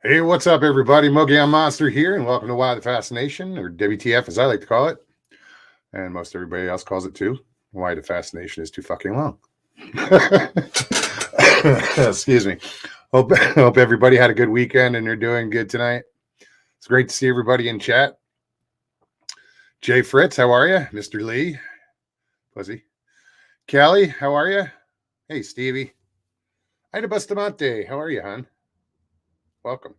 Hey, what's up, everybody? Mogan Monster here, and welcome to Why the Fascination, or WTF as I like to call it, and most everybody else calls it too. Why the Fascination is too fucking long. Excuse me. Hope everybody had a good weekend and you're doing good tonight. It's great to see everybody in chat. Jay Fritz, how are you? Mr. Lee, Fuzzy. Callie, how are you? Hey, Stevie. Ida Bustamante, how are you, hon? Welcome.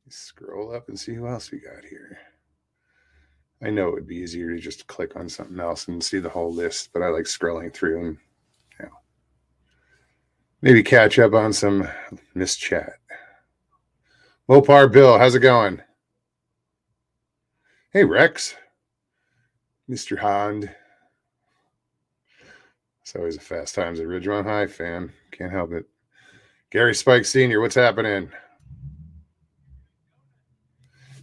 Scroll up and see who else we got here. I know it would be easier to just click on something else and see the whole list, but I like scrolling through and maybe catch up on some missed chat. Mopar Bill, how's it going? Hey, Rex. Mr. Hond. It's always a Fast Times at Ridgemont High fan. Can't help it. Gary Spike Sr., what's happening?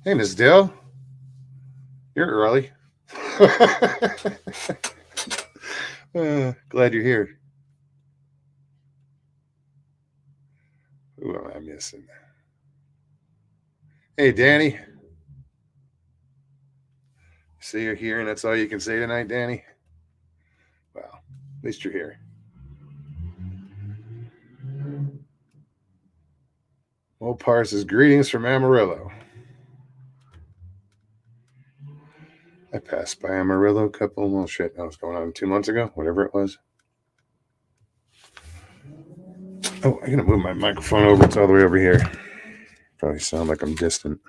Hey, Miss Dill. You're early. Glad you're here. Who am I missing? Hey, Danny. See you're here, and that's all you can say tonight, Danny? Well, at least you're here. Mopar says, greetings from Amarillo. I passed by Amarillo a couple, well, shit, that was going on 2 months ago, whatever it was. Oh, I'm going to move my microphone over. It's all the way over here. Probably sound like I'm distant.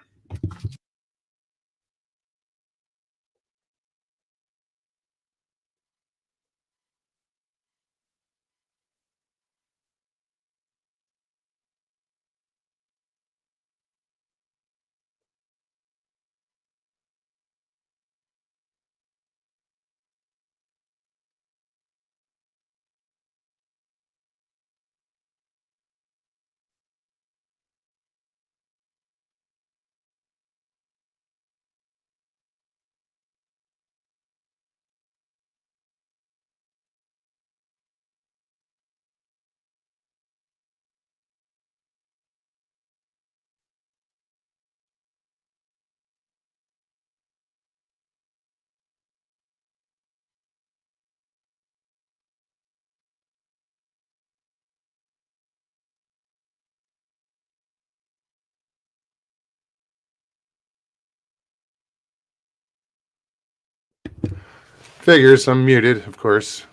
Figures, I'm muted, of course.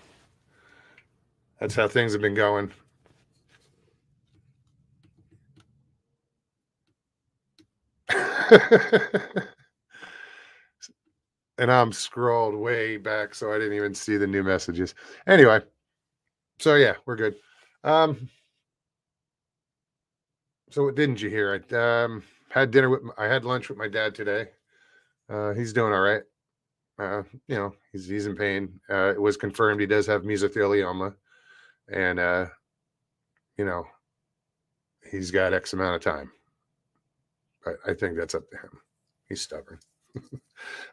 That's how things have been going. And I'm scrolled way back, so I didn't even see the new messages. Anyway, so yeah, we're good. So what didn't you hear? I had dinner with, I had lunch with my dad today. He's doing all right. He's in pain. It was confirmed he does have mesothelioma, and he's got X amount of time. But I think that's up to him. He's stubborn.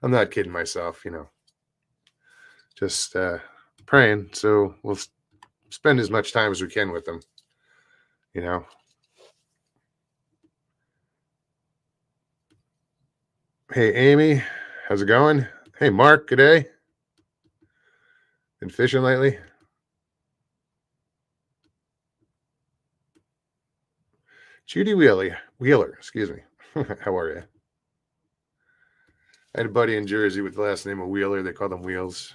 I'm not kidding myself, just praying. So we'll spend as much time as we can with him, Hey, Amy, how's it going? Hey, Mark, good day. Been fishing lately? Judy Wheeler, excuse me. How are you? I had a buddy in Jersey with the last name of Wheeler. They called him Wheels.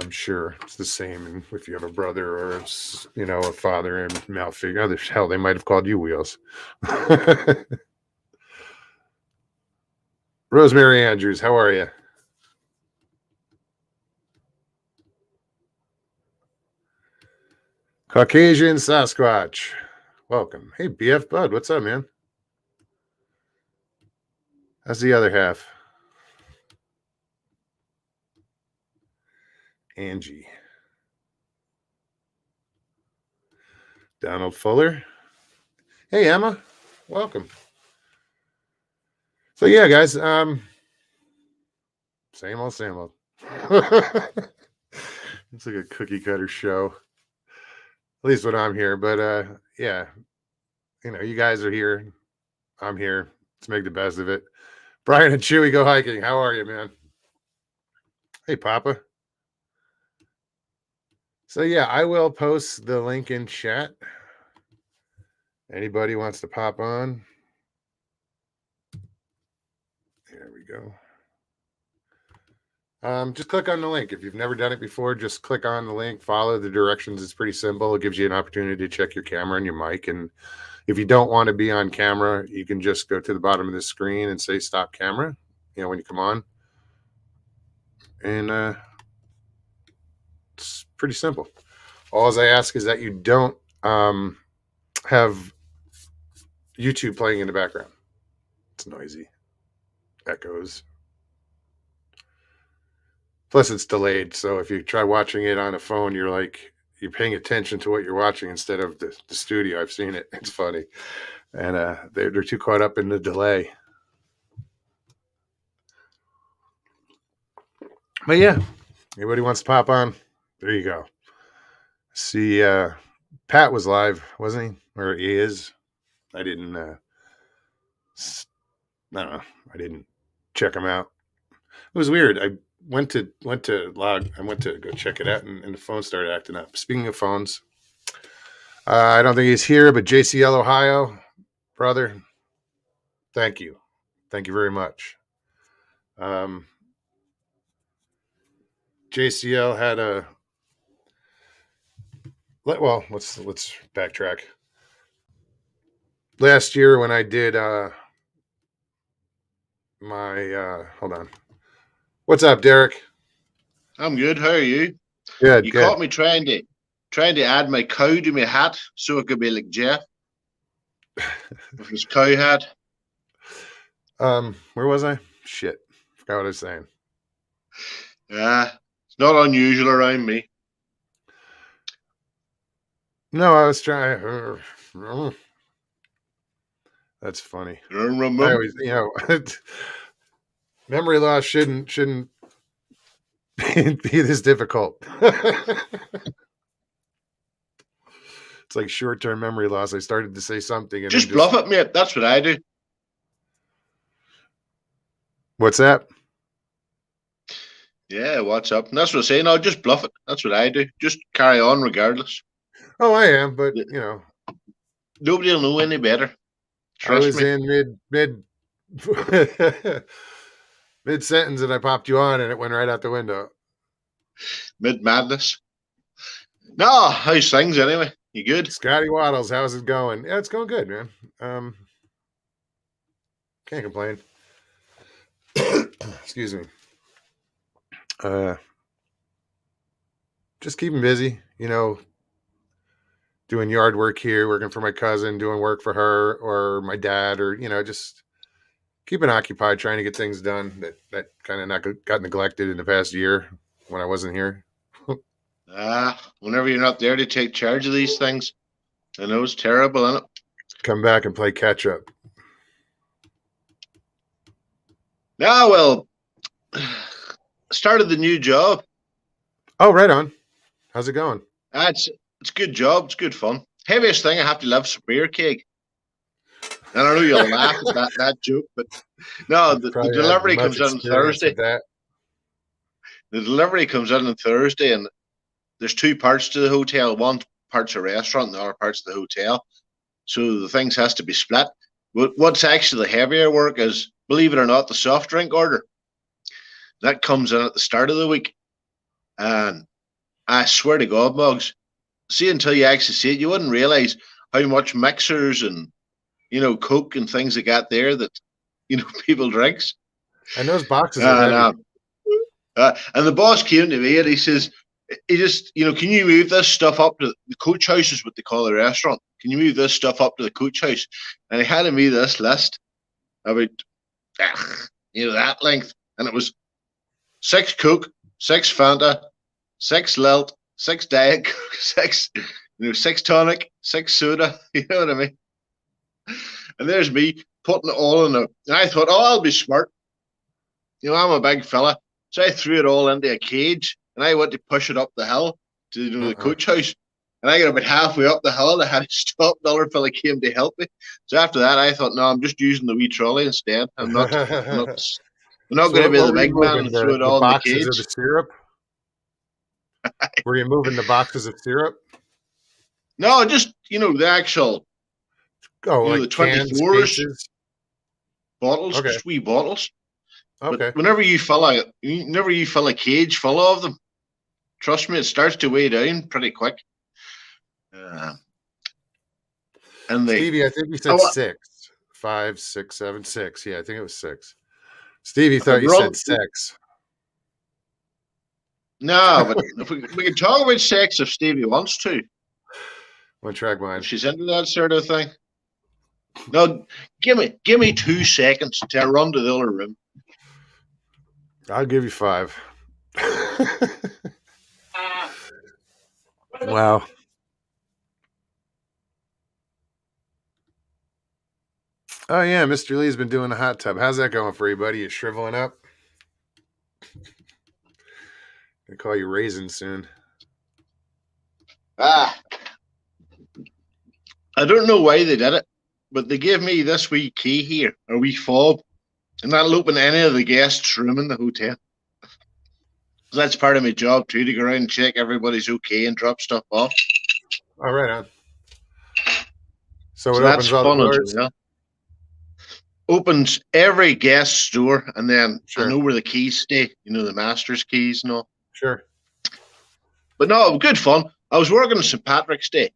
I'm sure it's the same if you have a brother or a father and male figure. Hell, they might have called you Wheels. Rosemary Andrews, how are you? Caucasian Sasquatch, welcome. Hey, BF Bud, what's up, man? How's the other half? Angie. Donald Fuller. Hey, Emma, welcome. So yeah, guys, same old. It's like a cookie cutter show. least when I'm here. But yeah, you guys are here. I'm here. Let's make the best of it. Brian and Chewy go hiking. How are you, man? Hey, Papa. So yeah, I will post the link in chat. Anybody wants to pop on? There we go. Just click on the link. If you've never done it before, just click on the link, follow the directions. It's pretty simple. It gives you an opportunity to check your camera and your mic. And if you don't want to be on camera, you can just go to the bottom of the screen and say stop camera, when you come on. And it's pretty simple. All I ask is that you don't have YouTube playing in the background. It's noisy. Echoes. Plus, it's delayed. So if you try watching it on a phone, you're paying attention to what you're watching instead of the studio. I've seen it. It's funny. And they're too caught up in the delay. But yeah, anybody wants to pop on? There you go. See, Pat was live, wasn't he? Or he is. I didn't. I don't know. I didn't check him out. It was weird. I went to log. I went to go check it out, and the phone started acting up. Speaking of phones, I don't think he's here, but JCL Ohio, brother, thank you very much. JCL had a. Well, let's backtrack. Last year when I did my hold on. What's up, Derek? I'm good. How are you? Good. You caught me trying to add my cow to my hat so it could be like Jeff with his cow hat. Where was I? Shit, forgot what I was saying. It's not unusual around me. No, I was trying. That's funny. I always, memory loss shouldn't be this difficult. It's like short-term memory loss. I started to say something and just bluff it, mate. That's what I do. What's that? Yeah, what's up? And that's what I say. No, just bluff it. That's what I do. Just carry on regardless. Oh, I am, but nobody will know any better. Trust me. In mid sentence and I popped you on and it went right out the window. Mid madness. No, how's things anyway? You good? Scotty Waddles, how's it going? Yeah, it's going good, man. Can't complain. Excuse me. Just keeping busy, doing yard work here, working for my cousin, doing work for her or my dad, or just keeping occupied, trying to get things done that kind of got neglected in the past year when I wasn't here. Whenever you're not there to take charge of these things, I know it's terrible, isn't it? Come back and play catch up. Yeah, well, started the new job. Oh, right on. How's it going? It's a good job. It's good fun. Heaviest thing I have to lift is beer cake. And I know you'll laugh at that joke, but no, the delivery comes in on Thursday. The delivery comes in on Thursday, and there's two parts to the hotel. One part's a restaurant, and the other part's the hotel. So the things has to be split. But what's actually heavier work is, believe it or not, the soft drink order. That comes in at the start of the week. And I swear to God, Mugs, see, until you actually see it, you wouldn't realize how much mixers and, Coke and things like that there that, people drinks. And those boxes are heavy. And the boss came to me and he says, can you move this stuff up to the coach house is what they call the restaurant. Can you move this stuff up to the coach house? And he handed me this list about, that length. And it was 6 Coke, 6 Fanta, 6 Lilt, 6 Diet Coke, 6 tonic, 6 soda. You know what I mean? And there's me putting it all in and I thought, I'll be smart. I'm a big fella. So I threw it all into a cage and I went to push it up the hill to the coach house. And I got about halfway up the hill, and I had to stop. Another fella came to help me. So after that, I thought, no, I'm just using the wee trolley instead. I'm not going to be the big man and throw it all in the cage. Of the syrup? Were you moving the boxes of syrup? No, just, the actual, like the 24s, bottles, okay. Just wee bottles. Okay. But whenever you fill a cage full of them, trust me, it starts to weigh down pretty quick. Stevie, I think you said 6, 5, 6, 7, 6. Yeah, I think it was 6. Stevie thought you said sex. No, but if we can talk about sex if Stevie wants to. One track mind. If she's into that sort of thing. No, give me 2 seconds to run to the other room. I'll give you 5. Wow. Oh yeah, Mr. Lee's been doing the hot tub. How's that going for you, buddy? You shriveling up? Gonna call you Raisin soon. I don't know why they did it, but they gave me this wee key here, a wee fob, and that'll open any of the guests' room in the hotel. So that's part of my job too, to go around and check everybody's okay and drop stuff off. All right, on. So it opens all the doors. Well. Opens every guest's door, and then I know where the keys stay. The master's keys and all. Sure. But no, good fun. I was working on St. Patrick's Day,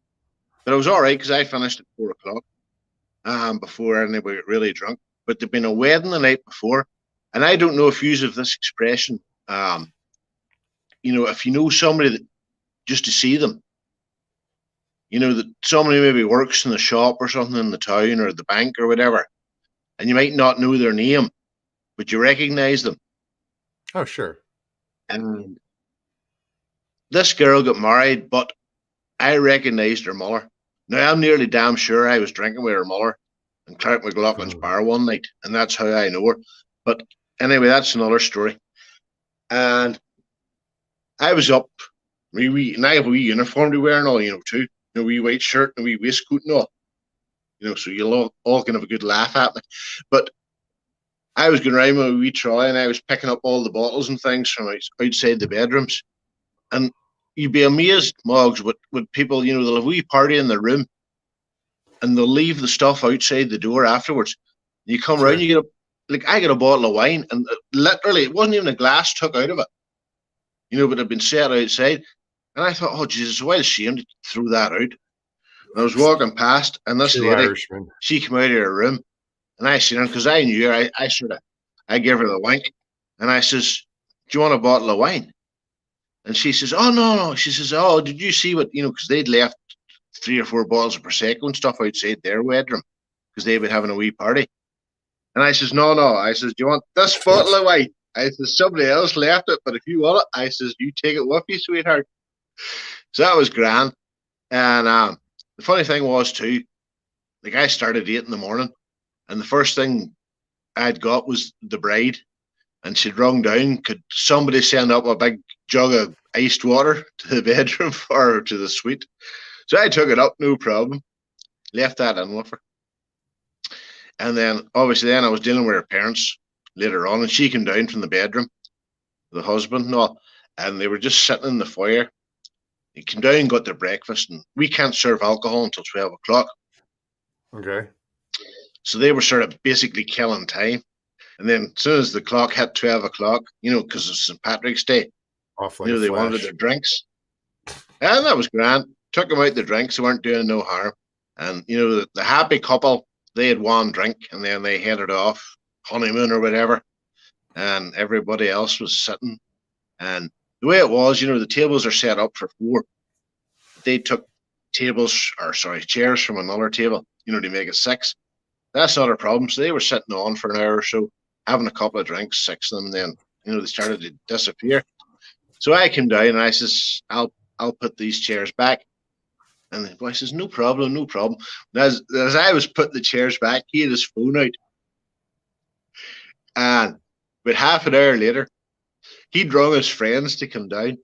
but I was all right because I finished at 4 o'clock before anybody got really drunk. But there'd been a wedding the night before, and I don't know if you have this expression. If you know somebody that just to see them, that somebody maybe works in the shop or something in the town or the bank or whatever, and you might not know their name, but you recognize them. Oh, sure. And this girl got married, but I recognized her mother. Now, I'm nearly damn sure I was drinking with her mother in Clark McLaughlin's bar one night, and that's how I know her. But anyway, that's another story. And I was up, and I have a wee uniform to wear and all, too. A wee white shirt and a wee waistcoat and all. So you'll all can have a good laugh at me. But I was going around with a wee trolley, and I was picking up all the bottles and things from outside the bedrooms. And you'd be amazed, Moggs, with people, they'll have a wee party in their room, and they'll leave the stuff outside the door afterwards. You come around, you get I get a bottle of wine, and literally, it wasn't even a glass took out of it, but it had been set outside. And I thought, oh, Jesus, what a shame to throw that out. And I was walking past, and this lady, she came out of her room, and I seen her, because I knew her, I gave her the wink, and I says, do you want a bottle of wine? And she says, oh, no. She says, oh, did you see what, because they'd left 3 or 4 bottles of Prosecco and stuff outside their bedroom, because they'd been having a wee party. And I says, no. I says, do you want this bottle of wine? I says, somebody else left it, but if you want it, I says, you take it with you, sweetheart. So that was grand. And the funny thing was, too, I started 8 in the morning, and the first thing I'd got was the bride, and she'd rung down, could somebody send up a big jug of iced water to the bedroom for her, to the suite? So I took it up, no problem. Left that in with her. And then, obviously, I was dealing with her parents later on, and she came down from the bedroom, the husband and all, and they were just sitting in the foyer. They came down and got their breakfast, and we can't serve alcohol until 12 o'clock. Okay. So they were sort of basically killing time. And then as soon as the clock hit 12 o'clock, because it's St. Patrick's Day, they wanted their drinks. And that was grand. Took them out the drinks. They weren't doing no harm. And, the happy couple, they had one drink, and then they headed off, honeymoon or whatever. And everybody else was sitting. And the way it was, the tables are set up for 4. They took chairs from another table, to make it 6. That's not a problem. So they were sitting on for an hour or so, having a couple of drinks, 6 of them, and then, they started to disappear. So I came down and I says, I'll put these chairs back. And the boy says, no problem. And as I was putting the chairs back, he had his phone out. And about half an hour later, he'd rung his friends to come down.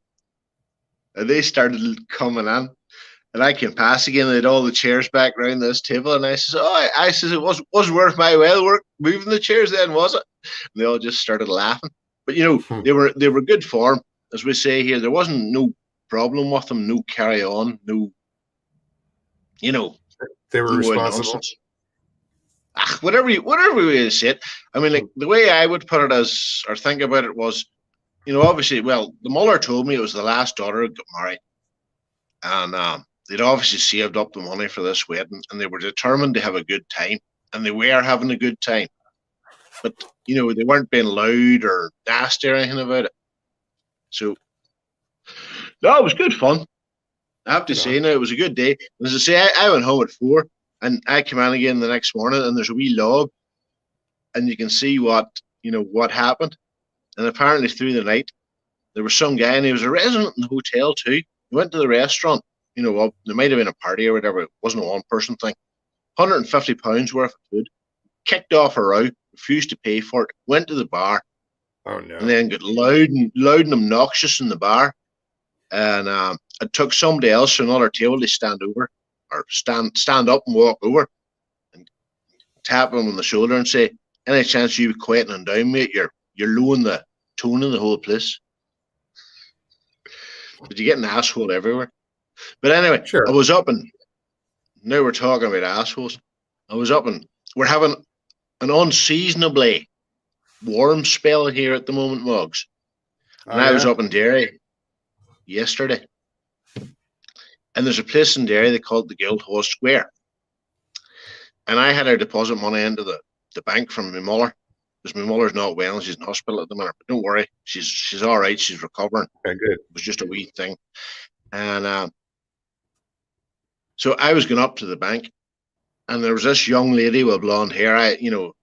And they started coming in. And I came past again, and they had all the chairs back around this table, and I says, "Oh, I says it wasn't worth my while work moving the chairs, then, was it?" And they all just started laughing. But they were good form, as we say here. There wasn't no problem with them, no carry on, no, they were responsible. Nonsense. Whatever you say it. I mean, like the way I would put it or think about it was, obviously, well, the Muller told me it was the last daughter who got married, and they'd obviously saved up the money for this wedding, and they were determined to have a good time, and they were having a good time. But, they weren't being loud or nasty or anything about it. So, no, it was good fun. I have to say, now, it was a good day. As I say, I went home at 4, and I came in again the next morning, and there's a wee log, and you can see what happened. And apparently through the night, there was some guy, and he was a resident in the hotel too. He went to the restaurant. Well, there might have been a party or whatever. It wasn't a one-person thing. £150 worth of food. Kicked off a row, refused to pay for it, went to the bar. Oh, no. And then got loud and obnoxious in the bar. And it took somebody else from another table to stand over, or stand up and walk over and tap him on the shoulder and say, "Any chance you be quieting down, mate? You're lowering the tone of the whole place." But you get an asshole everywhere. But anyway, sure. I was up, and now we're talking about assholes. I was up, and we're having an unseasonably warm spell here at the moment, Mugs. And I was up in Derry yesterday. And there's a place in Derry they call it the Guildhall Square. And I had our deposit money into the bank from my mother, because my mother's not well and she's in hospital at the minute. But don't worry, she's all right. She's recovering. Okay, good. It was just a wee thing. And so I was going up to the bank, and there was this young lady with blonde hair,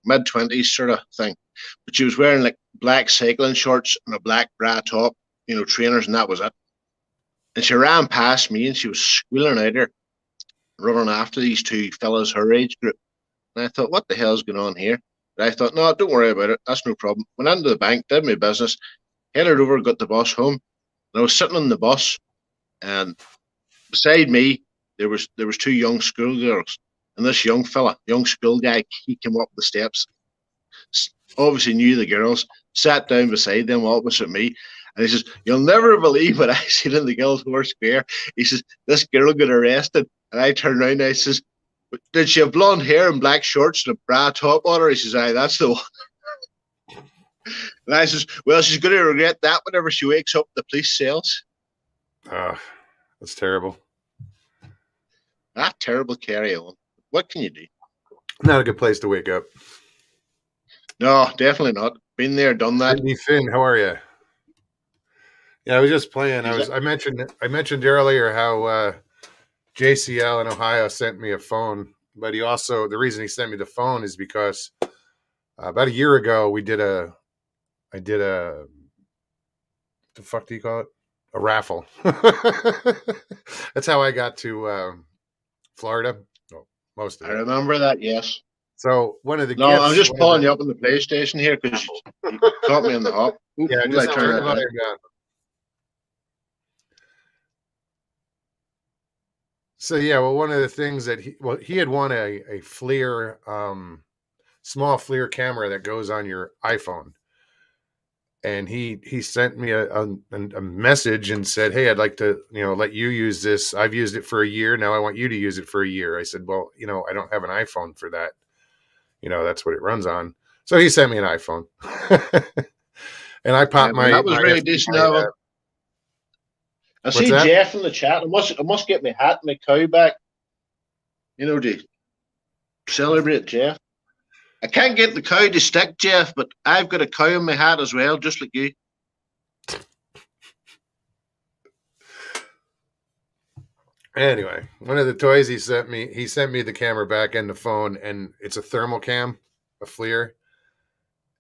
mid-20s sort of thing. But she was wearing like black cycling shorts and a black bra top, trainers, and that was it. And she ran past me, and she was squealing out there, running after these two fellas her age group. And I thought, what the hell's going on here? But I thought, no, don't worry about it. That's no problem. Went into the bank, did my business, headed over, got the bus home. And I was sitting on the bus, and beside me, there was 2 young schoolgirls. And this young school guy, he came up the steps, obviously knew the girls, sat down beside them opposite me. And he says, "You'll never believe what I seen in the Guildhall Square." He says, "This girl got arrested." And I turned around and I says, "Did she have blonde hair and black shorts and a bra top on her?" He says, "Aye, that's the one." And I says, "Well, she's going to regret that whenever she wakes up in the police cells." That's terrible. Terrible carry on. What can you do? Not a good place to wake up. No, definitely not. Been there, done that. Sydney Finn, how are you? Yeah, I was just playing. I mentioned earlier how JCL in Ohio sent me a phone, but the reason he sent me the phone is because about a year ago the fuck do you call it? A raffle. That's how I got to Florida. Oh, most of it. I remember that, yes. So one of the gifts, I'm just pulling you up on the PlayStation here because you caught me on the hop. Yeah, just turn while you're gone. So yeah, well, one of the things that he had won a FLIR, small FLIR camera that goes on your iPhone, and he sent me a message and said, "Hey, I'd like to let you use this. I've used it for a year now. I want you to use it for a year." I said, "Well, I don't have an iPhone for that. That's what it runs on." So he sent me an iPhone, and I popped that was really decent of him. I see Jeff in the chat. I must get my hat and my cow back. To celebrate Jeff. I can't get the cow to stick, Jeff, but I've got a cow in my hat as well, just like you. Anyway, one of the toys he sent me the camera back and the phone, and it's a thermal cam, a FLIR.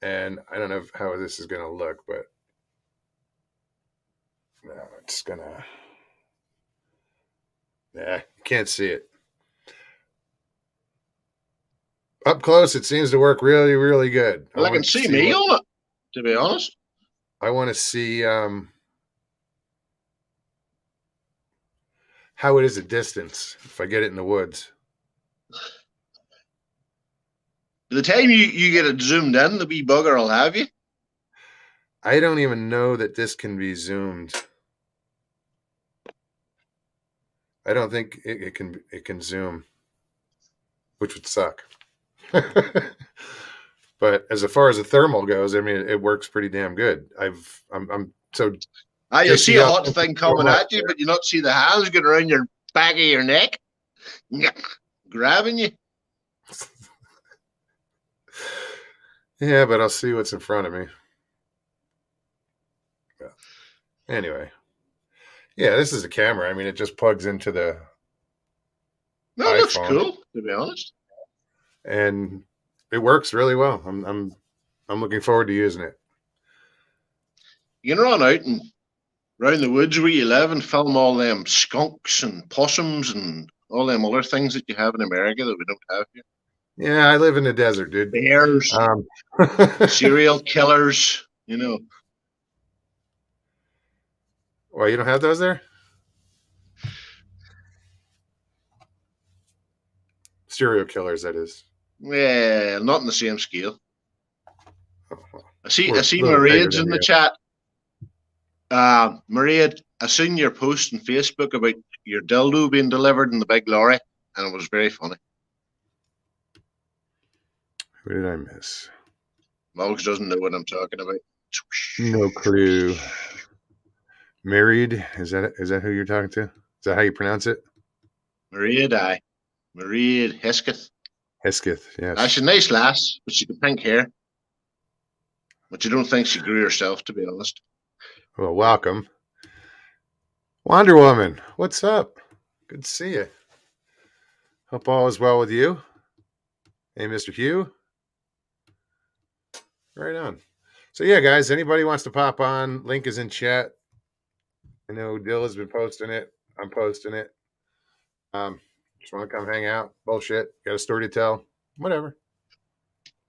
And I don't know how this is going to look, but no, it's gonna. Yeah, you can't see it. Up close, it seems to work really, really good. Well, I can see me on it, to be honest. I want to see. how it is at distance if I get it in the woods. By the time you get it zoomed in, the wee bugger will have you. I don't even know that this can be zoomed. I don't think it can zoom, which would suck. But as far as the thermal goes, I mean, it works pretty damn good. I'm so. You'll see a hot thing coming at you, but you not see the hands going around your back of your neck, grabbing you. Yeah, but I'll see what's in front of me. Yeah. Anyway, yeah, this is a camera. I mean, it just plugs into the. No, it looks cool, to be honest. And it works really well. I'm looking forward to using it. You can run out and round the woods where you live and film all them skunks and possums and all them other things that you have in America that we don't have here. Yeah, I live in the desert, dude. Bears, serial killers, you know. Well, you don't have those there? Serial killers, that is. Yeah, not on the same scale. Oh, I see Mairead's in the chat. Mairead, I seen your post on Facebook about your dildo being delivered in the big lorry, and it was very funny. Who did I miss? Moggs doesn't know what I'm talking about. No clue. Married? Is that who you're talking to? Is that how you pronounce it? Mairead, aye. Mairead Hesketh. Hesketh, yes. She's a nice lass, but she got pink hair. But you don't think she grew herself, to be honest. Well, welcome. Wonder Woman, what's up? Good to see you. Hope all is well with you. Hey, Mr. Hugh. Right on. So, yeah, guys, anybody wants to pop on, link is in chat. I know Dill has been posting it. I'm posting it. Just want to come hang out. Bullshit. Got a story to tell. Whatever.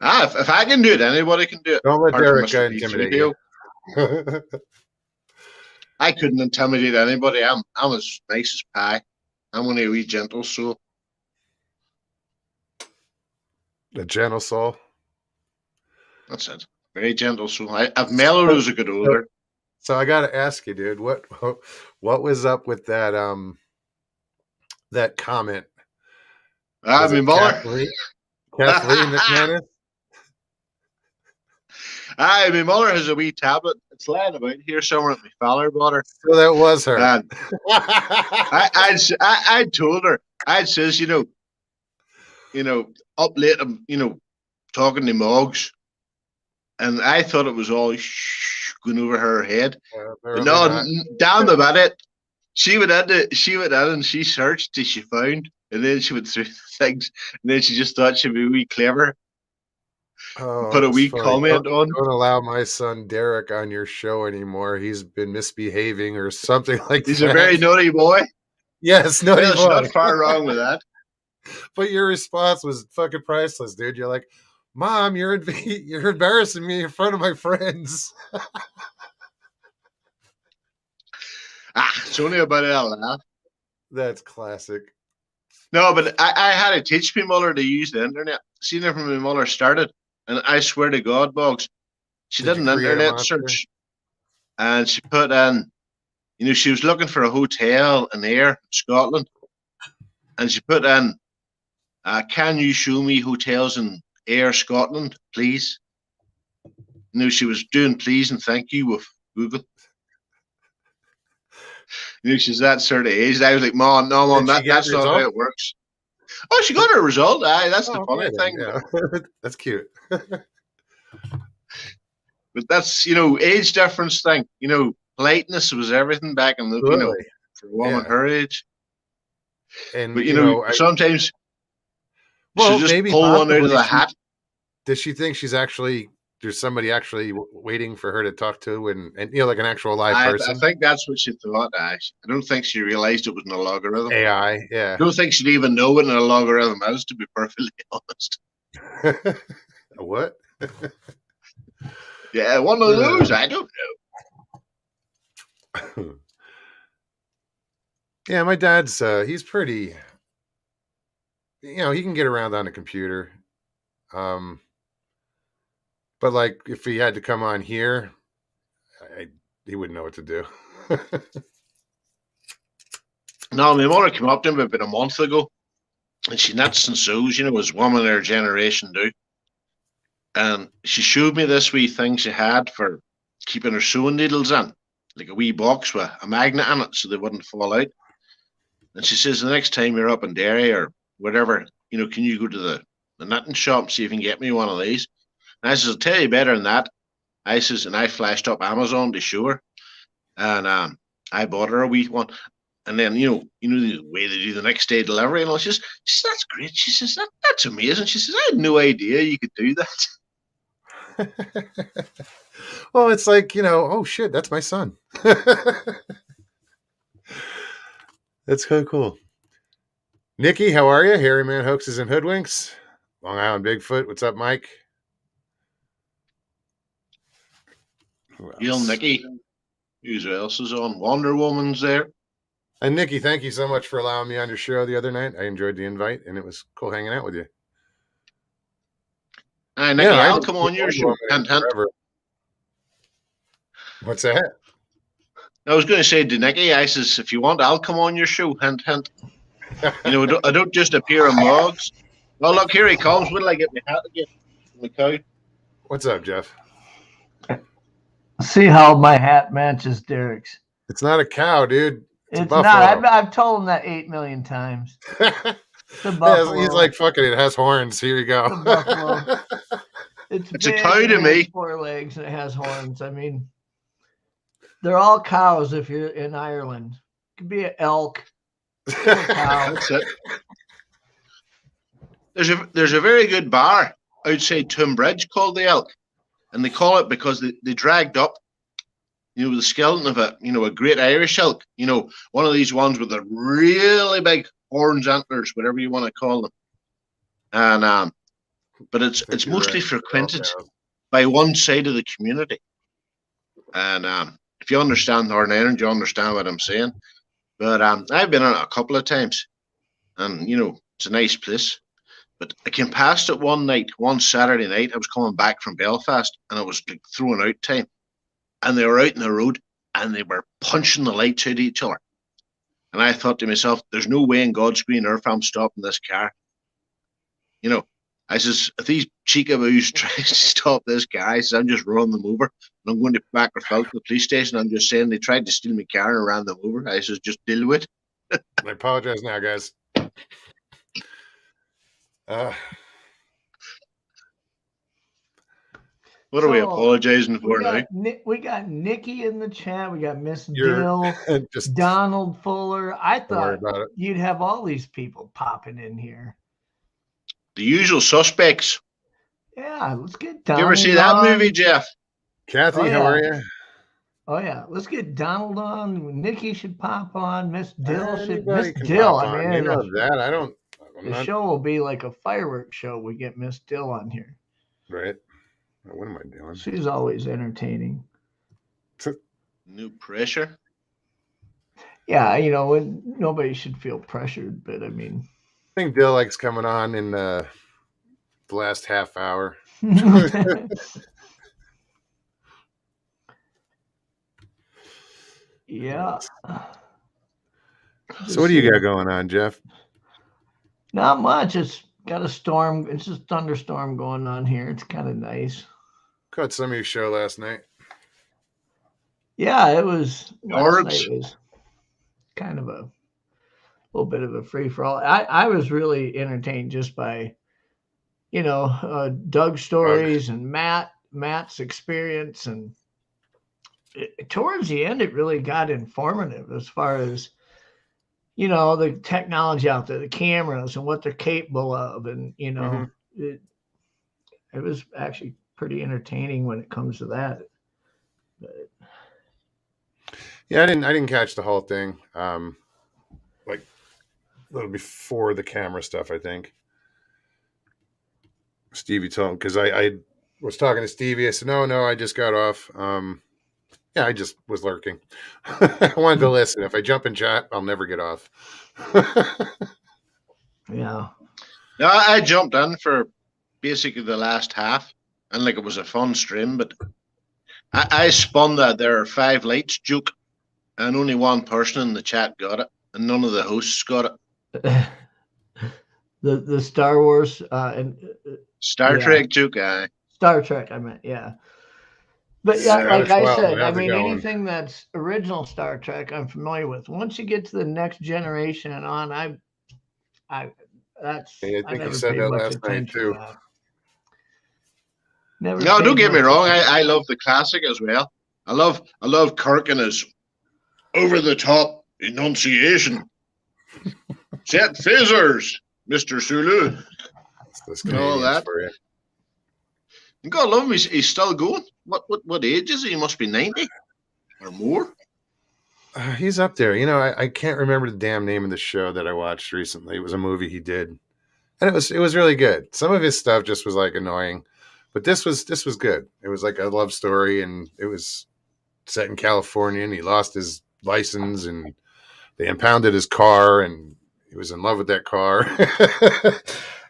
If I can do it, anybody can do it. Don't let Derek intimidate you. I couldn't intimidate anybody. I'm as nice as pie. I'm only a wee gentle soul. A gentle soul. That's it. Very gentle soul. I've mellowed as I get older. So I got to ask you, dude, what was up with that that comment? I mean, Muller. Kathleen McManus. Aye, my mother has a wee tablet. It's lying about here somewhere at my father bought her. So that was her. And I told her, I says, you know, up late, talking to Moggs, and I thought it was all going over her head. But no, down the minute, she went in and she searched till she found, and then she went through things, and then she just thought she'd be a wee clever. Put a wee comment on. Don't allow my son Derek on your show anymore. He's been misbehaving or something like that. He's a very naughty boy. Yes, naughty boy. There's not far wrong with that. But your response was fucking priceless, dude. You're like, Mom, you're embarrassing me in front of my friends. It's only about a laugh. That's classic. No, but I had to teach my mother to use the internet. Seen her from my mother started. And I swear to God, Boggs, she did an internet search, and she put in, she was looking for a hotel in Ayr, Scotland, and she put in, can you show me hotels in Ayr, Scotland, please? She was doing please and thank you with Google. She's that sort of age. I was like, Mom, no, Mom, that's not how it works. Oh, she got her result. Aye, that's the funny thing. Yeah. That's cute. But that's, age difference thing. Politeness was everything back in the, for a woman her age. And but sometimes she'll just pull one out of the hat. Does she think there's somebody actually waiting for her to talk to, and like an actual live person? I think that's what she thought. I don't think she realized it was an logarithm. AI, yeah. I don't think she'd even know what an logarithm is, to be perfectly honest. What? Yeah, one of those. I don't know. Yeah, my dad's he's pretty, he can get around on the computer. But like if he had to come on here, he wouldn't know what to do. No, my mother came up to him about a month ago, and she knits and sews, as women of their generation do. And she showed me this wee thing she had for keeping her sewing needles in, like a wee box with a magnet in it so they wouldn't fall out. And she says, the next time you're up in Derry or whatever, can you go to the knitting shop and see if you can get me one of these? And I says, I'll tell you better than that. I says, and I flashed up Amazon to show her. And I bought her a wee one. And then, the way they do the next day delivery and all. She says, that's great. She says, that's amazing. She says, I had no idea you could do that. Well, it's like, oh shit, that's my son. That's so cool. Nikki, how are you? Hairy Man Hoaxes and Hoodwinks. Long Island Bigfoot. What's up, Mike? Nikki. Who else is on? Wonder Woman's there. And Nikki, thank you so much for allowing me on your show the other night. I enjoyed the invite, and it was cool hanging out with you. Nikki, I'll come on your show. Hint, hint. What's that? I was going to say to Nikki, I says, if you want, I'll come on your show. Hint, hint. I don't just appear on mugs. Oh, look, here he comes. Wait till I get my hat again. My cow. What's up, Jeff? See how my hat matches Derek's. It's not a cow, dude. It's not. I've told him that 8 million times. Yeah, he's like, fucking it has horns. Here you go. It's a cow to me. 4 legs and it has horns. I mean, they're all cows if you're in Ireland. It could be an elk. A cow. That's it. There's a very good bar outside Tombridge called the Elk. And they call it because they dragged up, the skeleton of a great Irish elk, one of these ones with the really big horns, antlers, whatever you want to call them. And but it's mostly frequented by one side of the community. And if you understand Northern Ireland, you understand what I'm saying. But I've been on it a couple of times, and it's a nice place. But I came past it one Saturday night. I was coming back from Belfast, and it was like throwing out time. And they were out in the road, and they were punching the lights out of each other. And I thought to myself, there's no way in God's green earth I'm stopping this car. I says, if these cheekaboos try to stop this car, I says, I'm just running them over. And I'm going to back or felt to the police station. I'm just saying they tried to steal my car and ran them over. I says, just deal with it. I apologize now, guys. What are we apologizing for now? We got Nikki in the chat. We got Miss Dill, Donald Fuller. I thought you'd have all these people popping in here. The usual suspects. Yeah, let's get Donald. You ever see that movie, Jeff? Kathy, how are you? Oh yeah, let's get Donald on. Nikki should pop on. Miss Dill should. Miss Dill. I mean, that I don't. The show will be like a fireworks show. We get Miss Dill on here. Right. What am I doing? She's always entertaining. New pressure. Yeah, nobody should feel pressured, but I mean, I think Dill likes coming on in the last half hour. Yeah. So what do you got going on, Jeff? Not much. It's got a storm. It's just thunderstorm going on here. It's kind of nice. Caught some of your show last night. Yeah, it was. Last night was kind of a little bit of a free for all. I was really entertained just by, Doug's stories and Matt's experience, and towards the end, it really got informative as far as. The technology out there, the cameras and what they're capable of. And, it was actually pretty entertaining when it comes to that. But, yeah, I didn't catch the whole thing. Like a little before the camera stuff, I think. Stevie told him, because I was talking to Stevie. I said, no, I just got off. Yeah, I just was lurking. I wanted to listen. If I jump in chat, I'll never get off. Yeah. No, I jumped in for basically the last half, and like it was a fun stream, but I spun that there are 5 lights joke, and only one person in the chat got it, and none of the hosts got it. The Star Wars and Star Trek joke, aye. Star Trek, I meant, yeah. But yeah, like I said, I mean, anything that's original Star Trek, I'm familiar with. Once you get to the next generation and on, I think you said that last night too. Never. No, don't get me wrong. I love the classic as well. I love Kirk and his over the top enunciation. Set phasers, Mr. Sulu. And all that. For you. You gotta love him. He's still going. What age is he? He must be 90 or more. He's up there. You know, I can't remember the damn name of the show that I watched recently. It was a movie he did, and it was really good. Some of his stuff just was like annoying, but this was good. It was like a love story, and it was set in California, and he lost his license, and they impounded his car, and he was in love with that car.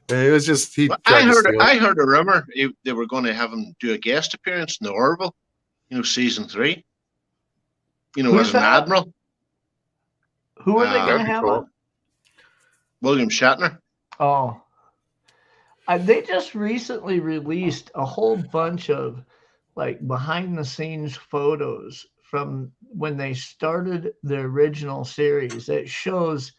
It was just I heard a rumor they were going to have him do a guest appearance in the Orville, season 3. As an admiral. Who are they going to have on? William Shatner. Oh, they just recently released a whole bunch of like behind the scenes photos from when they started the original series that shows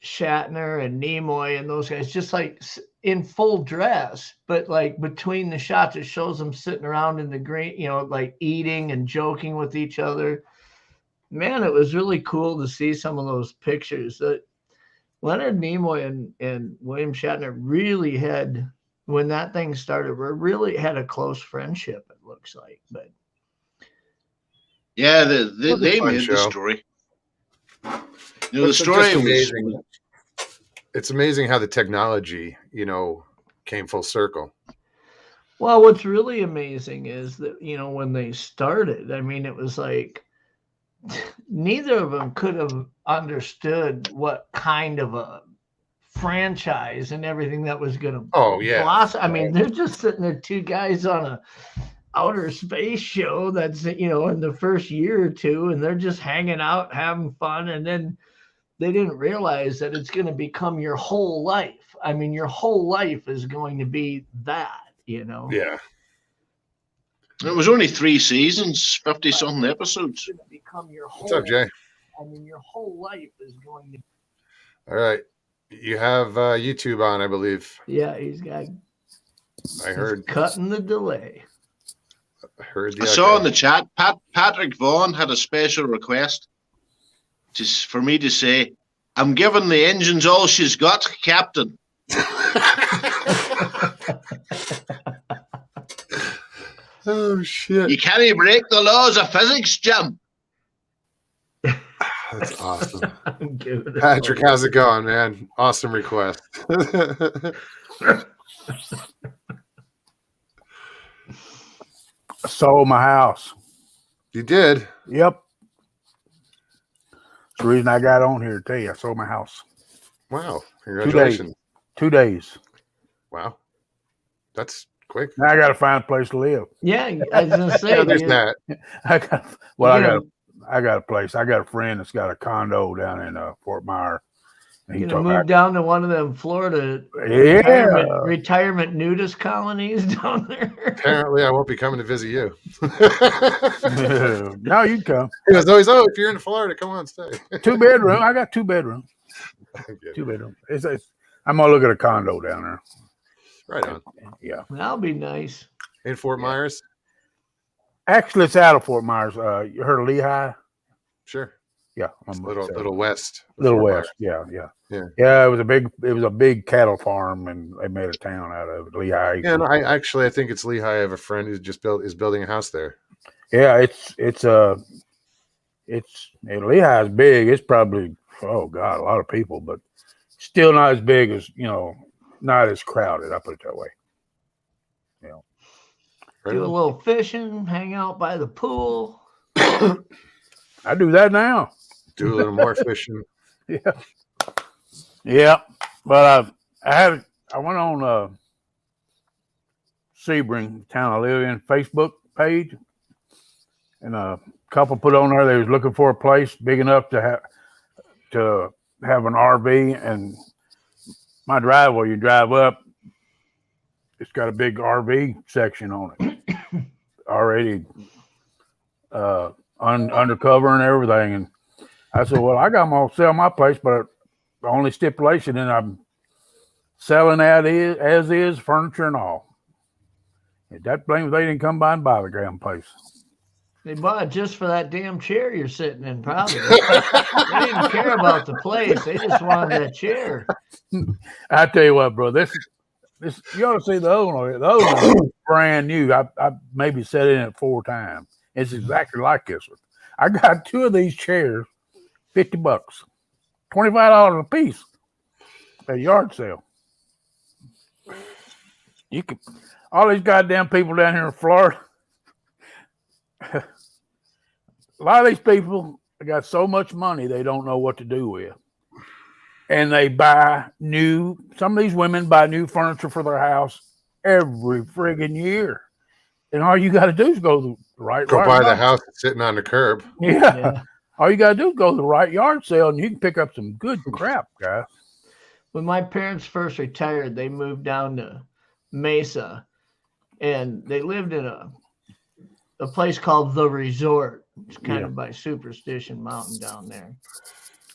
Shatner and Nimoy and those guys just like in full dress, but like between the shots it shows them sitting around in the green, like eating and joking with each other. Man, it was really cool to see some of those pictures. That Leonard Nimoy and William Shatner really had, when that thing started, really had a close friendship, it looks like. But yeah, they made the story. The story was amazing. It's amazing how the technology, came full circle. Well, what's really amazing is that, when they started, I mean, it was like neither of them could have understood what kind of a franchise and everything that was going to blossom. I mean, they're just sitting there, 2 guys on a outer space show that's, in the first year or 2, and they're just hanging out, having fun, and then they didn't realize that it's going to become your whole life. I mean, your whole life is going to be that, Yeah. It was only 3 seasons, 50-something episodes. It's going to become your whole. What's up, Jay? I mean, your whole life is going to. All right. You have YouTube on, I believe. Yeah, he's got. I heard. Cutting the delay. I saw in the chat, Patrick Vaughan had a special request just for me to say, I'm giving the engines all she's got, Captain. Oh, shit. You can't break the laws of physics, Jim. That's awesome. Patrick, how's it going, man? Awesome request. I sold my house. You did? Yep. That's the reason I got on here to tell you. I sold my house. Wow. Congratulations. 2 days. Wow. That's quick. Now I got to find a place to live. Yeah, I was going to say. There's that. I got a place. I got a friend that's got a condo down in Fort Myers. You gonna move down to one of them Florida retirement nudist colonies down there? Apparently, I won't be coming to visit you. No, you can come. He was always, if you're in Florida, come on, stay. 2 bedroom. I got 2 bedrooms. 2 bedroom. I'm gonna look at a condo down there. Right on. Yeah, that'll be nice. In Fort Myers. Actually, it's out of Fort Myers. You heard of Lehigh? Sure. Yeah, little west. Little west. Yeah. It was a big cattle farm, and they made a town out of it. Lehigh. Yeah, no, I think it's Lehigh. I have a friend who is building a house there. Yeah, Lehigh is big. It's probably a lot of people, but still not as big as not as crowded. I put it that way. Do a little fishing, hang out by the pool. I do that now. Do a little more fishing. Yeah. But I went on Sebring, town I live in, Facebook page, and a couple put on there they was looking for a place big enough to have an RV. And my driveway, you drive up, it's got a big RV section on it already, undercover and everything. And I said, well, I'm gonna sell my place, but the only stipulation, and I'm selling that as is, furniture and all. That blames they didn't come by and buy the damn place. They bought it just for that damn chair you're sitting in, probably. They didn't care about the place. They just wanted that chair. I tell you what, bro, this you ought to see the other one. The other one is brand new. I maybe sat in it 4 times. It's exactly like this one. I got 2 of these chairs, $50, $25 a piece at a yard sale. You can, all these goddamn people down here in Florida. A lot of these people got so much money they don't know what to do with. And they buy some of these women buy new furniture for their house every friggin' year. And all you got to do is go the right Go buy the house that's sitting on the curb. Yeah. All you got to do is go to the right yard sale and you can pick up some good crap, guys. When my parents first retired, they moved down to Mesa and they lived in a place called The Resort. It's kind of by Superstition Mountain down there.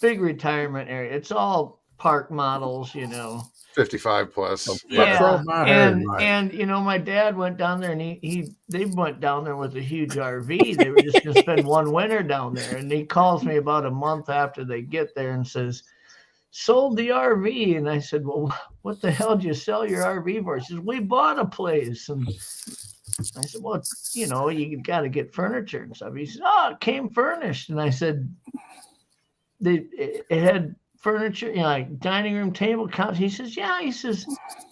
Big retirement area. It's all park models, 55 plus. Yeah. And my dad went down there and they went down there with a huge RV. They were just gonna spend one winter down there. And he calls me about a month after they get there and says, sold the RV. And I said, well, what the hell did you sell your RV for? He says, we bought a place. And I said, well, you got to get furniture and stuff. He said, oh, it came furnished. And I said, it had furniture, like dining room table, couch. He says, yeah. He says,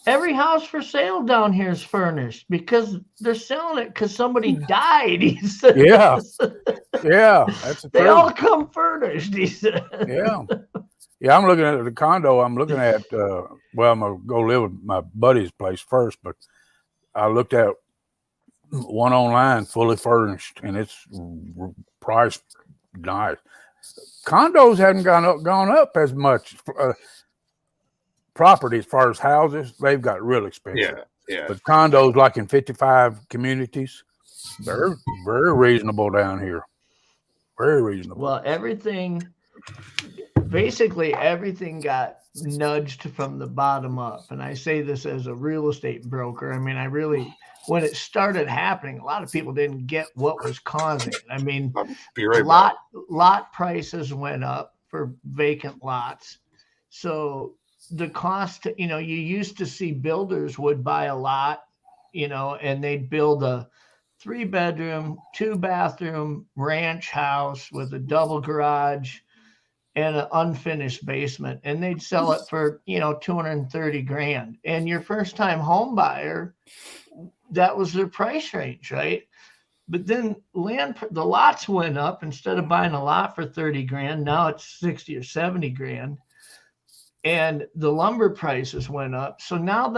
every house for sale down here is furnished because they're selling it because somebody died. He said, yeah. That's they all come furnished. He said, yeah. I'm looking at the condo. I'm looking at, I'm gonna go live with my buddy's place first, but I looked at one online, fully furnished, and it's priced nice. Condos haven't gone up as much. Property as far as houses, they've got real expensive. Yeah. But condos, like in 55 communities, they're very reasonable down here. Very reasonable. Well, basically everything got nudged from the bottom up. And I say this as a real estate broker. I mean, when it started happening, a lot of people didn't get what was causing it. I mean, lot prices went up for vacant lots. So the cost, you used to see builders would buy a lot, and they'd build a 3-bedroom, 2-bathroom ranch house with a double garage and an unfinished basement. And they'd sell it for, $230,000. And your first time home buyer, that was their price range, right? But then the lots went up. Instead of buying a lot for $30,000, now it's 60 or 70 grand. And the lumber prices went up. So now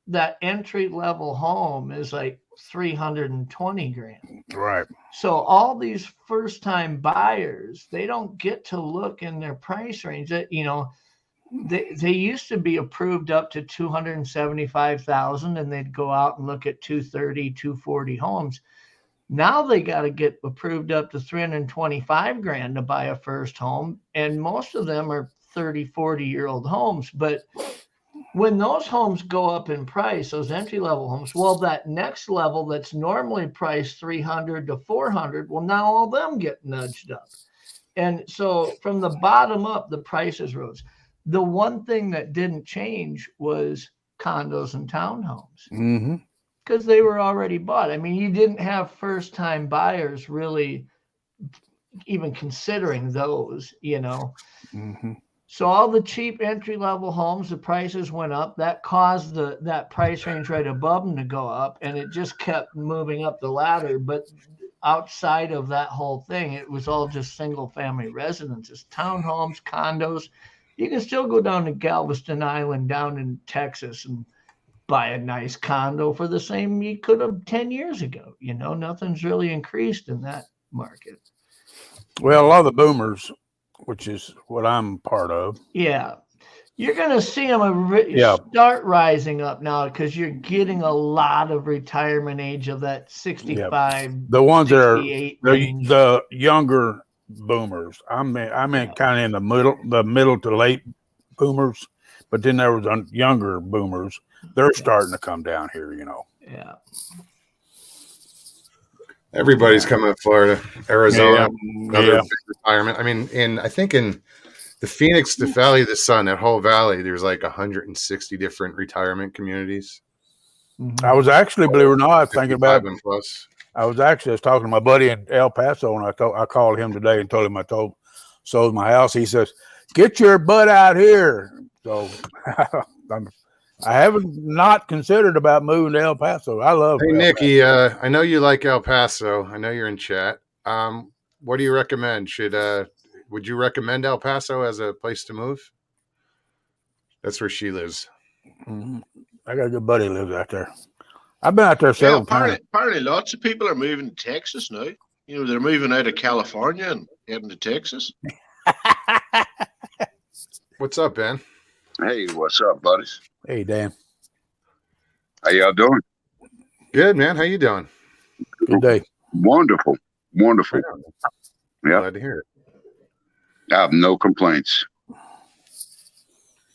that entry level home is like $320,000. Right. So all these first time buyers, they don't get to look in their price range. That they used to be approved up to $275,000, and they'd go out and look at 230, 240 homes. Now they got to get approved up to $325,000 to buy a first home, and most of them are 30, 40-year-old homes. But when those homes go up in price, those entry-level homes, well, that next level that's normally priced $300,000 to $400,000, well, now all them get nudged up. And so from the bottom up, the prices rose. The one thing that didn't change was condos and townhomes because they were already bought. I mean, you didn't have first-time buyers really even considering those, So all the cheap entry-level homes, the prices went up. That caused that price range right above them to go up, and it just kept moving up the ladder. But outside of that whole thing, it was all just single-family residences, townhomes, condos. You can still go down to Galveston Island down in Texas and buy a nice condo for the same you could have 10 years ago. Nothing's really increased in that market. Well, a lot of the boomers, which is what I'm part of. Yeah. You're going to see them start rising up now because you're getting a lot of retirement age of that 65. The ones that are range. the younger boomers. I'm kind of in the middle to late boomers, but then there was younger boomers. They're starting to come down here, Yeah. Everybody's coming to Florida, Arizona, another big retirement. I mean, I think in the Phoenix, the Valley of the Sun, that whole valley, there's like 160 different retirement communities. I was actually, believe it or not, thinking about it. Plus. I was talking to my buddy in El Paso, and I called him today and told him I sold my house. He says, "Get your butt out here." So I haven't not considered about moving to El Paso. I love. Hey, Nikki, I know you like El Paso. I know you're in chat. What do you recommend? Would you recommend El Paso as a place to move? That's where she lives. Mm-hmm. I got a good buddy who lives out there. I've been out there several times. Apparently, lots of people are moving to Texas now. They're moving out of California and heading to Texas. What's up, Ben? Hey, what's up, buddies? Hey, Dan. How y'all doing? Good, man. How you doing? Good day. Wonderful. Yeah. Glad to hear it. I have no complaints.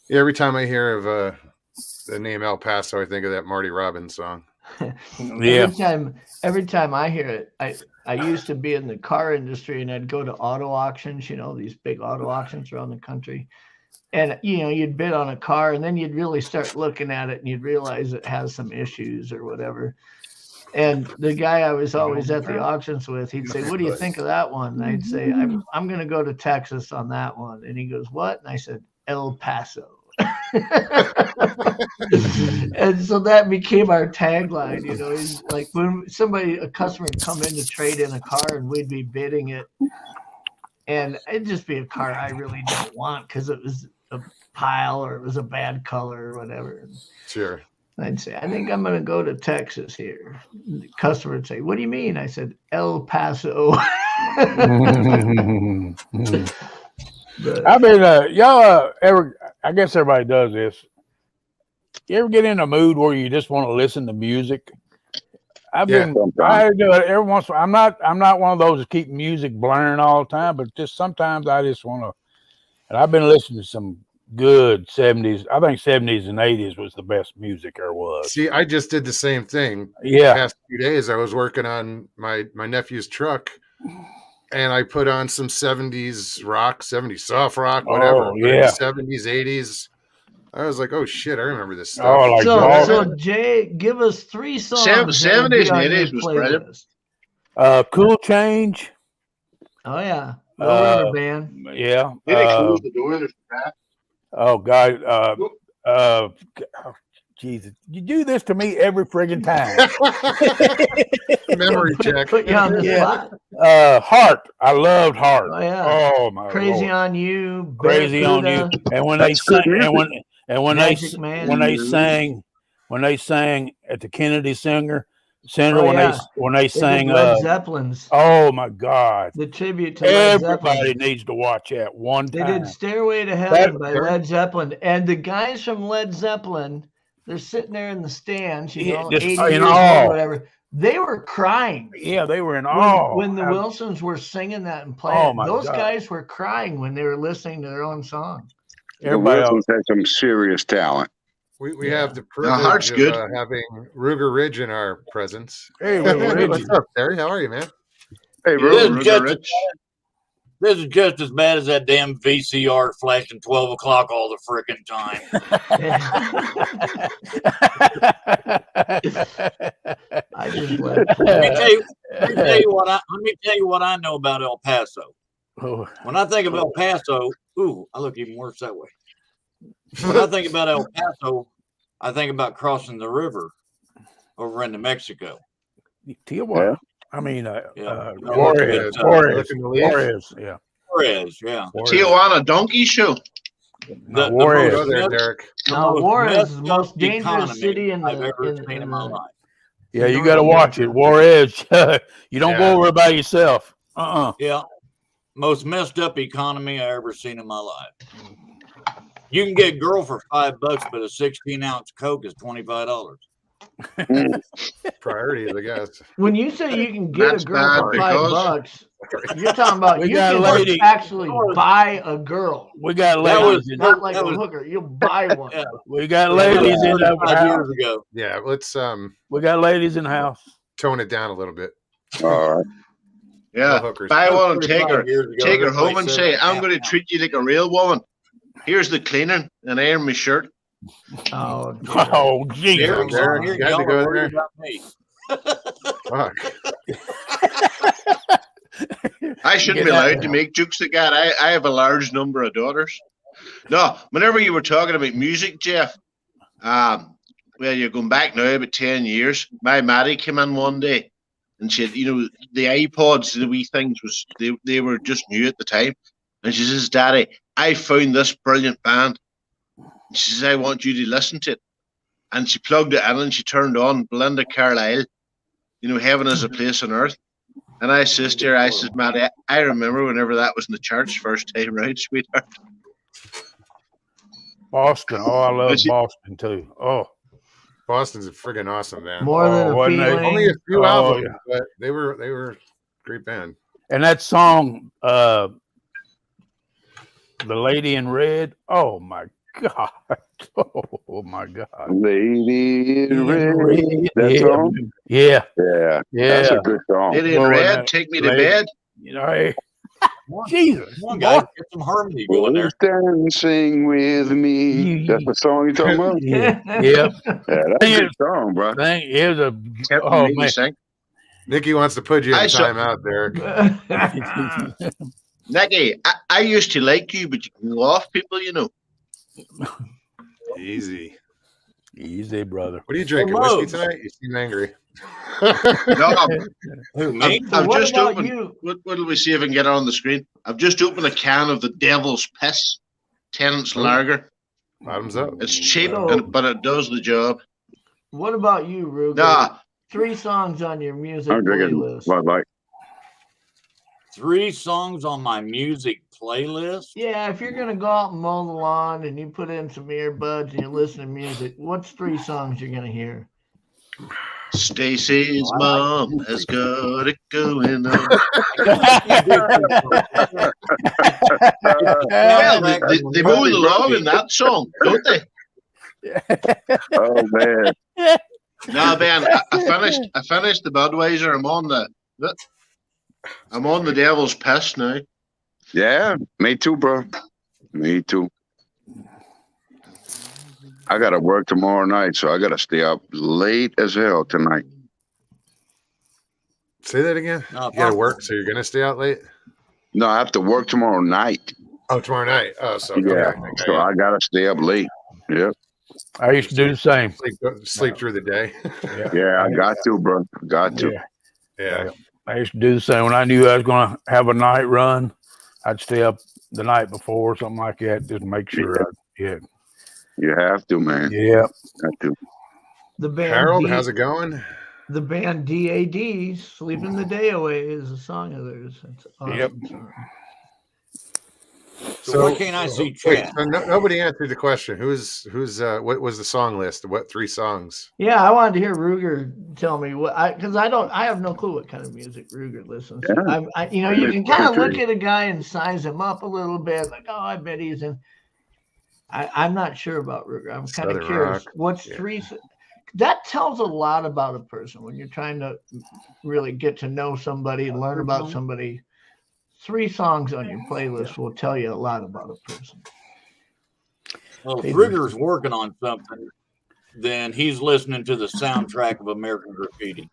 Yeah, every time I hear of the name El Paso, I think of that Marty Robbins song. Every time I hear it, I used to be in the car industry, and I'd go to auto auctions, these big auto auctions around the country. And, you'd bid on a car, and then you'd really start looking at it, and you'd realize it has some issues or whatever. And the guy I was always at the auctions with, he'd say, "What do you think of that one?" And I'd say, I'm going to go to Texas on that one. And he goes, "What?" And I said, "El Paso." And so that became our tagline. He's like, when a customer would come in to trade in a car, and we'd be bidding it, and it'd just be a car I really don't want because it was a pile or it was a bad color or whatever. Sure. I'd say, "I think I'm going to go to Texas here." The customer would say, "What do you mean?" I said, "El Paso." I mean, y'all I guess everybody does this. You ever get in a mood where you just want to listen to music? I do it every once in a while. I'm not one of those that keep music blaring all the time, but just sometimes I just want to. And I've been listening to some good 70s. I think 70s and 80s was the best music there was. See, I just did the same thing. Yeah. The past few days, I was working on my nephew's truck, and I put on some 70s rock, 70s soft rock, whatever. 70s, 80s. I was like, "Oh shit, I remember this stuff." So Jay, give us 3 songs. 70s and 80s was brilliant. Cool Change. Oh yeah, Rubber Band. Yeah. Did they close the door? There's a crack. Oh God. Jesus, you do this to me every friggin' time. Memory check. Put you on the spot. Heart. I loved Heart. Oh yeah. Oh my Crazy Lord. on You. Crazy on You. And when they sang, when they sang at the Kennedy Center, when they sang Led Zeppelin's. Oh my God. The tribute to Led Zeppelin. Everybody needs to watch that one time. They did Stairway to Heaven by Led Zeppelin. And the guys from Led Zeppelin, they're sitting there in the stands, 80 years old or whatever. They were crying. Yeah, they were in awe. When the Wilsons were singing that and playing, those guys were crying when they were listening to their own song. Everybody else has some serious talent. We have the privilege of having Ruger Ridge in our presence. Hey, Ruger Ridge. What's up, Terry? How are you, man? Hey, Ruger Ridge. This is just as bad as that damn VCR flashing 12 o'clock all the frickin' time. I just let me tell you what I know about El Paso. Oh. When I think of El Paso, I look even worse that way. When I think about El Paso, I think about crossing the river over into Mexico. Tijuana. Yeah. I mean, Juarez. Yeah. Juarez, yeah. Tijuana donkey show. Juarez. Derek. Juarez is the most dangerous city in I've ever seen in my life. Yeah, you got to watch it. Juarez. You don't go over by yourself. Yeah. Most messed up economy I ever seen in my life. You can get a girl for $5, but a 16-ounce Coke is $25. Priorities, I guess. When you say you can get a girl for $5, you're talking about you can actually buy a girl. We got ladies. Not like a hooker. You'll buy one. Yeah. We got ladies in the 5 years ago. Yeah, let's we got ladies in the house. Tone it down a little bit. All right. Yeah, buy one and take her home and say, I'm going to treat you like a real woman. Here's the cleaning and iron my shirt. Oh, geez. Derek, you got to go there. Fuck. I shouldn't be allowed to make jokes like that. I have a large number of daughters. No, whenever you were talking about music, Jeff, well, you're going back now about 10 years. My Maddie came in one day and she had, the iPods, the wee things, they were just new at the time. And she says, Daddy, I found this brilliant band. And she says, I want you to listen to it. And she plugged it in and she turned on Belinda Carlisle, Heaven is a Place on Earth. And I says to her, I said, Maddie, I remember whenever that was in the church first time round, sweetheart. Boston. Oh, I love Boston too. Oh. Boston's a friggin' awesome band. More than a feeling. Only a few albums, but they were a great band. And that song, The Lady in Red. Oh my God. Oh my God. Lady in Red. That song? Yeah. Yeah. That's a good song. Lady in Red, Take Me to Bed. Hey. Jesus. Come on, guys, get some harmony going there. Dancing with me. That's the song you're talking about? Yeah. Yeah, that's a good song, bro. It was man. Nikki wants to put you in time out, Derek. Nikki, I used to like you, but you can go off people, Easy, brother. What are you drinking? Whiskey tonight? You seem angry. I've just opened. What will we see if I can get it on the screen? I've just opened a can of the Devil's Piss, Tenants Lager. Bottoms up. It's cheap, but it does the job. What about you, Ruger? Nah. 3 songs on your music I'm drinking playlist. Bud Light. 3 songs on my music playlist? Yeah, if you're going to go out and mow the lawn and you put in some earbuds and you listen to music, what's 3 songs you're going to hear? Stacy's mom has got it going on. Well, they mow the lawn in that song, don't they? Oh, man. No, Ben, I finished the Budweiser. I'm on the Devil's Piss now. Yeah, me too, bro. Me too. I got to work tomorrow night, so I got to stay up late as hell tonight. Say that again? You got to work, so you're going to stay out late? No, I have to work tomorrow night. Oh, tomorrow night. Oh, so yeah. So I got to stay up late. Yep. I used to do the same. Sleep through the day. Yeah, I got to, bro. Got to. Yeah. I used to do the same. When I knew I was going to have a night run, I'd stay up the night before or something like that, just make sure. You have to, man. Yeah. Have to. The band Harold, how's it going? The band DAD, Sleeping the Day Away, is a song of theirs. Awesome. Yep. So why can't I see Chad? So nobody answered the question. What was the song list? What 3 songs? Yeah, I wanted to hear Ruger tell me because I have no clue what kind of music Ruger listens to. You can kind of look at a guy and size him up a little bit, like, oh, I bet he's in. I'm not sure about Ruger. I'm kind of curious. What's 3? That tells a lot about a person when you're trying to really get to know somebody, learn about somebody. 3 songs on your playlist will tell you a lot about a person. Well, if Ruger's working on something, then he's listening to the soundtrack of American Graffiti.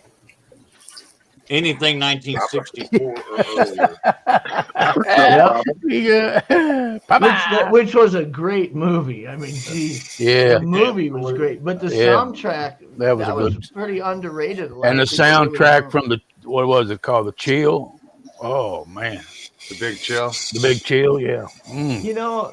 Anything 1964 or earlier. Which was a great movie. I mean, geez, the movie was great, but the soundtrack that was pretty underrated. And the soundtrack from what was it called? The Chill. Oh man, The Big Chill. The Big Chill. Yeah. You know,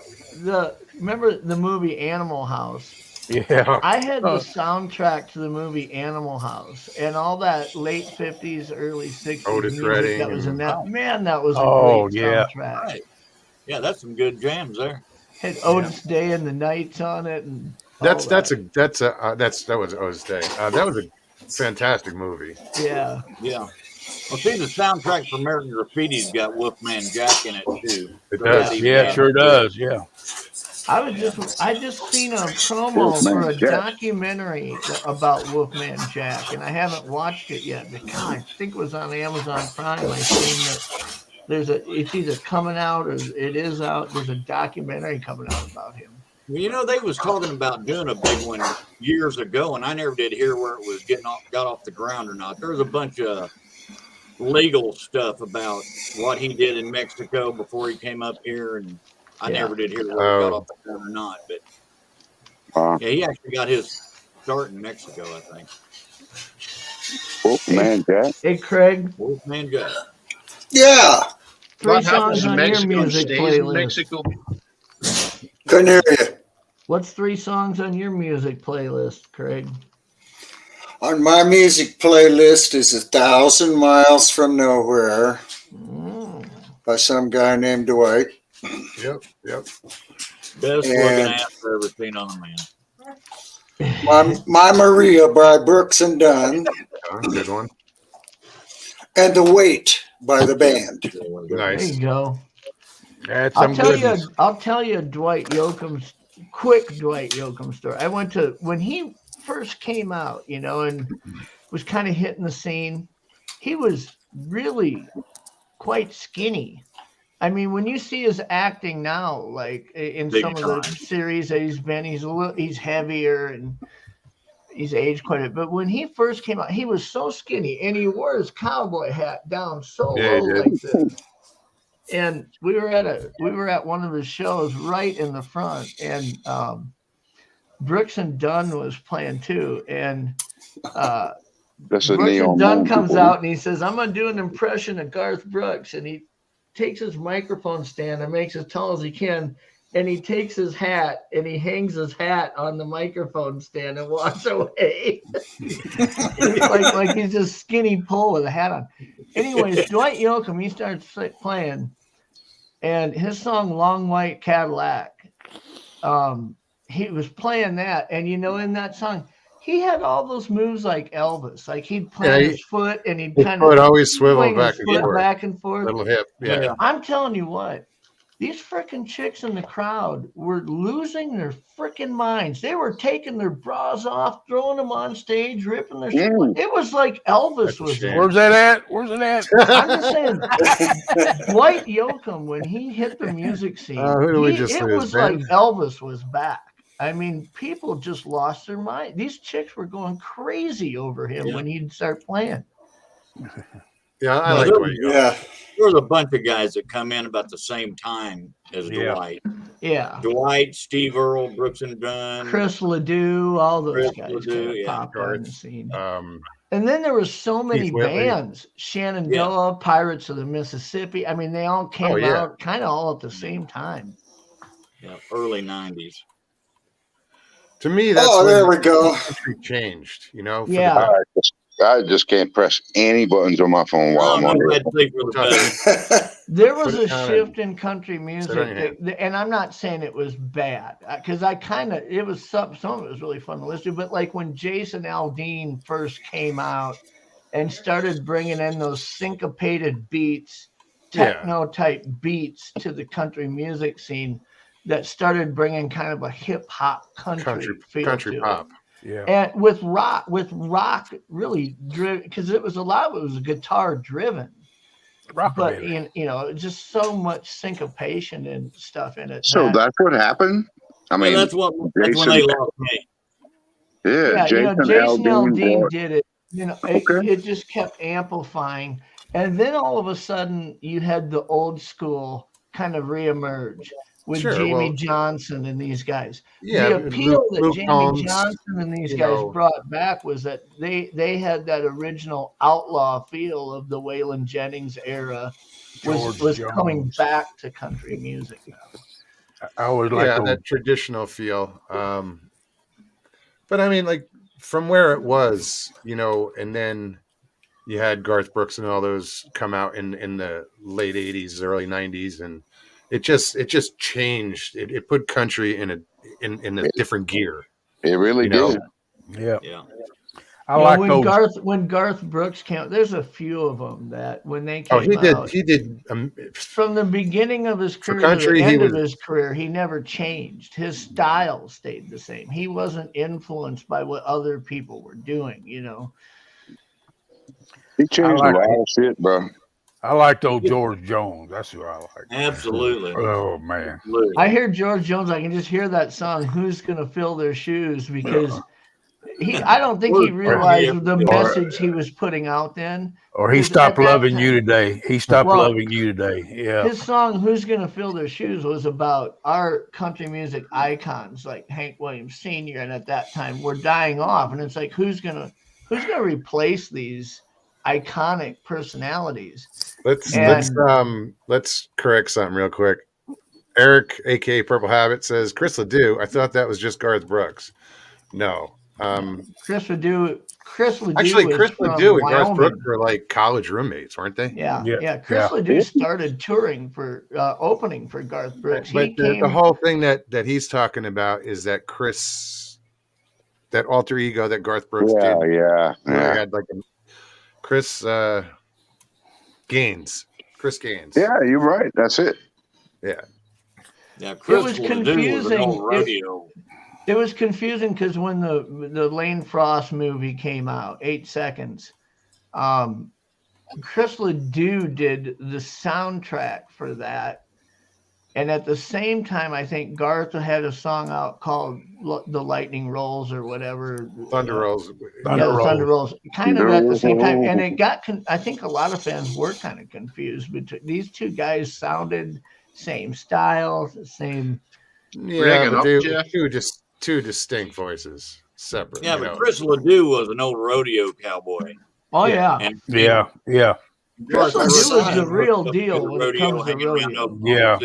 remember the movie Animal House? Yeah. I had the soundtrack to the movie Animal House and all that late 50s, early 60s Otis music Redding that was in that. Man, that was a great soundtrack. Right. Yeah, that's some good jams there. Had Otis Day and the Nights on it, and that was Otis Day. That was a fantastic movie. Yeah. Well, see, the soundtrack for American Graffiti's got Wolfman Jack in it too. It does. Yeah, it sure does. Yeah. I just seen a promo for a documentary about Wolfman Jack, and I haven't watched it yet. But God, I think it was on Amazon Prime. I seen that it's either coming out or it is out. There's a documentary coming out about him. You know, they was talking about doing a big one years ago, and I never did hear where it was got off the ground or not. There was a bunch of legal stuff about what he did in Mexico before he came up here, and I never did hear where it got off the ground or not. But he actually got his start in Mexico, I think. Wolfman Jack. Hey, Craig. Wolfman Jack. Yeah. 3 songs on your music playlist. Mexico. Couldn't hear you. What's 3 songs on your music playlist, Craig? On my music playlist is 1,000 Miles from Nowhere by some guy named Dwight. Yep. Best looking ass I've ever seen on a man. My Maria by Brooks and Dunn. Good one. And The Weight by the band. Nice. There you go. That's I'll tell you Dwight Yoakam's story. I went to when he first came out, and was kind of hitting the scene. He was really quite skinny. I mean, when you see his acting now, like in some of the series that he's been, he's heavier and he's aged quite a bit. But when he first came out, he was so skinny, and he wore his cowboy hat down so low like this. And we were at one of his shows right in the front, and Brooks and Dunn was playing too, and Brooks and Dunn comes out and he says, "I'm gonna do an impression of Garth Brooks," and he takes his microphone stand and makes as tall as he can, and he takes his hat and he hangs his hat on the microphone stand and walks away. like he's just skinny Paul with a hat on. Anyways, Dwight Yoakam, he starts playing, and his song "Long White Cadillac," he was playing that, and in that song, he had all those moves like Elvis. Like he'd plant his foot and he'd kind of always swivel back and forth. Little hip. Yeah. I'm telling you what, these freaking chicks in the crowd were losing their freaking minds. They were taking their bras off, throwing them on stage, ripping their shit. It was like Elvis was there. Where's that at? Where's it at? I'm just saying, Dwight Yoakam, when he hit the music scene, it was like Elvis was back. I mean, people just lost their mind. These chicks were going crazy over him when he'd start playing. Yeah, I like Dwight. Yeah. There was a bunch of guys that come in about the same time as Dwight. Yeah. Dwight, Steve Earle, Brooks and Dunn, Chris Ledoux, all those guys popped on the scene. And then there were so many bands. Shenandoah, Pirates of the Mississippi. I mean, they all came out kind of all at the same time. Yeah, early 90s. To me, that's there we go. Country changed, I just can't press any buttons on my phone while I'm on it. There was a shift in country music, and I'm not saying it was bad, because some of it was really fun to listen to. But like when Jason Aldean first came out and started bringing in those syncopated beats, techno type beats to the country music scene, that started bringing kind of a hip hop country feel to pop. Yeah. And with rock really driven, because it was guitar driven. But just so much syncopation and stuff in it. So that's what happened. I mean, that's when they lost me. Yeah, Jason Aldean did it. It just kept amplifying. And then all of a sudden, you had the old school kind of reemerge with Jamie Johnson and these guys. Yeah, the appeal that Luke Jamie Combs, Johnson and these guys brought back was that they had that original outlaw feel of the Waylon Jennings era was coming back to country music now. I always like that traditional feel. But I mean, like from where it was, and then you had Garth Brooks and all those come out in the late 80s, early 90s, and it just changed. It put country in a different gear. It really did. Yeah. I like when Garth Brooks came. There's a few of them that when they came out, he did from the beginning of his career to the end of his career. He never changed. His style stayed the same. He wasn't influenced by what other people were doing. He changed a lot of shit, bro. I liked old George Jones. That's who I like. Absolutely. Oh man. I hear George Jones. I can just hear that song. Who's gonna fill their shoes? Because I don't think he realized the message he was putting out then. Or he stopped loving you today. He stopped loving you today. Yeah. His song "Who's Gonna Fill Their Shoes" was about our country music icons like Hank Williams Sr. and at that time were dying off, and it's like who's gonna replace these iconic personalities? Let's correct something real quick. Eric, aka Purple Habit, says Chris Ledoux. I thought that was just Garth Brooks. No. Chris Ledoux. Actually, Chris Ledoux and Garth Brooks were like college roommates, weren't they? Yeah. Chris Ledoux started touring for opening for Garth Brooks. But the whole thing that he's talking about is that that alter ego that Garth Brooks did. Yeah. Had like Chris Gaines. Yeah, you're right. That's it. Yeah. Yeah, Chris was confusing. It was confusing because when the Lane Frost movie came out, 8 Seconds, Chris Ledoux did the soundtrack for that. And at the same time, I think Garth had a song out called The Lightning Rolls or whatever. Thunder Rolls. Thunder Rolls. Kind of at the same time. And it got, I think a lot of fans were kind of confused. But these two guys sounded same style, same. Yeah, but just two distinct voices, separate. Yeah, but Chris Ledoux was an old rodeo cowboy. Oh, yeah. Yeah. Chris Ledoux was the real deal when it comes to rodeo. Yeah.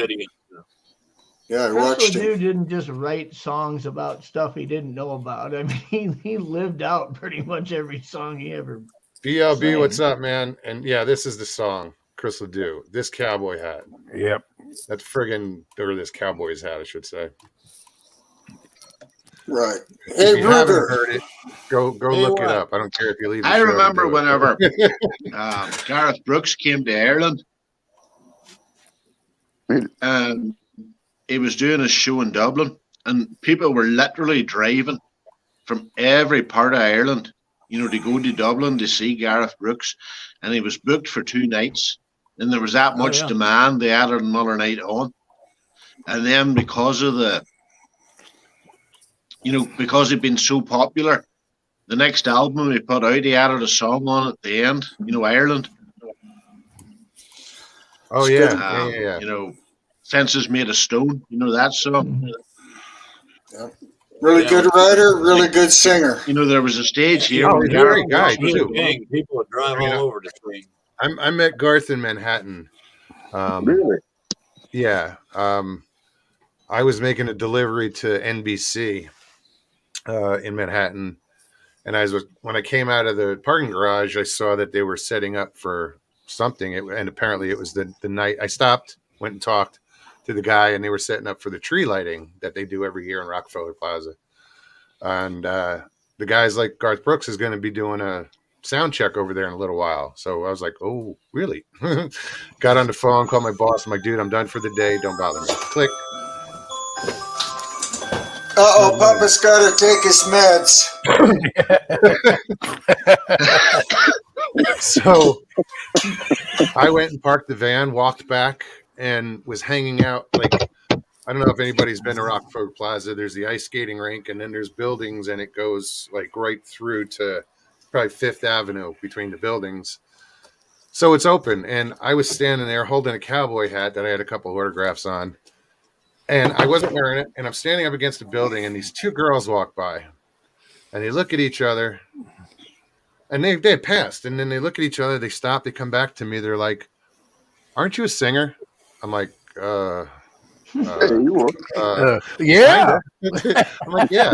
Yeah, I Chris watched Ledoux it. didn't just write songs about stuff he didn't know about. I mean, he lived out pretty much every song he ever BLB, sang. what's up, man? And yeah, this is the song, Chris Ledoux. This cowboy hat. Yep. That's friggin', or this cowboy's hat, I should say. Right. If Hey, you haven't Ruger. heard it, go look it up. I don't care if you leave the I show to remember do it. whenever Gareth Brooks came to Ireland, and he was doing a show in Dublin, and people were literally driving from every part of Ireland, to go to Dublin to see Gareth Brooks, and he was booked for 2 nights, and there was that much demand, they added another night on, and then because of because he'd been so popular, the next album he put out, he added a song on at the end, Ireland. Oh, yeah. Fences Made of Stone, that song. Yep. Really good writer, really good singer. There was a stage here. Oh, very guy, too. People would drive all over the screen. I met Garth in Manhattan. Really? Yeah. I was making a delivery to NBC in Manhattan, and when I came out of the parking garage, I saw that they were setting up for something, and apparently it was the night. I stopped, went and talked to the guy, and they were setting up for the tree lighting that they do every year in Rockefeller Plaza. And the guy's like, Garth Brooks is going to be doing a sound check over there in a little while. So I was like, oh, really? Got on the phone, called my boss. I'm like, dude, I'm done for the day. Don't bother me. Click. Uh-oh, Papa's got to take his meds. So I went and parked the van, walked back, and was hanging out. Like, I don't know if anybody's been to Rockefeller Plaza. There's the ice skating rink, and then there's buildings, and it goes like right through to probably Fifth Avenue between the buildings. So it's open, and I was standing there holding a cowboy hat that I had a couple of autographs on, and I wasn't wearing it, and I'm standing up against a building, and these two girls walk by, and they look at each other, and they had passed, and then they look at each other, they stop, they come back to me, they're like, "Aren't you a singer?" I'm like, Yeah. Yeah. I'm like, yeah.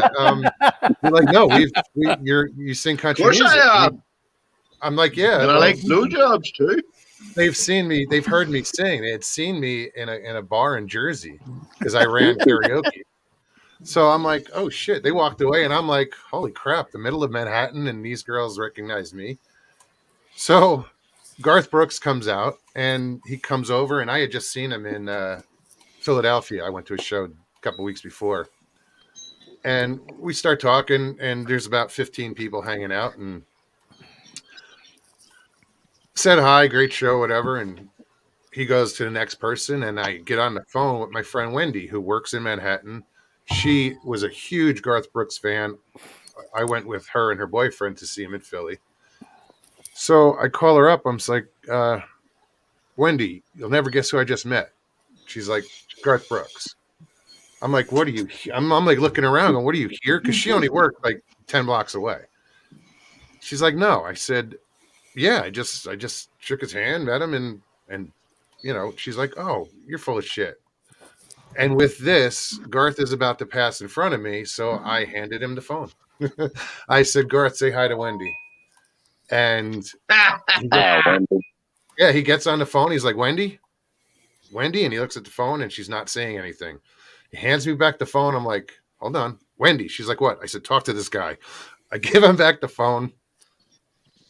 They're like, no, you sing country Of course music. I am. I'm like, yeah. And I like blowjobs too. They've seen me. They've heard me sing. They had seen me in a bar in Jersey because I ran karaoke. So I'm like, oh shit. They walked away, and I'm like, holy crap! The middle of Manhattan, and these girls recognize me. So Garth Brooks comes out, and he comes over, and I had just seen him in Philadelphia. I went to a show a couple weeks before, and we start talking, and there's about 15 people hanging out, and said hi, great show, whatever. And he goes to the next person, and I get on the phone with my friend Wendy, who works in Manhattan. She was a huge Garth Brooks fan. I went with her and her boyfriend to see him in Philly. So I call her up. I'm just like, Wendy, you'll never guess who I just met. She's like, Garth Brooks. I'm like, what are you? I'm like looking around, going, what are you here? Because she only worked like 10 blocks away. She's like, no. I said, yeah, I just shook his hand, met him, and you know, she's like, oh, you're full of shit. And with this, Garth is about to pass in front of me, so I handed him the phone. I said, Garth, say hi to Wendy. And he gets on the phone. He's like, Wendy, and he looks at the phone, and she's not saying anything. He hands me back the phone. I'm like, hold on, Wendy. She's like, what? I said, talk to this guy. I give him back the phone.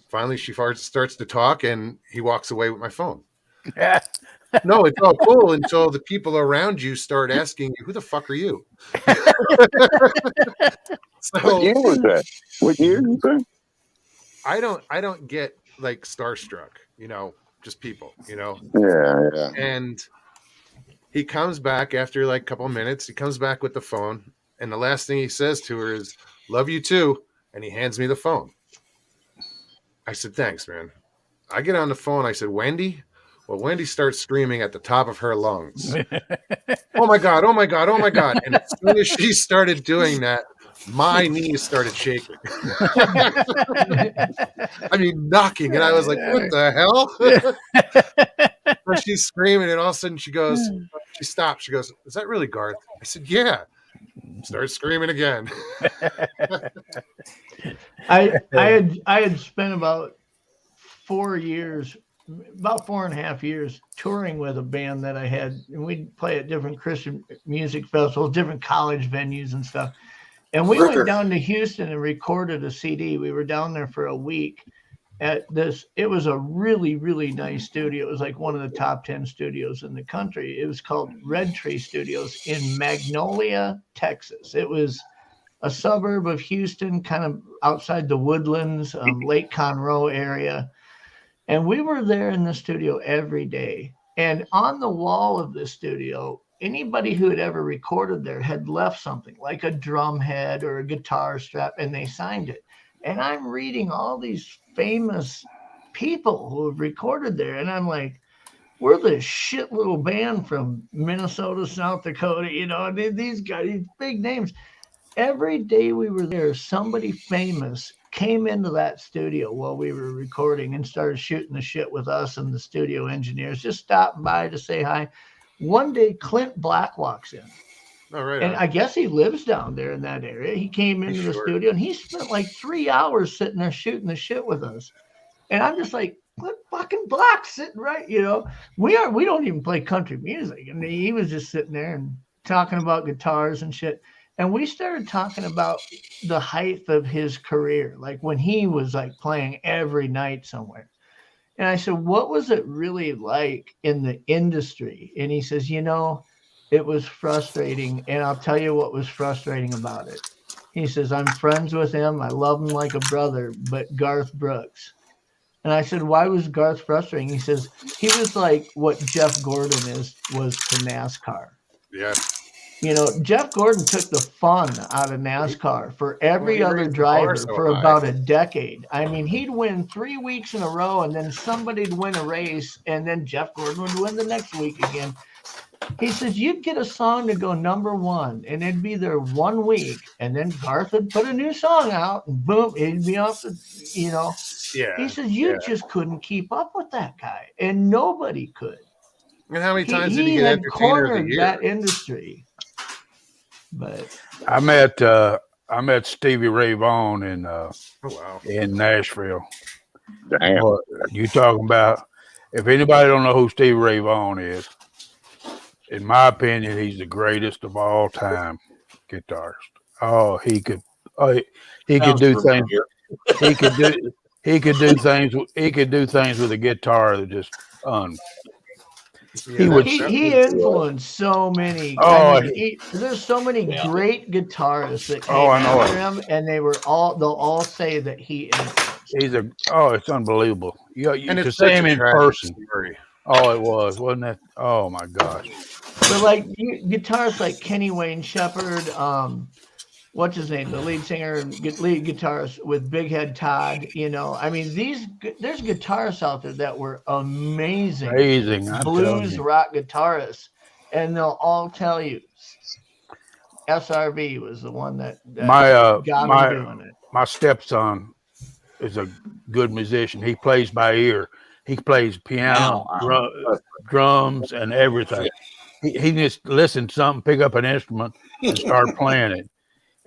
Finally, she starts to talk, and he walks away with my phone. No, it's all cool until the people around you start asking you, who the fuck are you? So, what year was that? What year was that? I don't get like starstruck, you know, just people, you know. Yeah. And he comes back after like a couple of minutes. He comes back with the phone, and the last thing he says to her is, love you too. And he hands me the phone. I said, thanks, man. I get on the phone. I said, Wendy? Well, Wendy starts screaming at the top of her lungs. Oh, my God. Oh, my God. Oh, my God. And as soon as she started doing that, my knees started shaking. I mean, knocking. And I was like, what the hell? So she's screaming, and all of a sudden she stops. She goes, is that really Garth? I said, yeah. Start screaming again. I had spent about 4 years, about 4.5 years touring with a band that I had, and we'd play at different Christian music festivals, different college venues and stuff. And we went down to Houston and recorded a CD. We were down there for a week at this. It was a really, really nice studio. It was like one of the top 10 studios in the country. It was called Red Tree Studios in Magnolia, Texas. It was a suburb of Houston, kind of outside the Woodlands, Lake Conroe area. And we were there in the studio every day. And on the wall of the studio, anybody who had ever recorded there had left something like a drum head or a guitar strap, and they signed it. And I'm reading all these famous people who have recorded there. And I'm like, we're this shit little band from Minnesota, South Dakota, you know, and these guys, these big names. Every day we were there, somebody famous came into that studio while we were recording and started shooting the shit with us and the studio engineers, just stopping by to say hi. One day, Clint Black walks in. Oh, right. And I guess he lives down there in that area. He came into the studio, and he spent like 3 hours sitting there shooting the shit with us. And I'm just like, what fucking Black sitting right, you know? We don't even play country music. And he was just sitting there and talking about guitars and shit. And we started talking about the height of his career, like when he was like playing every night somewhere. And I said, what was it really like in the industry? And he says, you know, it was frustrating. And I'll tell you what was frustrating about it. He says, I'm friends with him. I love him like a brother, but Garth Brooks. And I said, why was Garth frustrating? He says, he was like what Jeff Gordon was to NASCAR. Yeah. You know, Jeff Gordon took the fun out of NASCAR for every other driver for about a decade. I mean, he'd win 3 weeks in a row, and then somebody'd win a race, and then Jeff Gordon would win the next week again. He says, you'd get a song to go number one, and it'd be there 1 week, and then Garth would put a new song out, and boom, it'd be off the, you know. Yeah. He says, you just couldn't keep up with that guy, and nobody could. And how many times did he had get Entertainer of the cornered Year? that industry. But I met Stevie Ray Vaughan in Nashville. Damn. You talking about, if anybody don't know who Stevie Ray Vaughan is, in my opinion, he's the greatest of all time guitarist. Oh, he could do things. He could do things with a guitar that just he influenced so many. There's so many great guitarists that came after him, and they'll all say that he influenced. It's unbelievable. And to see him in person. Oh, it was, wasn't it? Oh my gosh. But like guitarists like Kenny Wayne Shepherd, what's his name? The lead singer and lead guitarist with Big Head Todd. You know, I mean, there's guitarists out there that were amazing blues rock guitarists, and they'll all tell you SRV was the one that got him doing it. My stepson is a good musician. He plays by ear. He plays piano, drums, and everything. He just listened to something, pick up an instrument, and start playing it.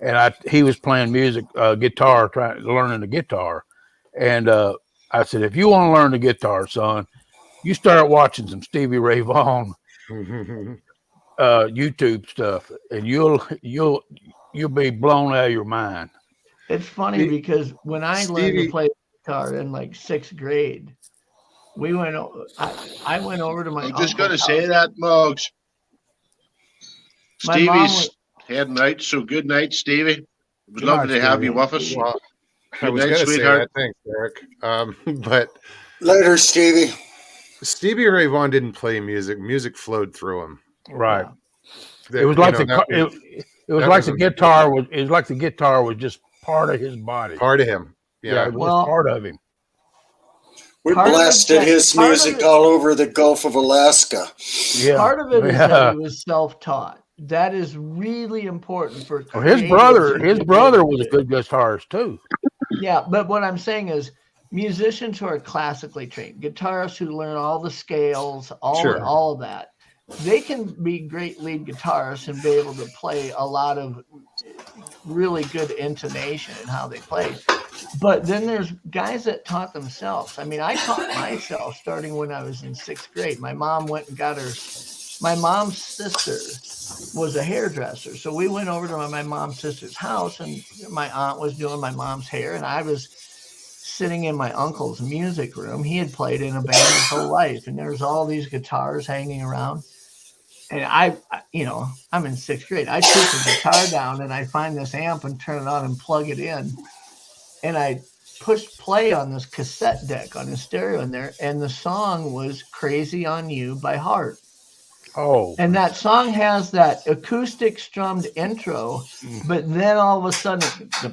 And he was playing guitar, learning the guitar. And I said, if you want to learn the guitar, son, you start watching some Stevie Ray Vaughan YouTube stuff, and you'll be blown out of your mind. It's funny because when I learned to play guitar in like 6th grade, I went over to my. I'm just going to say that, Moggs. Stevie's heading out, so good night, Stevie. It was lovely to have you with us. Well, I was going to say that. Thanks, Eric. But later, Stevie. Stevie Ray Vaughan didn't play music. Music flowed through him. Right. It was like the guitar was just part of his body. Part of him. Yeah. It was part of him. We blasted his music all over the Gulf of Alaska. Yeah. Part of it is that he was self-taught. That is really important for his brother. His brother was a good guitarist too. Yeah, but what I'm saying is, musicians who are classically trained, guitarists who learn all the scales, all of that, they can be great lead guitarists and be able to play a lot of really good intonation in how they play. But then there's guys that taught themselves. I mean, I taught myself starting when I was in 6th grade. My mom went and got my mom's sister was a hairdresser. So we went over to my mom's sister's house, and my aunt was doing my mom's hair, and I was sitting in my uncle's music room. He had played in a band his whole life, and there's all these guitars hanging around. And I'm in 6th grade. I took the guitar down, and I find this amp and turn it on and plug it in. And I pushed play on this cassette deck on his stereo in there, and the song was Crazy on You by Heart. Oh. And that song has that acoustic strummed intro, but then all of a sudden, okay,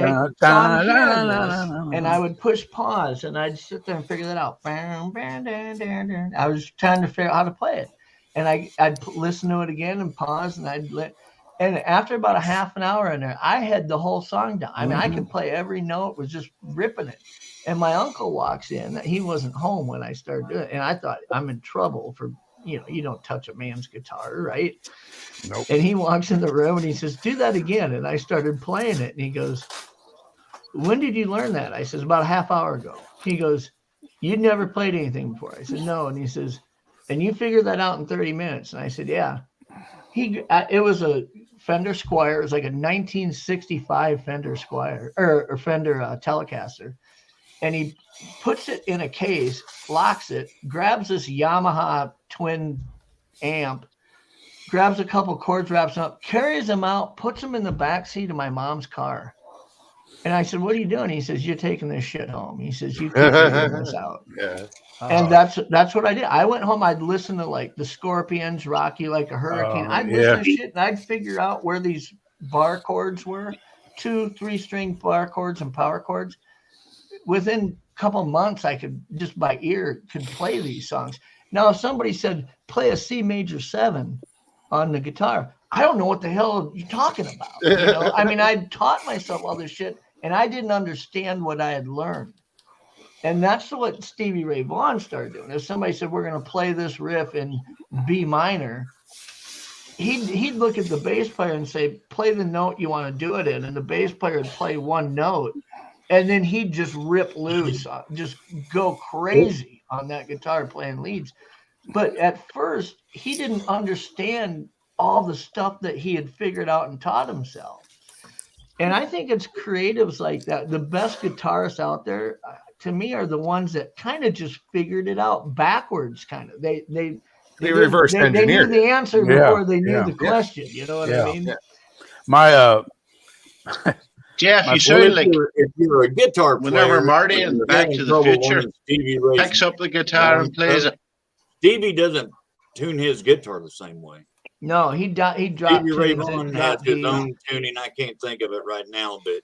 so I'm hearing this, and I would push pause, and I'd sit there and figure that out. I was trying to figure out how to play it, and I'd listen to it again and pause, and and after about a half an hour in there, I had the whole song down. I mean, I could play every note, was just ripping it. And my uncle walks in. He wasn't home when I started doing it. And I thought, I'm in trouble for, you don't touch a man's guitar, right? Nope. And he walks in the room and he says, do that again. And I started playing it. And he goes, when did you learn that? I says, about a half hour ago. He goes, you'd never played anything before. I said, no. And he says, and you figured that out in 30 minutes. And I said, yeah. It was a Fender Squier. It was like a 1965 Fender Squier or Fender Telecaster. And he puts it in a case, locks it, grabs this Yamaha twin amp, grabs a couple cords, wraps them up, carries them out, puts them in the back seat of my mom's car. And I said, what are you doing? He says, you're taking this shit home. He says, you keep figuring this out. Yeah. And that's what I did. I went home. I'd listen to like the Scorpions, Rock You Like a Hurricane. I'd listen to shit and I'd figure out where these bar chords were, 2-3 string bar chords and power chords. Within a couple months, I could just by ear could play these songs. Now, if somebody said play a C major 7 on the guitar, I don't know what the hell you're talking about. You know, I mean, I taught myself all this shit and I didn't understand what I had learned. And that's what Stevie Ray Vaughan started doing. If somebody said, we're going to play this riff in B minor, he'd look at the bass player and say, play the note you want to do it in. And the bass player would play one note. And then he'd just rip loose, just go crazy on that guitar playing leads. But at first, he didn't understand all the stuff that he had figured out and taught himself. And I think it's creatives like that. The best guitarists out there, to me, are the ones that kind of just figured it out backwards. Kind of, they reverse engineered. They knew the answer before they knew the question. You know what I mean? Yeah. My Jeff, you sound like if you're a guitar player, whenever Marty in Back to the Future picks up the guitar and plays it. Stevie doesn't tune his guitar the same way. No, he dropped. Stevie Ray Vaughan has his own tuning. I can't think of it right now, but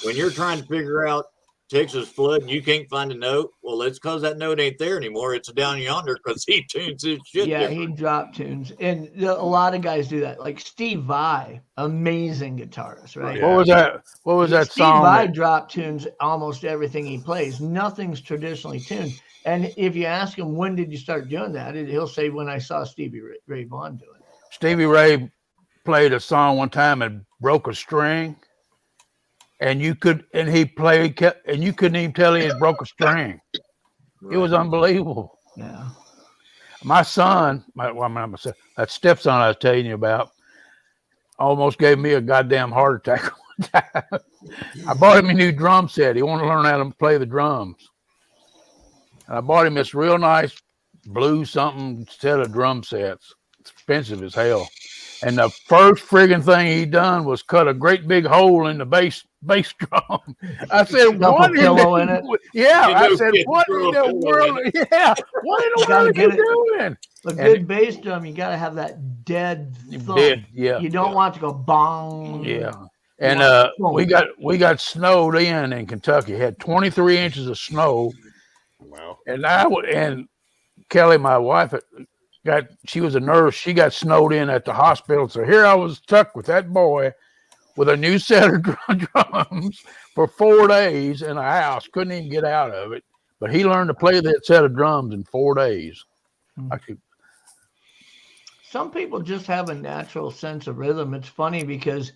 when you're trying to figure out Texas Flood and you can't find a note, well, it's because that note ain't there anymore. It's down yonder because he tunes his shit. Yeah, different. he dropped tunes, and a lot of guys do that. Like Steve Vai, amazing guitarist, right? What was that Steve song? Steve Vai drop tunes almost everything he plays. Nothing's traditionally tuned. And if you ask him, when did you start doing that? He'll say, when I saw Stevie Ray Vaughan do it. Stevie Ray played a song one time and broke a string, and you couldn't even tell he had broke a string. Right. It was unbelievable. Yeah. My son, that stepson I was telling you about, almost gave me a goddamn heart attack one time. I bought him a new drum set. He wanted to learn how to play the drums. I bought him this real nice blue something set of drum sets. It's expensive as hell. And the first friggin' thing he done was cut a great big hole in the bass drum. I said, "What in the yeah?" I said, "What in the world? Yeah, what in the world are you doing?" A good bass drum, you got to have that dead thump. Yeah. You don't want to go bong. Yeah. And we got snowed in Kentucky. Had 23 inches of snow. Wow. And Kelly, my wife, she was a nurse. She got snowed in at the hospital. So here I was stuck with that boy with a new set of drums for 4 days in a house. Couldn't even get out of it. But he learned to play that set of drums in 4 days. Some people just have a natural sense of rhythm. It's funny because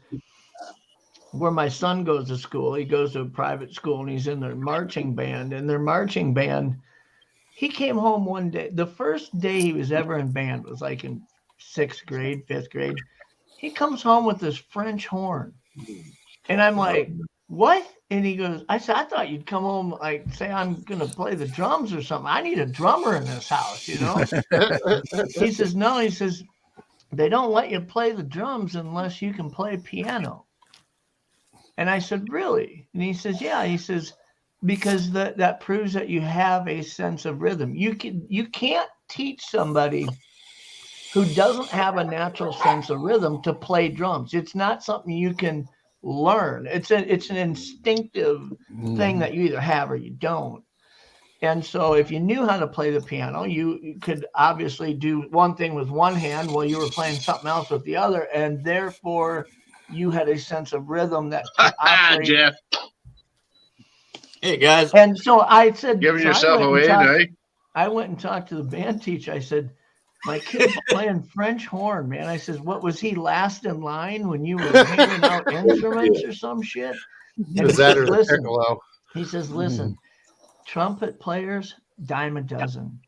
where my son goes to school, he goes to a private school and he's in their marching band. And their marching band, he came home one day. The first day he was ever in band was like in 6th grade, 5th grade. He comes home with this French horn. And I'm like, what? And he goes, I said, I thought you'd come home, like, say I'm going to play the drums or something. I need a drummer in this house, you know? He says, no. He says, they don't let you play the drums unless you can play piano. And I said, really? And he says, yeah. He says, because that proves that you have a sense of rhythm. You can't teach somebody who doesn't have a natural sense of rhythm to play drums. It's not something you can learn. It's an instinctive thing that you either have or you don't. And so if you knew how to play the piano, you could obviously do one thing with one hand while you were playing something else with the other, and therefore you had a sense of rhythm that Jeff. Hey guys. And so I said, giving yourself away, eh? I went and talked to the band teacher. I said, my kid's playing French horn, man. I says, what was he last in line when you were handing out instruments or some shit? And Is that or the piccolo? He says, listen, trumpet players, dime a dozen.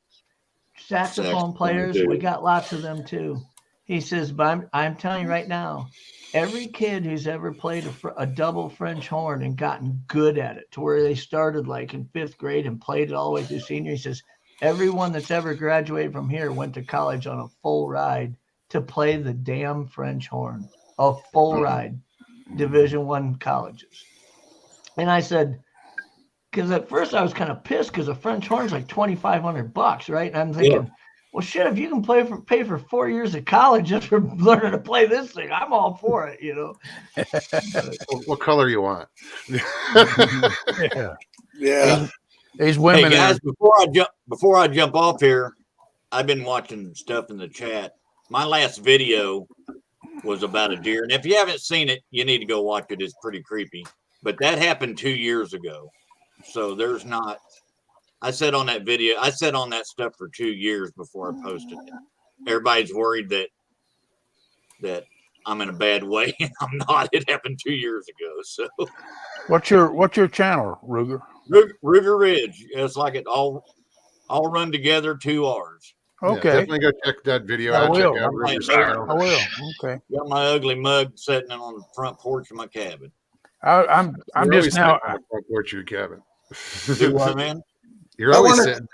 Saxophone players, we got lots of them too. He says, but I'm telling you right now, every kid who's ever played a double French horn and gotten good at it to where they started like in 5th grade and played it all the way through senior, he says, everyone that's ever graduated from here went to college on a full ride to play the damn French horn. A full ride, Division I colleges. And I said, because at first I was kind of pissed because a French horn's like $2,500, right? And I'm thinking, well, shit, if you can pay for 4 years of college just for learning to play this thing, I'm all for it, you know. What color you want? Yeah. These women. Hey guys, before I jump off here, I've been watching stuff in the chat. My last video was about a deer, and if you haven't seen it, you need to go watch it. It's pretty creepy. But that happened 2 years ago, so there's not. I said on that video, I said on that stuff for 2 years before I posted it. Everybody's worried that I'm in a bad way, and I'm not. It happened 2 years ago. So, what's your channel, Ruger? Ruger Ridge. It's like it all run together 2 R's. Okay, yeah, definitely go check that video I out. will. Check out Ruger's channel. I will. Okay. Got my ugly mug sitting on the front porch of my cabin. I'm You're just now. on the front porch of your cabin. Do what, man? You're always sitting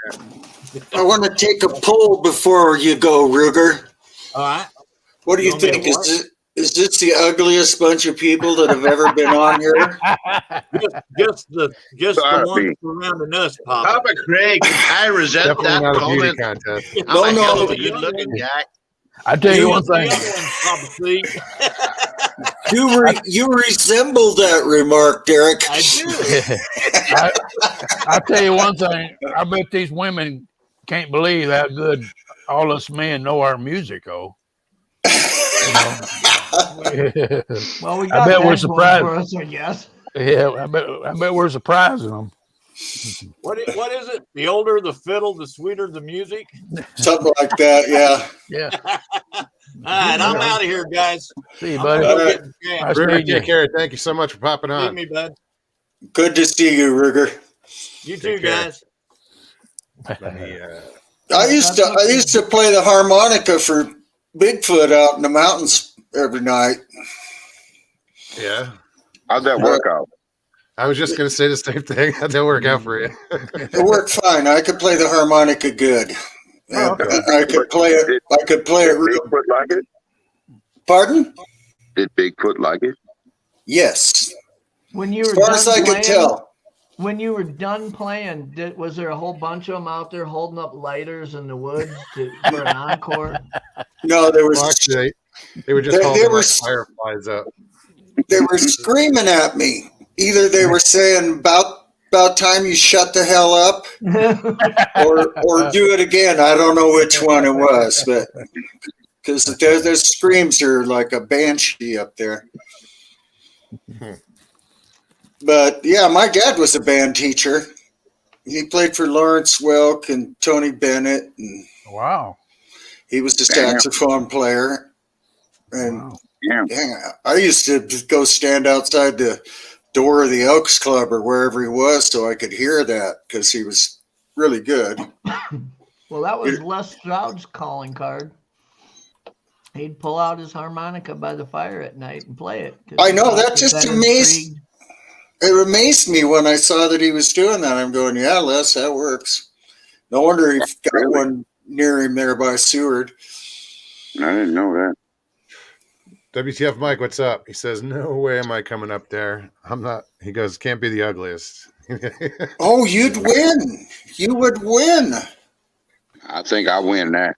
there. I want to take a poll before you go, Ruger. All right. What do you think? Is this the ugliest bunch of people that have ever been on here? Just the ones surrounding us, Papa. Papa Craig, I resent Definitely that not a beauty comment. contest. I'm a hell of a good-looking guy. I tell you one thing. You resemble that remark, Derek. I do. I tell you one thing. I bet these women can't believe how good all us men know our music. Oh, you know. Well, we got I bet we're that surprised. going for us, I guess. Yeah, I bet we're surprising them. What is it? The older the fiddle, the sweeter the music. Something like that, yeah. Yeah. All right, I'm out of here, guys. See you, buddy. Nice Ruger, meeting you. take care. Thank you so much for popping Leave on. me, bud. Good to see you, Ruger. You too, Take care. guys. Let me, I used to play the harmonica for Bigfoot out in the mountains every night. yeah. How'd that work out? I was just going to say the same thing. How'd that work out for you? It worked fine. I could play the harmonica good. Oh, okay. I could play it. I could play it Did real. Bigfoot like it? Pardon? Did Bigfoot like it? Yes. When you were As far done as I playing, could tell. when you were done playing, was there a whole bunch of them out there holding up lighters in the woods for an encore? No, there was. Well, actually, they were just They holding were- like fireflies up. They were screaming at me. Either they were saying about time you shut the hell up, or do it again. I don't know which one it was, but because their screams are like a banshee up there. But yeah, my dad was a band teacher. He played for Lawrence Welk and Tony Bennett, and Wow. he was the saxophone player. And Wow. yeah, I used to go stand outside the door of the Elks Club or wherever he was so I could hear that because he was really good. Well, that was Les Stroud's calling card. He'd pull out his harmonica by the fire at night and play it. I know, that just amazed. It amazed me when I saw that he was doing that. I'm going, yeah, Les, that works. No wonder he got one near him there by Seward. I didn't know that. WTF Mike, what's up? He says, no way am I coming up there. I'm not. He goes, can't be the ugliest. Oh, you'd win. You would win. I think I win that.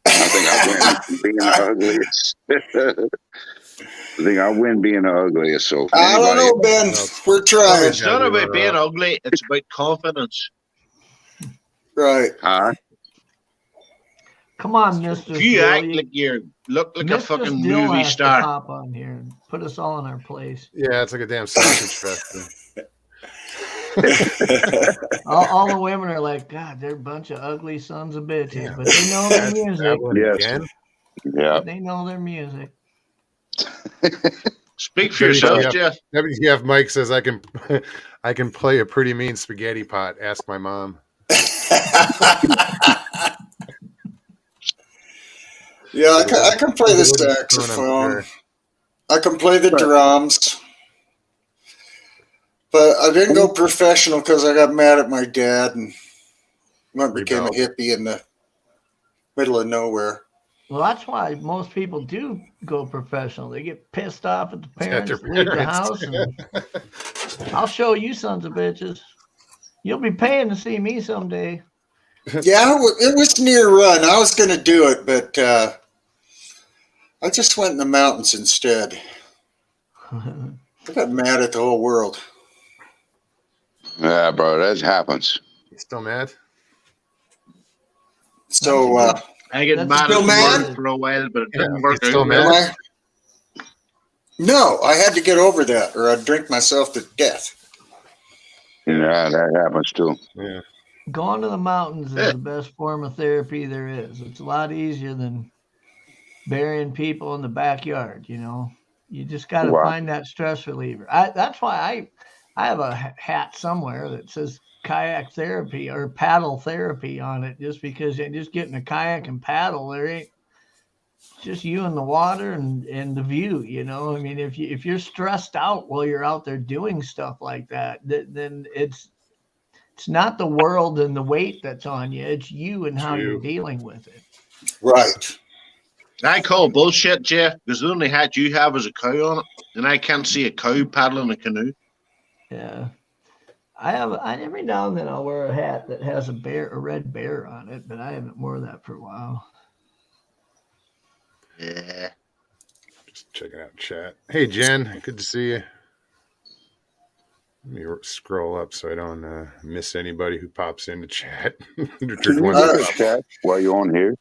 I think I win being the ugliest. I think I win being the ugliest. So I don't know, Ben. We're trying. It's not about being ugly. It's about confidence. Right. Come on, Mr. If you act like you look like a fucking movie star. Pop on here and put us all in our place. Yeah, it's like a damn sausage fest. all the women are like, God, they're a bunch of ugly sons of bitches, but they know their music. Yes. Yeah. They know their music. Speak for yourself, Jeff. WTF Mike says I can play a pretty mean spaghetti pot. Ask my mom. Yeah, I can play the saxophone. I can play the drums. But I didn't go professional because I got mad at my dad and became a hippie in the middle of nowhere. Well, that's why most people do go professional. They get pissed off at the parents, their leave the parents. house, and I'll show you sons of bitches. You'll be paying to see me someday. Yeah, it was near run. I was going to do it, but I just went in the mountains instead. I got mad at the whole world. Yeah, bro, that happens. You still mad? So, I get mad still at mad? work for a while, but it Yeah, didn't work it's still out. mad? No, I had to get over that, or I'd drink myself to death. Yeah, that happens too. Yeah. Going to the mountains is the best form of therapy there is. It's a lot easier than burying people in the backyard, you know. You just got to find that stress reliever. That's why I have a hat somewhere that says kayak therapy or paddle therapy on it, just because you just get in a kayak and paddle. There ain't just you in the water and the view, you know. I mean, if you're stressed out while you're out there doing stuff like that, then it's not the world and the weight that's on you. It's you and how you're dealing with it. Right. I call bullshit, Jeff, because the only hat you have is a cow on it, and I can't see a cow paddling a canoe. Yeah. I every now and then I'll wear a hat that has a red bear on it, but I haven't worn that for a while. Yeah. Just checking out chat. Hey, Jen, good to see you. Let me scroll up so I don't miss anybody who pops into chat. Chat while you're on here.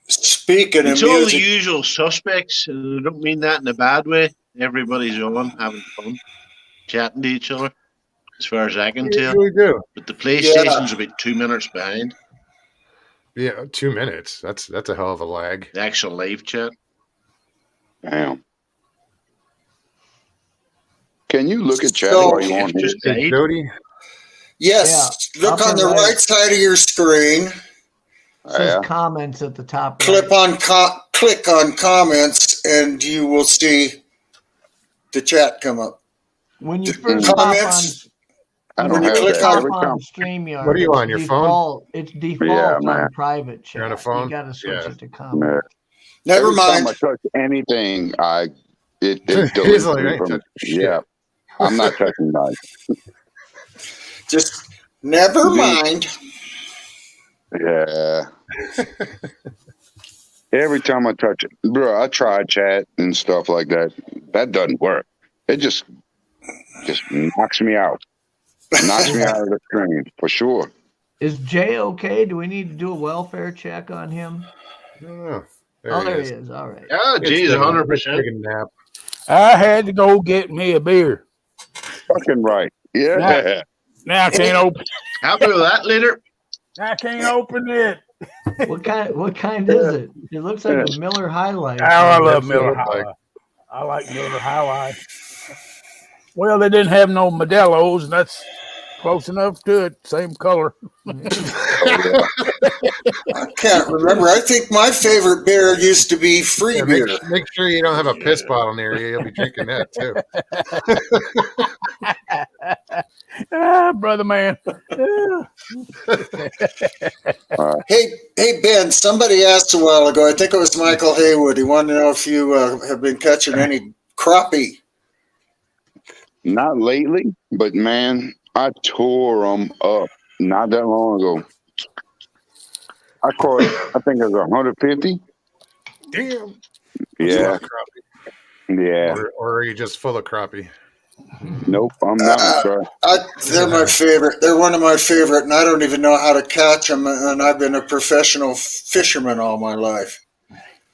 Speaking It's of all music, the usual suspects. I don't mean that in a bad way. Everybody's on having fun, chatting to each other, as far as I can tell. We do. But the PlayStation's about 2 minutes behind. Yeah, 2 minutes. That's a hell of a lag. The actual live chat. Damn. Can you look at chat So- while you're on here? Just Hey, died. Jody. yes, look Upper on the right. right side of your screen. It says Yeah. comments at the top. Click on comments, and you will see the chat come up. When you first pop on, Comments. I when don't you have first that. pop Every on time. StreamYard, What are you it's on, your phone? default, It's default Yeah, on man. private chat. You're on a phone? You got to switch Yeah. it to comments. Never Every time mind. I touch anything, it He's deletes like, me I ain't from. touching shit. Yeah, I'm not touching that. Just never mind. Yeah. Every time I touch it, bro, I try chat and stuff like that. That doesn't work. It just knocks me out. Knocks me out of the screen for sure. Is Jay okay? Do we need to do a welfare check on him? I don't know. There he is. All right. Oh, geez, 100%. Taking a nap. I had to go get me a beer. Fucking right. Yeah. Now I can't open. Happy with that later. I can't open it. What kind is it? It looks like a Miller High Life. Oh, I love That's Miller what it High looked like. Life. I like Miller High Life. Well, they didn't have no Modelo's, and that's close enough to it. Same color. I can't remember. I think my favorite beer used to be free Yeah, beer. make sure you don't have a piss bottle near you. You'll be drinking that too. Brother man. Hey Ben, somebody asked a while ago, I think it was Michael Haywood. He wanted to know if you have been catching any crappie. Not lately, but man, I tore them up not that long ago. I caught, I think it was 150. Damn. Yeah. Yeah. Or are you just full of crappie? Nope, I'm not. Sorry. They're my favorite. They're one of my favorite, and I don't even know how to catch them. And I've been a professional fisherman all my life.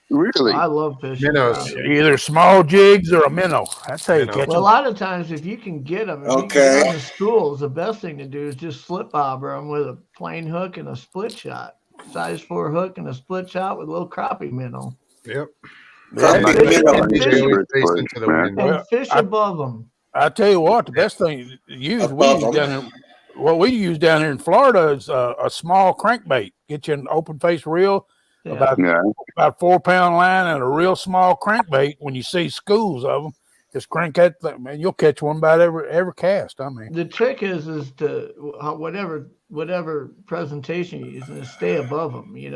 Really? I love fishing. Minnows. Either small jigs or a minnow. That's how you catch Well, a them. lot of times, if you can get them, if you can get them in schools, the best thing to do is just slip bobber them with a plain hook and a split shot. Size 4 hook and a split shot with a little crappie minnow. Yep. Crappie minnow. And fish above them. I tell you what, the best thing we use down here in Florida is a small crankbait. Get you an open face reel, about 4 pound line and a real small crankbait. When you see schools of them, just crank that thing, man. You'll catch one about every cast. I mean, the trick is to whatever whatever presentation you're using is stay above them. Yeah.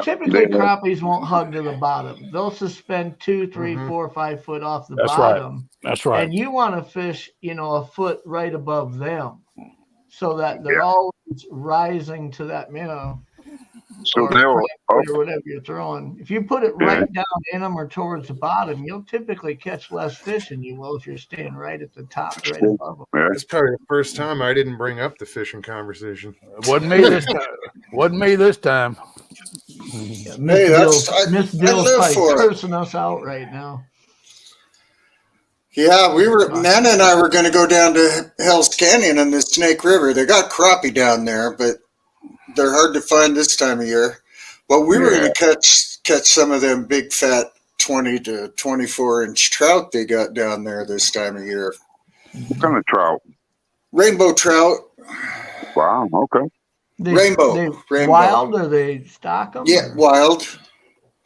Typically crappies won't hug to the bottom. They'll suspend 2, 3, 4, 5 foot off the bottom. That's right. And you want to fish, a foot right above them, so that they're always rising to that, So or whatever you're throwing. If you put it right down in them or towards the bottom, you'll typically catch less fish than you will if you're staying right at the top, right above them. Yeah. It's probably the first time I didn't bring up the fishing conversation. Wasn't me this time. Wasn't me this time. Yeah, Miss Dill's probably cursing us out right now. Yeah, Nana and I were going to go down to Hell's Canyon in the Snake River. They got crappie down there, but they're hard to find this time of year. But we were going to catch some of them big fat 20 to 24 inch trout they got down there this time of year. What kind of trout? Rainbow trout. Wow. Okay. Rainbow. Wild, or they stock them? Yeah, wild.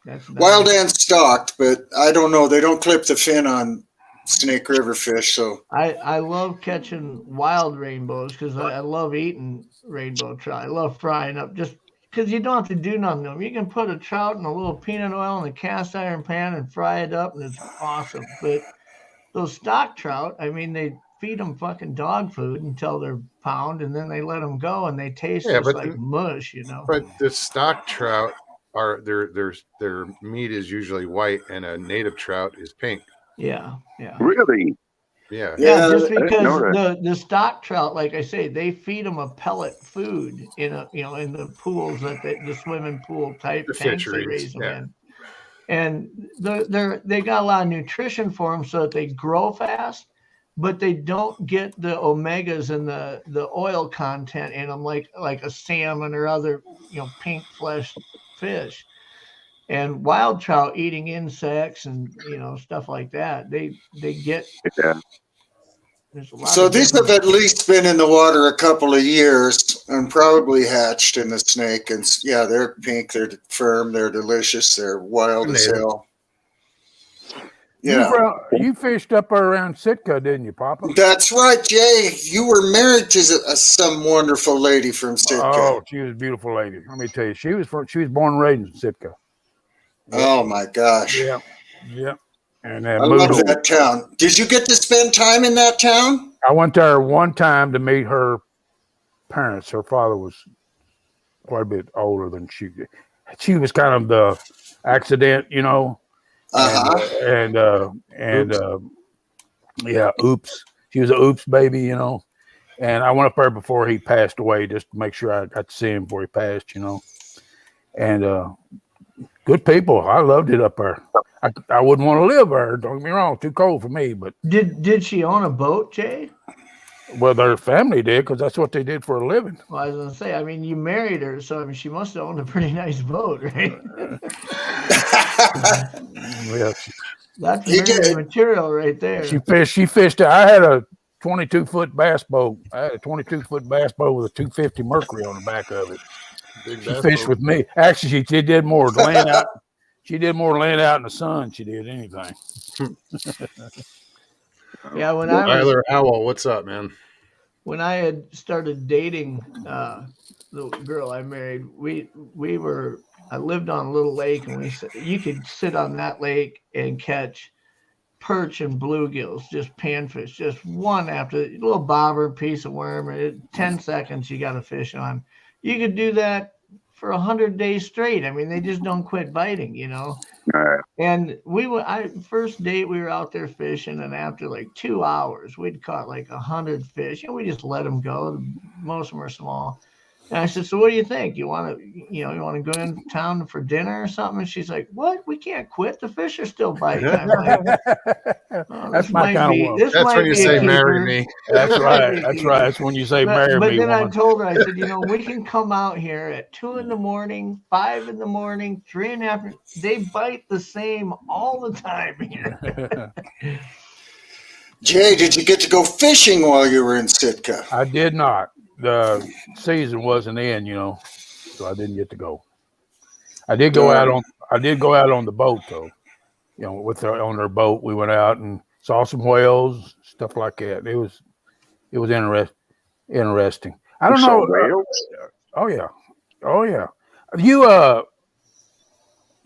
That's nice. Wild and stocked, but I don't know. They don't clip the fin on Snake River fish. So I love catching wild rainbows because I love eating rainbow trout. I love frying up, just because you don't have to do nothing to them. You can put a trout in a little peanut oil in a cast iron pan and fry it up, and it's awesome. But those stock trout, they feed them fucking dog food until they're pound, and then they let them go, and they taste like mush, But the stock trout their meat is usually white, and a native trout is pink. Yeah. Really? Yeah. Just because the stock trout, like I say, they feed them a pellet food in the pools the swimming pool type tanks they raise them in, and they got a lot of nutrition for them so that they grow fast, but they don't get the omegas and the oil content in them like a salmon or other pink fleshed fish. And wild trout eating insects and stuff like that, they get. Yeah. So these have at least been in the water a couple of years and probably hatched in the snake. And they're pink, they're firm, they're delicious, they're wild as hell. Yeah. You fished up around Sitka, didn't you, Papa? That's right, Jay. You were married to some wonderful lady from Sitka. Oh, she was a beautiful lady. Let me tell you, she was born and raised in Sitka. Oh my gosh. Yeah. And I love that town. Did you get to spend time in that town? I went there one time to meet her parents. Her father was quite a bit older than she. She was kind of the accident, oops. She was an oops baby, And I went up there before he passed away just to make sure I got to see him before he passed, And good people. I loved it up there. I wouldn't want to live there. Don't get me wrong. Too cold for me. But did she own a boat, Jay? Well, their family did, because that's what they did for a living. Well, I was going to say, you married her, so she must have owned a pretty nice boat, right? That's married material right there. She fished. I had a 22-foot bass boat. I had a 22-foot bass boat with a 250 Mercury on the back of it. She fished with me. Actually, she did more laying out. She did more laying out in the sun. She did anything. Yeah, Tyler Howell, what's up, man? When I had started dating the girl I married, I lived on a little lake, and you could sit on that lake and catch perch and bluegills, just panfish, just one after a little bobber, piece of worm. 10 seconds, you got a fish on. You could do that for 100 days straight. They just don't quit biting, And first date, we were out there fishing, and after like 2 hours, we'd caught like 100 fish. We just let them go. Most of them are small. And I said, so what do you think? You want to go in town for dinner or something? And she's like, what? We can't quit. The fish are still biting. I'm like, that's my kind of one. That's when you say marry me. That's right. That's right. That's when you say marry me. But then I told her, I said, we can come out here at 2 a.m, 5 a.m, 3 in the afternoon. They bite the same all the time here. Jay, did you get to go fishing while you were in Sitka? I did not. The season wasn't in, so I didn't get to go. I did go out on the boat though. On their boat, we went out and saw some whales, stuff like that. It was interesting. I don't know. Oh yeah.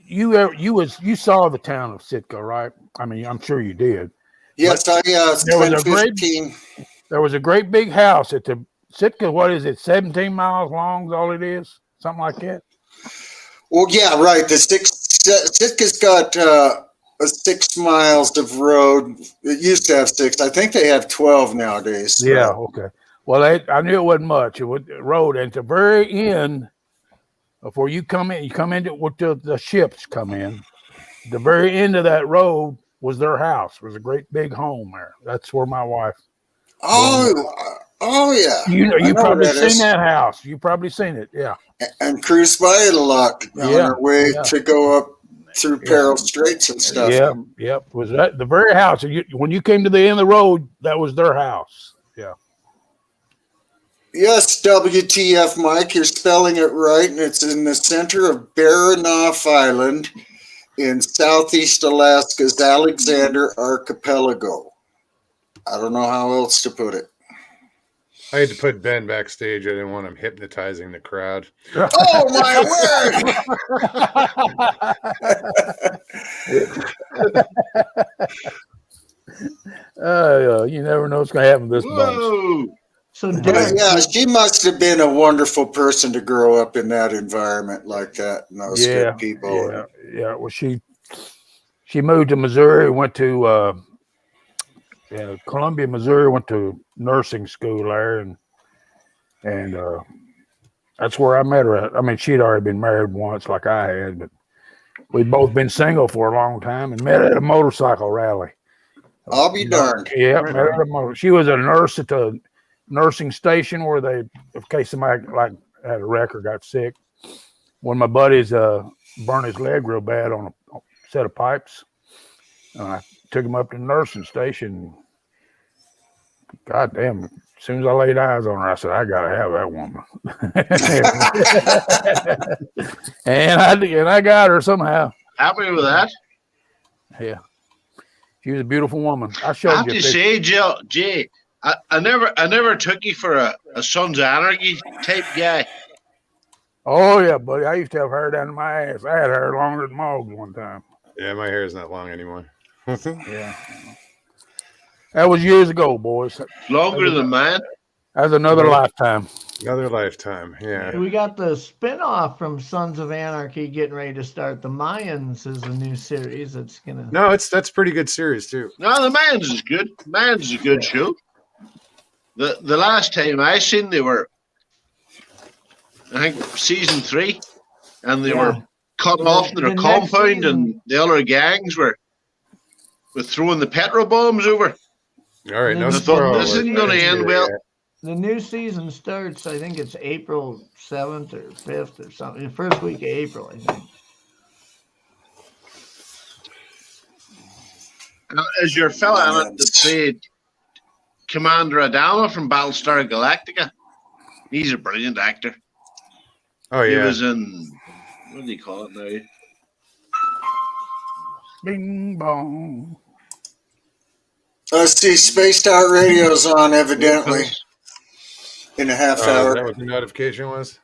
You saw the town of Sitka, right? I mean, I'm sure you did. Yes, I spent 15. There was a great big house at the Sitka. What is it? 17 miles long is all it is, something like that. Well, yeah, right. Sitka's got 6 miles of road. It used to have 6. I think they have 12 nowadays. So. Yeah. Okay. Well, I knew it wasn't much. It was road, and at the very end, before you come in, you come into what the ships come in. The very end of that road was their house. It was a great big home there. That's where my wife. Oh yeah. You probably seen that house. You probably seen it. Yeah. And cruised by it a lot on our way to go up through Peril Straits and stuff. Yeah. Yep. Was that the very house? When you came to the end of the road, that was their house. Yeah. Yes, WTF, Mike. You're spelling it right, and it's in the center of Baranof Island in southeast Alaska's Alexander Archipelago. I don't know how else to put it. I had to put Ben backstage. I didn't want him hypnotizing the crowd. Oh, my word! You never know what's going to happen this bunch. So, Derek, yeah, she must have been a wonderful person to grow up in that environment like that, and those good people. Yeah. Well, she moved to Missouri, went to Columbia, Missouri, went to nursing school there, and that's where I met her at. I mean, she'd already been married once, like I had, but we'd both been single for a long time and met at a motorcycle rally. I'll be darned. Yeah, met at a motor. She was a nurse at the nursing station where they, in case somebody like had a wreck or got sick. One of my buddies burned his leg real bad on a set of pipes. I took him up to the nursing station. God damn, as soon as I laid eyes on her, I said, I gotta have that woman. and I got her somehow. Happy with that? Yeah. She was a beautiful woman. I have to say, Jay, I never took you for a Sons of Anarchy type guy. Oh yeah, buddy. I used to have hair down to my ass. I had hair longer than Mog's one time. Yeah, my hair is not long anymore. Yeah. That was years ago, boys. Longer than mine. That was another lifetime. Another lifetime, yeah. We got the spinoff from Sons of Anarchy getting ready to start. The Mayans is a new series that's gonna. No, that's pretty good series too. No, the Mayans is good. Mayans is a good show. The last time I seen they were, I think season 3, and they were cut off their compound, and the other gangs were throwing the petrol bombs over. All right, I thought this isn't going to end well. The new season starts, I think it's April 7th or 5th or something. The first week of April, I think. As your fella on it that played Commander Adama from Battlestar Galactica, he's a brilliant actor. Oh, yeah. He was in, what do you call it now? Bing bong. Let's see, Spaced Out Radio's on, evidently, in a half hour. Is that what the notification was?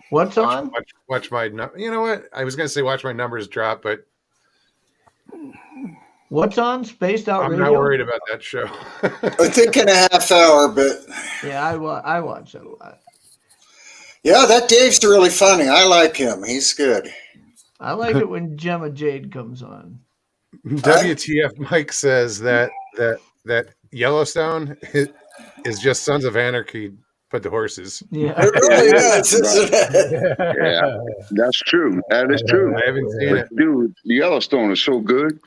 What's on? Watch my, you know what? I was going to say watch my numbers drop, but. What's on? Spaced Out Radio? I'm not worried about that show. I think in a half hour, but. Yeah, I watch it a lot. Yeah, that Dave's really funny. I like him. He's good. I like it when Gemma Jade comes on. WTF Mike says that Yellowstone is just Sons of Anarchy put the horses. Yeah, it really is, isn't it? Yeah, that's true. That is true. I haven't seen it. Dude, Yellowstone is so good.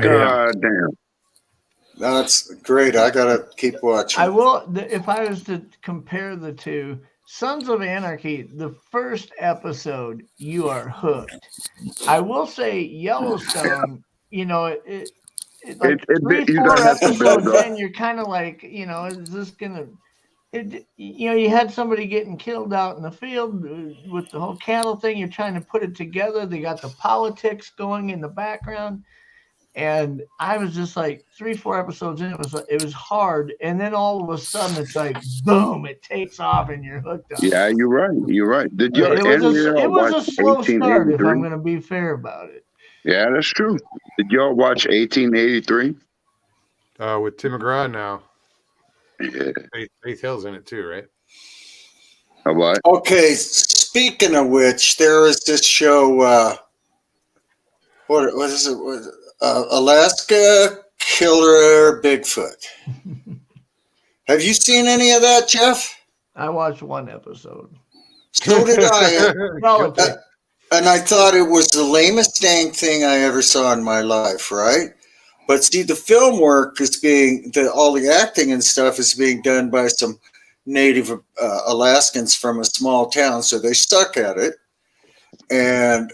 God damn. That's great. I gotta keep watching. I will. If I was to compare the two, Sons of Anarchy, the first episode, you are hooked. I will say Yellowstone. You know, it like 3-4 episodes in, you're kind of like, you know, is this gonna? You know, you had somebody getting killed out in the field with the whole cattle thing. You're trying to put it together. They got the politics going in the background. And I was just like 3-4 episodes in, it was hard, and then all of a sudden it's like boom, it takes off and you're hooked on it. Yeah, you're right. You're right. Did you It was a slow start, if 1883? I'm going to be fair about it. Yeah, that's true. Did y'all watch 1883? With Tim McGraw now. Yeah. Faith Hill's in it too, right? A what? Okay, speaking of which, there is this show. What is it? Alaska Killer Bigfoot. Have you seen any of that, Jeff? I watched one episode. So did I. And I thought it was the lamest dang thing I ever saw in my life, right? But see, the film work is all the acting and stuff is being done by some native Alaskans from a small town, so they stuck at it. And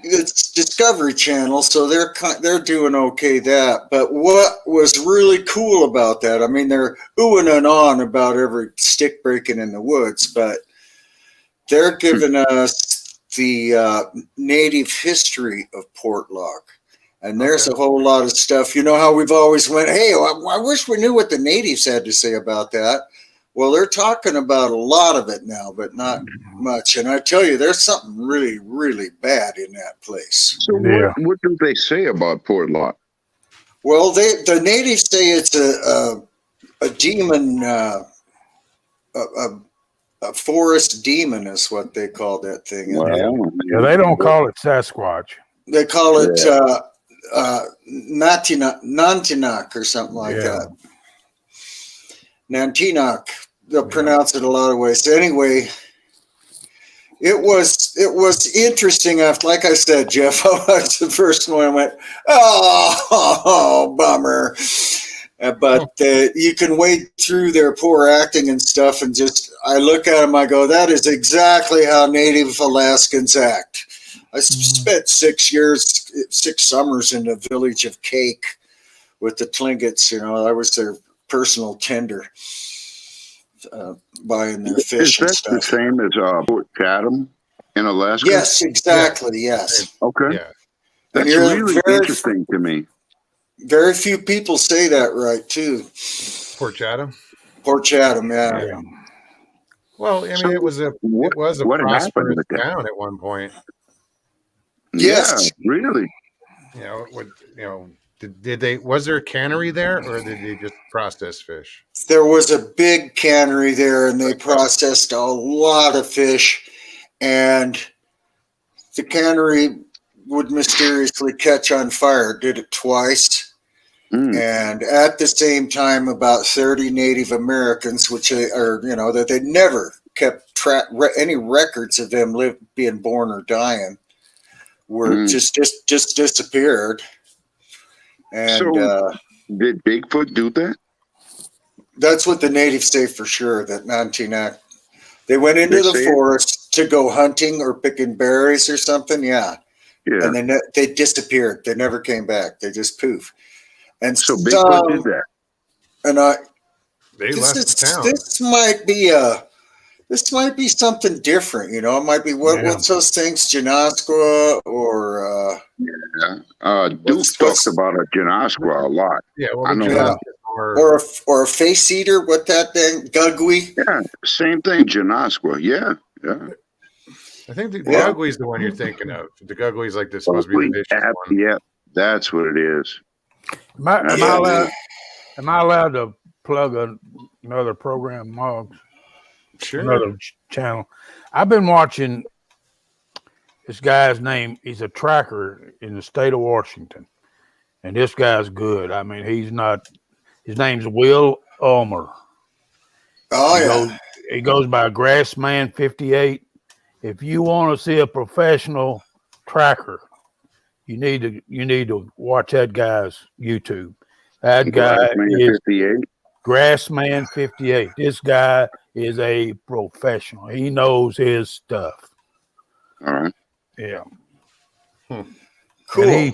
it's Discovery Channel, so they're doing okay that. But what was really cool about that, I mean, they're oohing and on about every stick breaking in the woods, but they're giving us the native history of Portlock. And there's a whole lot of stuff. You know how we've always went, hey, I wish we knew what the natives had to say about that. Well, they're talking about a lot of it now, but not much. And I tell you, there's something really, really bad in that place. So what do they say about Portlock? Well, the natives say it's a demon, a forest demon is what they call that thing. Well, yeah, they don't call it Sasquatch. They call it Nantinak or something like that. Nantinak. They'll pronounce it a lot of ways. Anyway, it was interesting. After, like I said, Jeff, I watched the first one and went, oh bummer. But you can wade through their poor acting and stuff, and I look at them, I go, that is exactly how Native Alaskans act. I spent 6 summers in the village of Cake with the Tlingits. You know, I was their personal tender, buying their fish and stuff. Is that the same as Port Chatham in Alaska? Yes, exactly. Yeah. Yes. Okay. Yeah. That's really interesting to me. Very few people say that right, too. Port Chatham? Port Chatham, yeah. Well, I mean, it was a prosperous town at one point. Yes. Yeah, really. Did they? Was there a cannery there, or did they just process fish? There was a big cannery there, and they processed a lot of fish. And the cannery would mysteriously catch on fire. Did it twice. And at the same time, about 30 Native Americans, which are, that they never kept any records of them being born or dying, were just disappeared. And so, did Bigfoot do that? That's what the natives say for sure. That Nantinak, they went into the forest to go hunting or picking berries or something. Yeah. And then they disappeared. They never came back. They just poof. And so Bigfoot did that. And they left the town. This might be something different. It might be what's those things, Janasqua or Duke talks about a Janasqua a lot. Yeah, well, I know that. Or a face eater. What that thing? Gugwe. Yeah, same thing. Janasqua. Yeah. I think the Gugwe is the one you're thinking of. The Gugwe is like this supposed to be the vicious one. Yeah, that's what it is. Am I allowed to plug another program, Moggs? Sure. Another channel. I've been watching this guy's name. He's a tracker in the state of Washington. And this guy's good. I mean, his name's Will Ulmer. Oh, yeah. He goes by Grassman 58. If you want to see a professional tracker, you need to watch that guy's YouTube. That guy is 58. Grassman 58. This guy is a professional. He knows his stuff. All right. Yeah. Cool.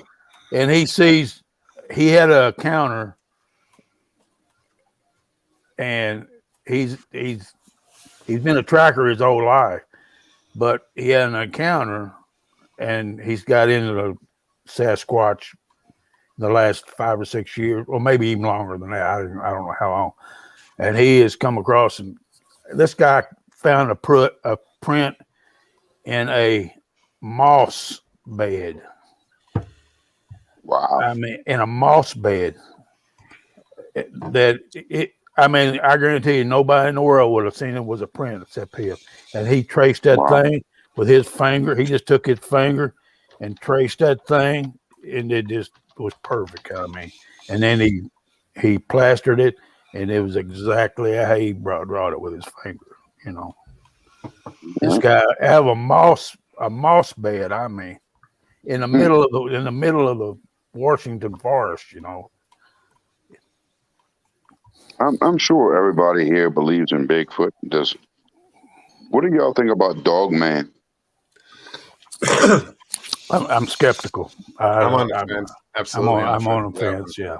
And he had a counter, and he's been a tracker his whole life, but he had an encounter, and he's got into the Sasquatch the last 5 or 6 years, or maybe even longer than that. I don't know how long. And he has come across, and this guy found a print in a moss bed. Wow. I mean, in a moss bed. I guarantee you, nobody in the world would have seen it was a print except him. And he traced that thing with his finger. He just took his finger and traced that thing, and it just was perfect. I mean, and then he plastered it, and it was exactly how he brought it with his finger. You know, this guy have a moss bed. I mean, in the middle of the Washington forest. You know. I'm sure everybody here believes in Bigfoot. What do y'all think about Dogman? I'm skeptical. I'm on the fence. Absolutely, I'm on the fence. Yeah,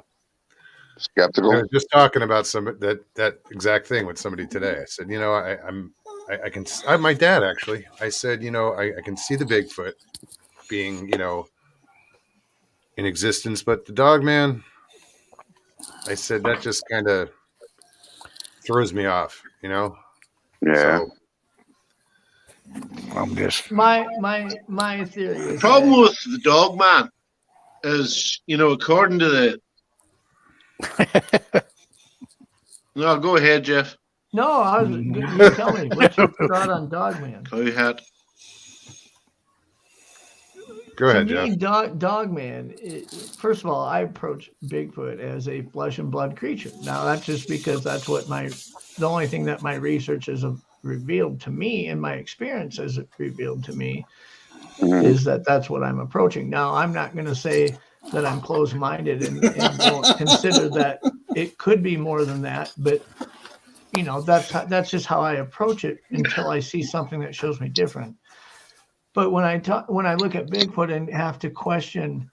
skeptical. I was just talking about that exact thing with somebody today. I said, my dad actually. I said, I can see the Bigfoot being, in existence, but the Dogman, I said that just kind of throws me off, Yeah. So I'm just my theory is the problem with the Dogman is, according to the. No, go ahead, Jeff. No, you tell me what's your thought on Dogman. Go ahead. Go ahead, to me, Jeff. Dogman. First of all, I approach Bigfoot as a flesh and blood creature. Now, that's just because that's what the only thing that my research has revealed to me, and my experience has revealed to me, is that's what I'm approaching. Now, I'm not going to say that I'm closed-minded and won't consider that it could be more than that, but that's just how I approach it until I see something that shows me different. But when I look at Bigfoot and have to question,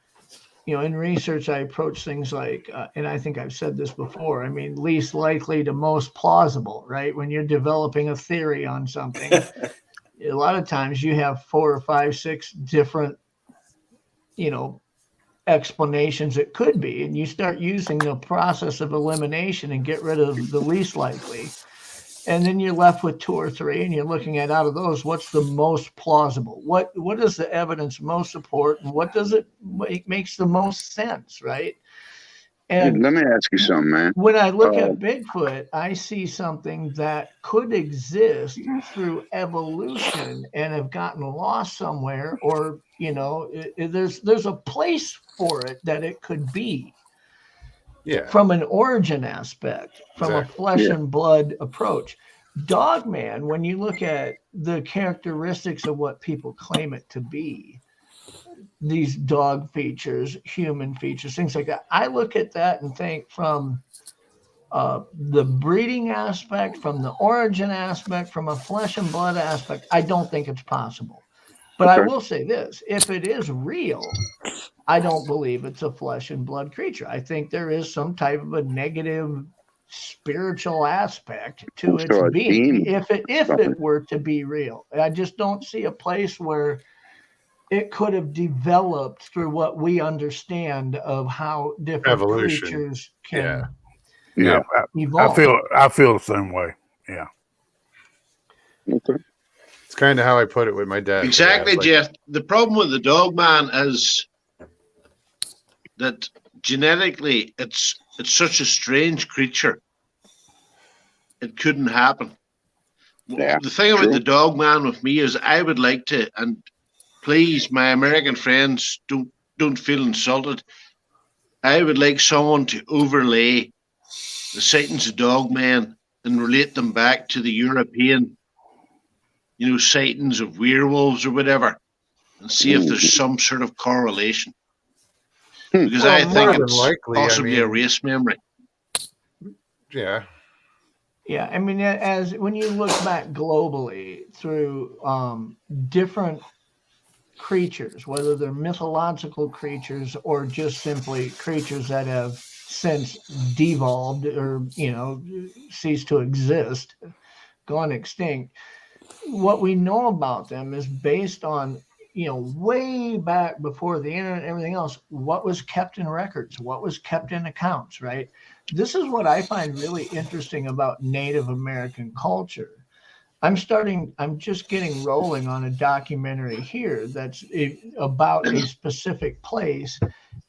in research, I approach things like, and I think I've said this before, least likely to most plausible, right? When you're developing a theory on something, a lot of times you have 4 or 5, 6 different, explanations it could be, and you start using the process of elimination and get rid of the least likely. And then you're left with 2 or 3, and you're looking at, out of those, what's the most plausible? What does the evidence most support, and what does it makes the most sense, right? And let me ask you something, man. When I look at Bigfoot, I see something that could exist through evolution and have gotten lost somewhere, or there's a place for it that it could be. Yeah. From an origin aspect, from a flesh and blood approach. Dogman, when you look at the characteristics of what people claim it to be, these dog features, human features, things like that, I look at that and think from the breeding aspect, from the origin aspect, from a flesh and blood aspect, I don't think it's possible. But I will say this, if it is real, I don't believe it's a flesh and blood creature. I think there is some type of a negative spiritual aspect to its being. If it were to be real, I just don't see a place where it could have developed through what we understand of how different creatures can evolve. I feel the same way. Yeah. Okay. It's kind of how I put it with my dad. Exactly, Jeff. The problem with the Dogman is that genetically it's such a strange creature. It couldn't happen. Yeah, the thing about the Dogman with me is I would like to, and please, my American friends, don't feel insulted. I would like someone to overlay the sightings of Dogman and relate them back to the European, sightings of werewolves or whatever, and see if there's some sort of correlation. Because I think it's possibly a race memory. Yeah. Yeah, as when you look back globally through different creatures, whether they're mythological creatures or just simply creatures that have since devolved or ceased to exist, gone extinct, what we know about them is based on way back before the internet and everything else, what was kept in records, what was kept in accounts, right? This is what I find really interesting about Native American culture. I'm just getting rolling on a documentary here that's about a specific place.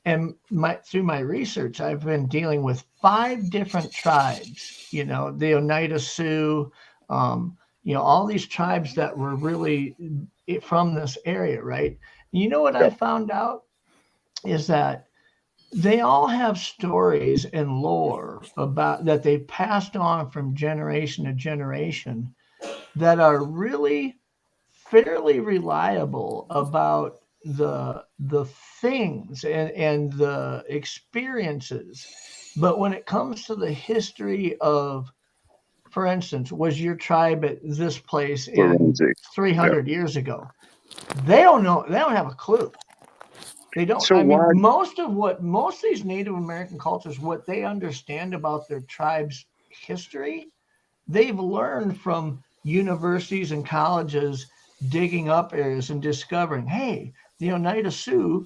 And through my research, I've been dealing with 5 different tribes, the Oneida Sioux, all these tribes that were really from this area, right? You know what I found out is that they all have stories and lore about that they passed on from generation to generation that are really fairly reliable about the things and the experiences. But when it comes to the history of, for instance, was your tribe at this place in 300 years ago? They don't know. They don't have a clue. They don't. So most of these Native American cultures, what they understand about their tribe's history, they've learned from universities and colleges digging up areas and discovering, hey, the Oneida Sioux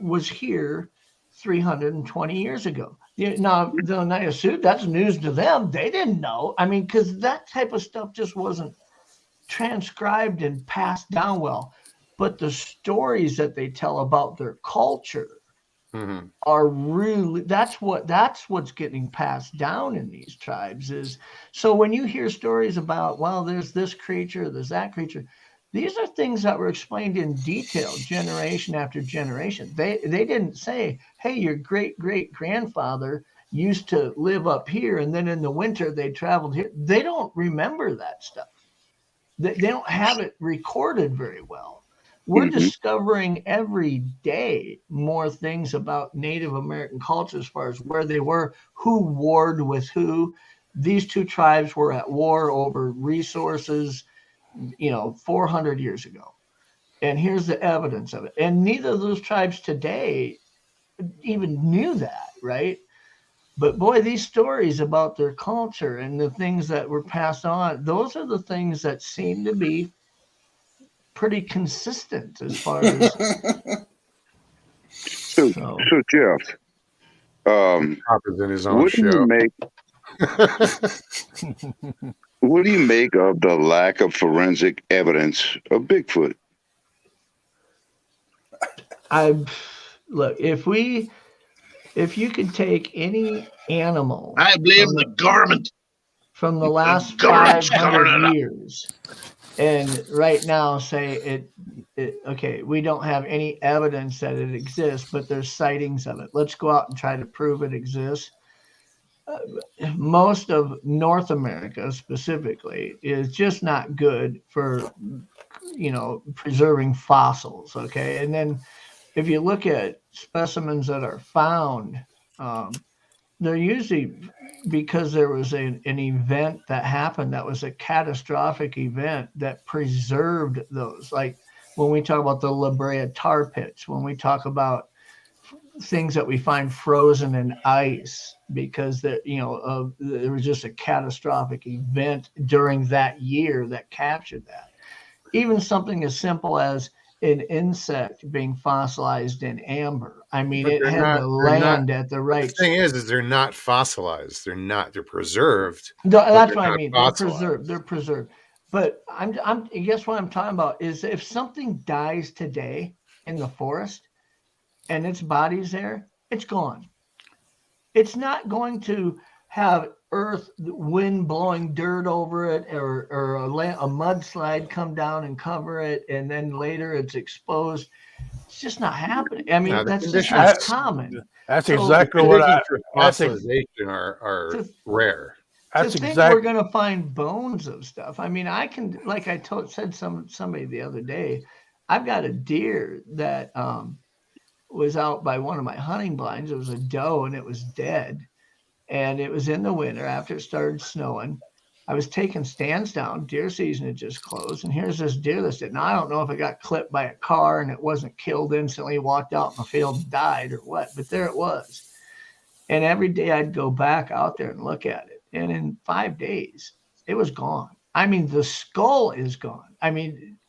was here 320 years ago. Now, the Oneida Sioux, that's news to them. They didn't know. Because that type of stuff just wasn't transcribed and passed down well. But the stories that they tell about their culture are really, that's what's getting passed down in these tribes is. So when you hear stories about, well, there's this creature, there's that creature, these are things that were explained in detail generation after generation. They didn't say, hey, your great grandfather used to live up here and then in the winter they traveled here. They don't remember that stuff. They don't have it recorded very well. We're discovering every day more things about Native American culture as far as where they were, who warred with who. These 2 tribes were at war over resources, 400 years ago. And here's the evidence of it. And neither of those tribes today even knew that, right? But boy, these stories about their culture and the things that were passed on, those are the things that seem to be pretty consistent as far as. So Jeff, Hopper's in his own what do you make? What do you make of the lack of forensic evidence of Bigfoot? Look, if you could take any animal, I blame the government from the last 500 years, and right now say okay, we don't have any evidence that it exists, but there's sightings of it. Let's go out and try to prove it exists. Most of North America specifically is just not good for, preserving fossils. Okay. And then if you look at specimens that are found, they're usually because there was an event that happened that was a catastrophic event that preserved those. Like when we talk about the La Brea tar pits, when we talk about things that we find frozen in ice because there was just a catastrophic event during that year that captured that. Even something as simple as an insect being fossilized in amber. It had the land at the right. The thing is they're not fossilized. They're preserved. No, that's what I mean. They're preserved. But I'm guess what I'm talking about is if something dies today in the forest and its body's there, it's gone. It's not going to have wind blowing dirt over it or a mudslide come down and cover it, and then later it's exposed. It's just not happening. That's just not common. That's exactly what fossilization are rare. That's exactly. We're going to find bones of stuff. I can, like I said somebody the other day, I've got a deer that was out by one of my hunting blinds. It was a doe and it was dead. And it was in the winter after it started snowing. I was taking stands down. Deer season had just closed. And here's this deer that's dead. Now, I don't know if it got clipped by a car and it wasn't killed instantly, walked out in the field and died or what. But there it was. And every day I'd go back out there and look at it. And in 5 days, it was gone. The skull is gone.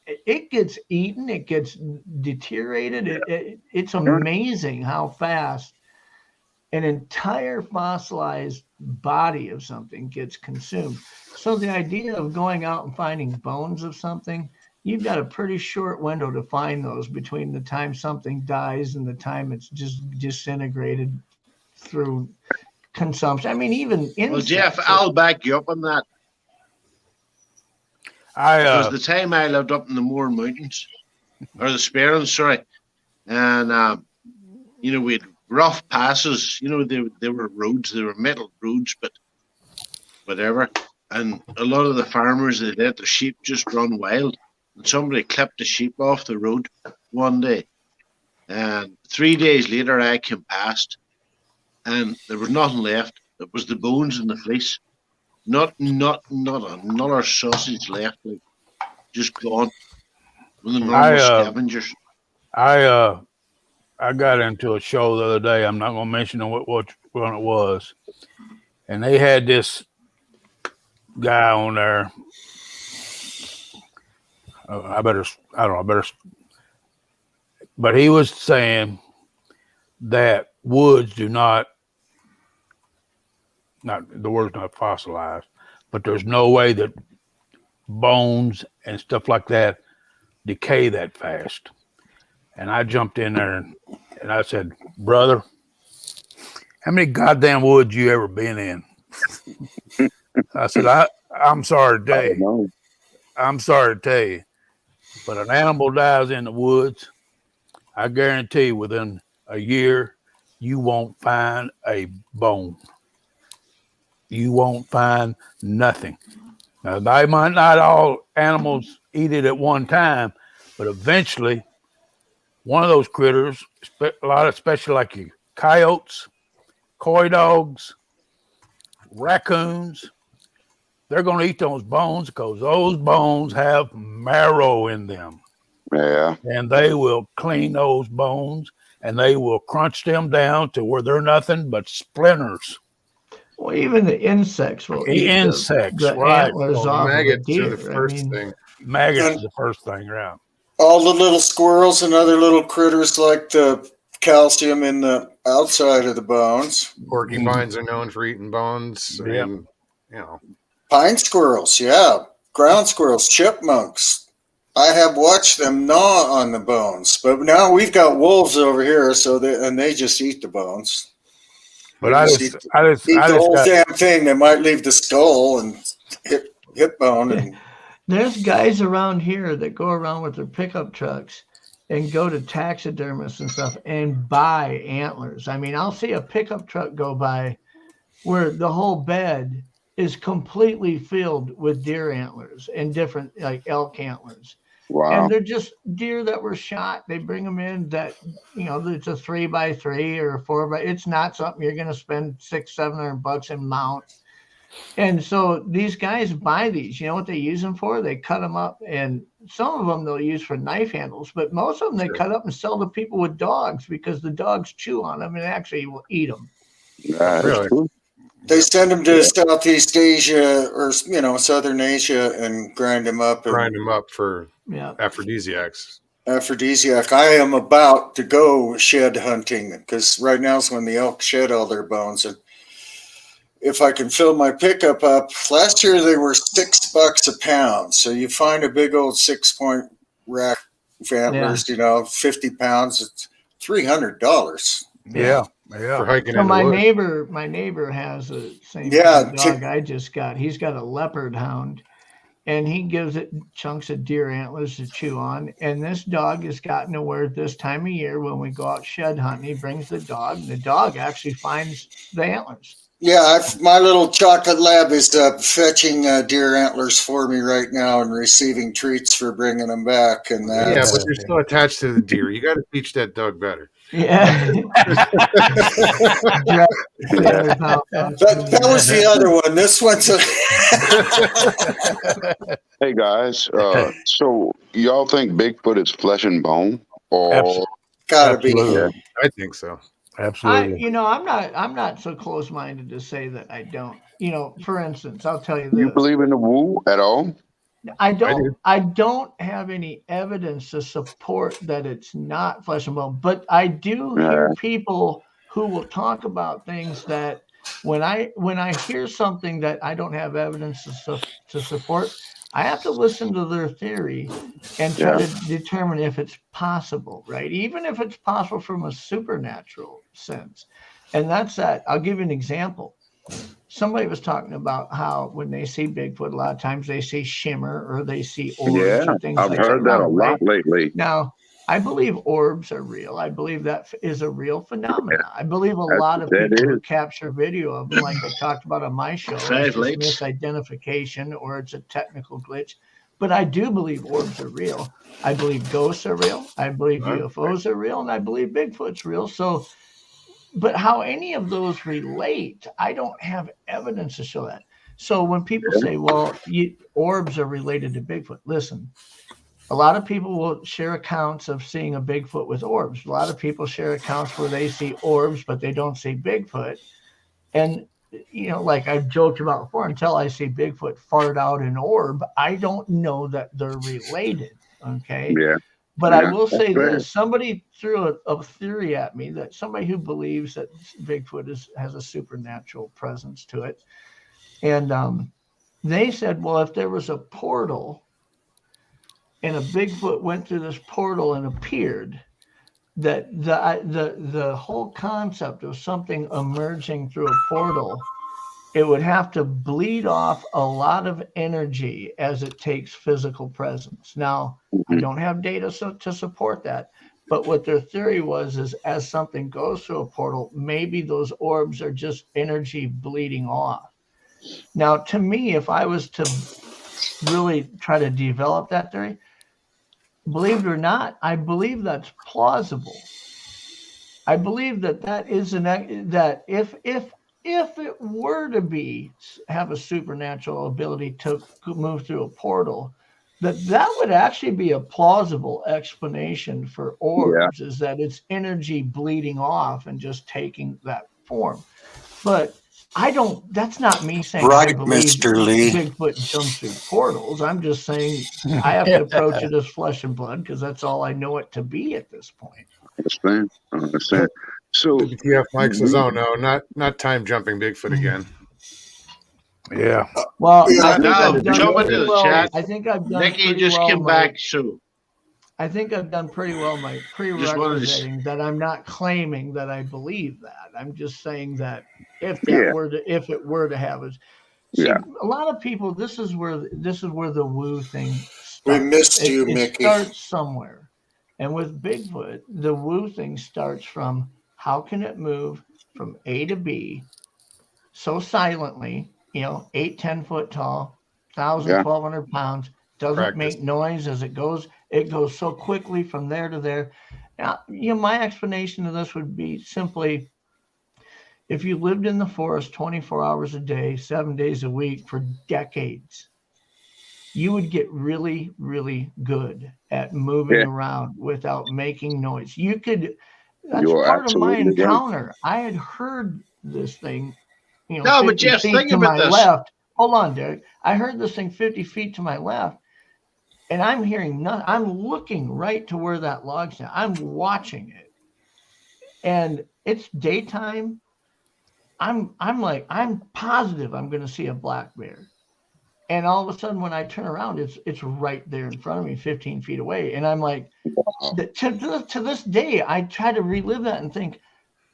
it gets eaten, it gets deteriorated. It's amazing how fast an entire fossilized body of something gets consumed. So the idea of going out and finding bones of something, you've got a pretty short window to find those between the time something dies and the time it's just disintegrated through consumption. I mean, even insects. Well, Jeff, I'll back you up on that. Because the time I lived up in the Moore Mountains, or the Sperrins, sorry, and we had rough passes. They were roads, they were metal roads, but whatever. And a lot of the farmers, they let their sheep just run wild. And somebody clipped the sheep off the road one day. And 3 days later, I came past, and there was nothing left. It was the bones and the fleece. Not another sausage left. Like, just gone. One of the normal scavengers. I got into a show the other day. I'm not going to mention what one it was, and they had this guy on there. But he was saying that woods do not the word's not fossilized, but there's no way that bones and stuff like that decay that fast. And I jumped in there and I said, brother, how many goddamn woods you ever been in? I said, I'm sorry to tell you. I'm sorry to tell you. But an animal dies in the woods, I guarantee within a year, you won't find a bone. You won't find nothing. Now, they might not all animals eat it at one time, but eventually, one of those critters, especially like your coyotes, coy dogs, raccoons, they're going to eat those bones because those bones have marrow in them. Yeah. And they will clean those bones and they will crunch them down to where they're nothing but splinters. Well, even the insects will eat the right? Antlers off maggots of a deer. are the first thing. Maggots is the first thing, right? All the little squirrels and other little critters like the calcium in the outside of the bones. Porcupines are known for eating bones. Yep. And, Pine squirrels, yeah. Ground squirrels, chipmunks. I have watched them gnaw on the bones, but now we've got wolves over here, so they just eat the bones. But I just eat the whole damn thing. They might leave the skull and hip bone. And there's guys around here that go around with their pickup trucks and go to taxidermists and stuff and buy antlers. I mean, I'll see a pickup truck go by where the whole bed is completely filled with deer antlers and different like elk antlers. Wow. And they're just deer that were shot. They bring them in that, it's a 3x3 or a 4x. It's not something you're going to spend $600-700 and mount. And so these guys buy these. You know what they use them for? They cut them up, and some of them they'll use for knife handles, but most of them they cut up and sell to people with dogs because the dogs chew on them and actually will eat them. Really? They send them to Southeast Asia or Southern Asia and grind them up. For aphrodisiacs. Aphrodisiac. I am about to go shed hunting because right now is when the elk shed all their bones. And if I can fill my pickup up, last year they were $6 a pound. So you find a big old 6-point rack of antlers, 50 pounds, it's $300. Yeah. For hiking so in the woods. my neighbor has the same dog I just got. He's got a leopard hound, and he gives it chunks of deer antlers to chew on. And this dog has gotten to where this time of year when we go out shed hunting, he brings the dog, and the dog actually finds the antlers. Yeah, my little chocolate lab is fetching deer antlers for me right now and receiving treats for bringing them back. And but you're still attached to the deer. You got to teach that dog better. Yeah. That was the other one. This one's Hey guys, so y'all think Bigfoot is flesh and bone? Or gotta be. Yeah, I think so. Absolutely. I'm not so close-minded to say that I don't. For instance, I'll tell you this. You believe in the woo at all? I don't have any evidence to support that it's not flesh and bone, but I do hear people who will talk about things that when I hear something that I don't have evidence to support, I have to listen to their theory and try to determine if it's possible, right? Even if it's possible from a supernatural sense. And that's that. I'll give you an example. Somebody was talking about how when they see Bigfoot, a lot of times they see shimmer or they see orbs or things like that. I've heard that a lot lately. Now, I believe orbs are real. I believe that is a real phenomenon. I believe a lot of people who capture video of them, like I talked about on my show, is just misidentification or it's a technical glitch. But I do believe orbs are real. I believe ghosts are real. I believe UFOs are real. And I believe Bigfoot's real. So, but how any of those relate, I don't have evidence to show that. So when people say, well, orbs are related to Bigfoot, listen, a lot of people will share accounts of seeing a Bigfoot with orbs. A lot of people share accounts where they see orbs, but they don't see Bigfoot. And, you know, like I've joked about before, until I see Bigfoot fart out an orb, I don't know that they're related. Okay. Yeah. But I will say this, somebody threw a theory at me that somebody who believes that Bigfoot has a supernatural presence to it. And they said, well, if there was a portal and a Bigfoot went through this portal and appeared, that the whole concept of something emerging through a portal, it would have to bleed off a lot of energy as it takes physical presence. Now, I don't have data to support that, but what their theory was is as something goes through a portal, maybe those orbs are just energy bleeding off. Now, to me, if I was to really try to develop that theory, believe it or not, I believe that's plausible. I believe that is that if it were to have a supernatural ability to move through a portal, that would actually be a plausible explanation for orbs, is that it's energy bleeding off and just taking that form. But that's not me saying I believe Mr. Lee. Bigfoot jumps through portals. I'm just saying I have to approach it as flesh and blood because that's all I know it to be at this point. I understand. So BTF Mike says, "Oh no, not time jumping Bigfoot again." Yeah. Well, jump into the chat. I think I've done. Nikki just came back, so I think I've done pretty well my prerequisiting that I'm not claiming that I believe that. I'm just saying that if it were to have us. See, a lot of people, this is where the woo thing starts. We missed you, Mickey. It starts somewhere. And with Bigfoot, the woo thing starts from how can it move from A to B so silently, 8-10 foot tall, 1,200 pounds, doesn't make noise as it goes. It goes so quickly from there to there. Now, my explanation of this would be simply, if you lived in the forest 24 hours a day, 7 days a week for decades, you would get really, really good at moving around without making noise. That's part of my encounter. I had heard this thing, but Jeff, think about this. Left. Hold on, Derek. I heard this thing 50 feet to my left, and I'm hearing nothing. I'm looking right to where that log's at. I'm watching it, and it's daytime. I'm positive I'm going to see a black bear. And all of a sudden, when I turn around, it's right there in front of me, 15 feet away. And I'm like, to this day, I try to relive that and think,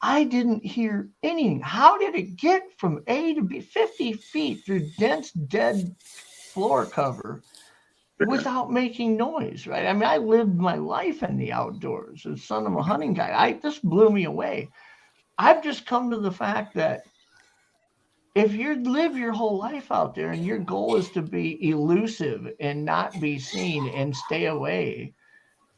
I didn't hear anything. How did it get from A to B 50 feet through dense, dead floor cover without making noise, right? I mean, I lived my life in the outdoors. The son of a hunting guy. This blew me away. I've just come to the fact that if you live your whole life out there and your goal is to be elusive and not be seen and stay away,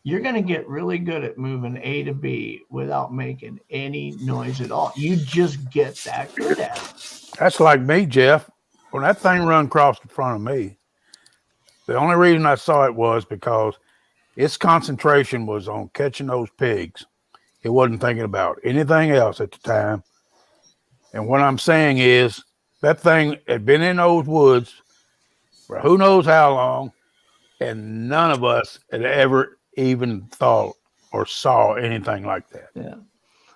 you're going to get really good at moving A to B without making any noise at all. You just get that good at it. That's like me, Jeff. When that thing run across in front of me, the only reason I saw it was because its concentration was on catching those pigs. It wasn't thinking about anything else at the time. And what I'm saying is that thing had been in those woods for who knows how long, and none of us had ever even thought or saw anything like that. Yeah.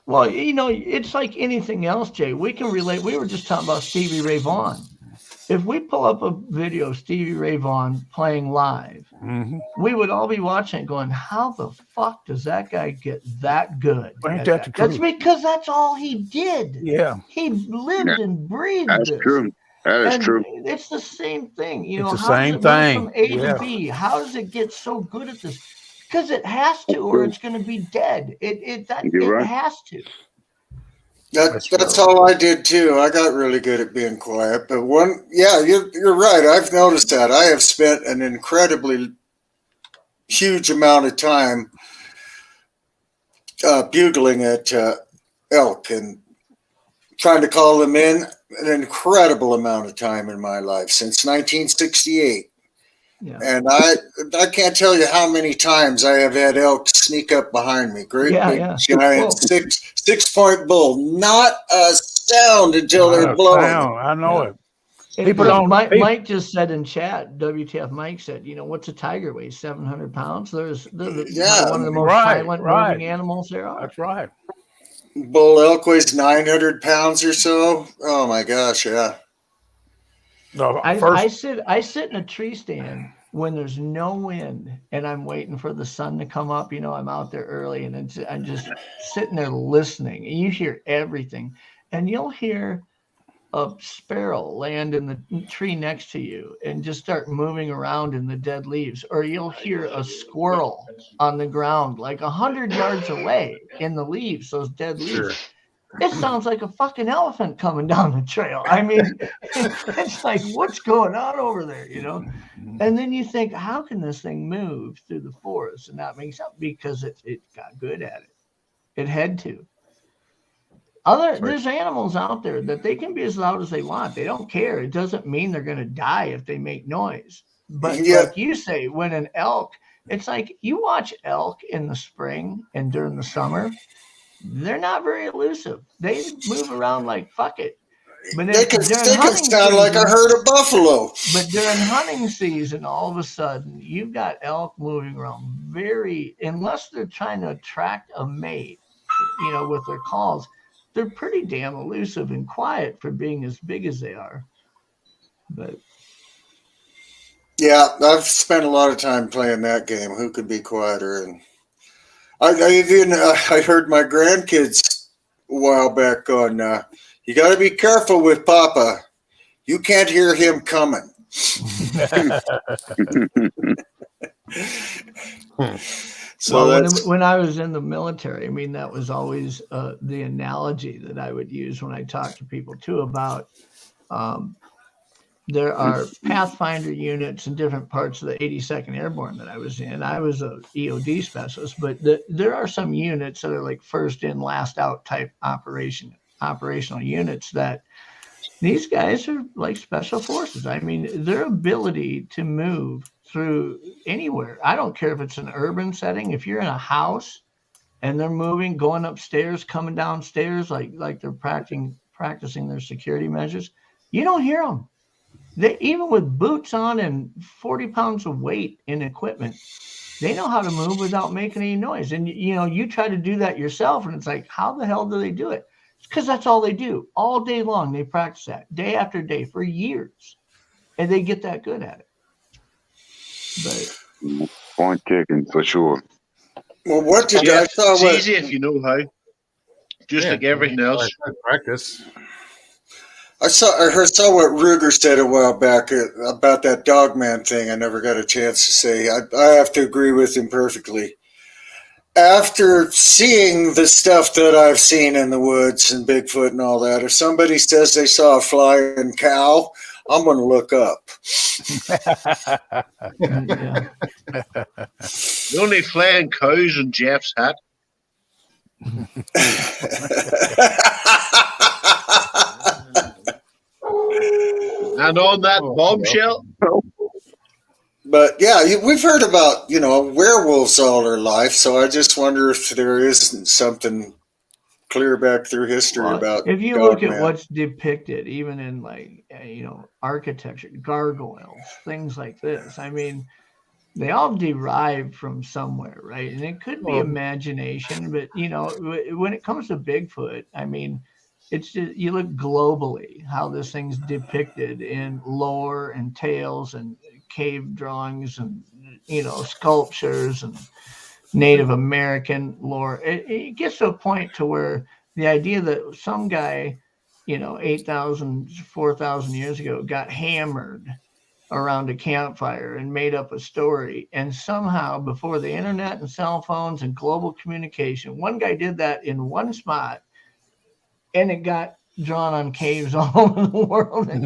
Well, it's like anything else, Jay. We can relate. We were just talking about Stevie Ray Vaughan. If we pull up a video of Stevie Ray Vaughan playing live, we would all be watching it going, how the fuck does that guy get that good? Ain't that the truth? That's because that's all he did. Yeah. He lived and breathed That's this. true. That is true. It's the same thing. It's the how same does it thing. move from A to B? How does it get so good at this? Because it has to, or it's going to be dead. It right. has to. That's all I did too. I got really good at being quiet. But you're right. I've noticed that. I have spent an incredibly huge amount of time bugling at elk and trying to call them in. An incredible amount of time in my life since 1968. Yeah. And I can't tell you how many times I have had elk sneak up behind me. Great big giant 6-point bull. Not a sound until they're blowing. I know it. People don't. Mike just said in chat. WTF? Mike said, what's a tiger weigh? 700 pounds. They're one of the most silent moving animals there are. That's right. Bull elk weighs 900 pounds or so. Oh my gosh, yeah. No, I sit in a tree stand when there's no wind and I'm waiting for the sun to come up. I'm out there early and I'm just sitting there listening, and you hear everything, and you'll hear a sparrow land in the tree next to you and just start moving around in the dead leaves, or you'll hear a squirrel on the ground like 100 yards away in the leaves, those dead leaves. Sure. It sounds like a fucking elephant coming down the trail. I mean, it's like, what's going on over there, And then you think, how can this thing move through the forest and not make sense? Because it got good at it. It had to. There's animals out there that they can be as loud as they want. They don't care. It doesn't mean they're going to die if they make noise. But like you say, when an elk, it's like you watch elk in the spring and during the summer, they're not very elusive. They move around like fuck it. But they can sound like a herd of buffalo. But during hunting season, all of a sudden, you've got elk moving around unless they're trying to attract a mate, with their calls, they're pretty damn elusive and quiet for being as big as they are. But yeah, I've spent a lot of time playing that game. Who could be quieter? And I heard my grandkids a while back on, you got to be careful with Papa. You can't hear him coming. So when I was in the military, I mean, that was always the analogy that I would use when I talk to people too about there are Pathfinder units in different parts of the 82nd Airborne that I was in. I was a EOD specialist, but there are some units that are like first in, last out type operational units that these guys are like special forces. I mean, their ability to move through anywhere. I don't care if it's an urban setting. If you're in a house and they're moving, going upstairs, coming downstairs, like they're practicing their security measures, you don't hear them. They, even with boots on and 40 pounds of weight in equipment, they know how to move without making any noise. And, you try to do that yourself, and it's like, how the hell do they do it? It's because that's all they do. All day long, they practice that, day after day, for years. And they get that good at it. But point taken, for sure. Well, what did I saw? It's easy if you know how. Just like everything else. Practice. I saw what Ruger said a while back about that Dogman thing. I never got a chance to say. I have to agree with him perfectly. After seeing the stuff that I've seen in the woods and Bigfoot and all that, if somebody says they saw a flying cow, I'm going to look up. The only flying cows in Jeff's hat. And on that bombshell. But yeah, we've heard about, werewolves all our life. So I just wonder if there isn't something clear back through history about. If you look at what's depicted, even in architecture, gargoyles, things like this. I mean, they all derive from somewhere, right? And it could be imagination, but when it comes to Bigfoot, I mean, it's just, you look globally how this thing's depicted in lore and tales and cave drawings and sculptures and Native American lore. It gets to a point to where the idea that some guy 8,000 4,000 years ago got hammered around a campfire and made up a story, and somehow before the internet and cell phones and global communication, one guy did that in one spot and it got drawn on caves all over the world. And,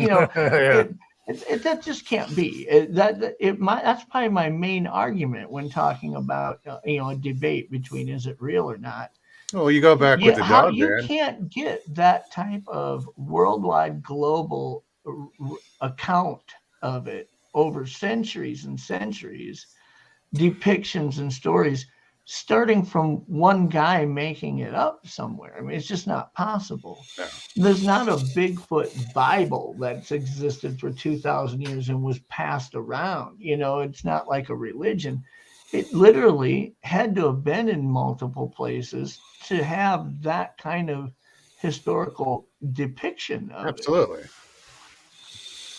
that just can't be. That's probably my main argument when talking about a debate between is it real or not. Well, you go back with the dog, you man. can't get that type of worldwide global account of it over centuries and centuries, depictions and stories, starting from one guy making it up somewhere. I mean, it's just not possible. No. There's not a Bigfoot Bible that's existed for 2,000 years and was passed around. It's not like a religion. It literally had to have been in multiple places to have that kind of historical depiction of Absolutely. it.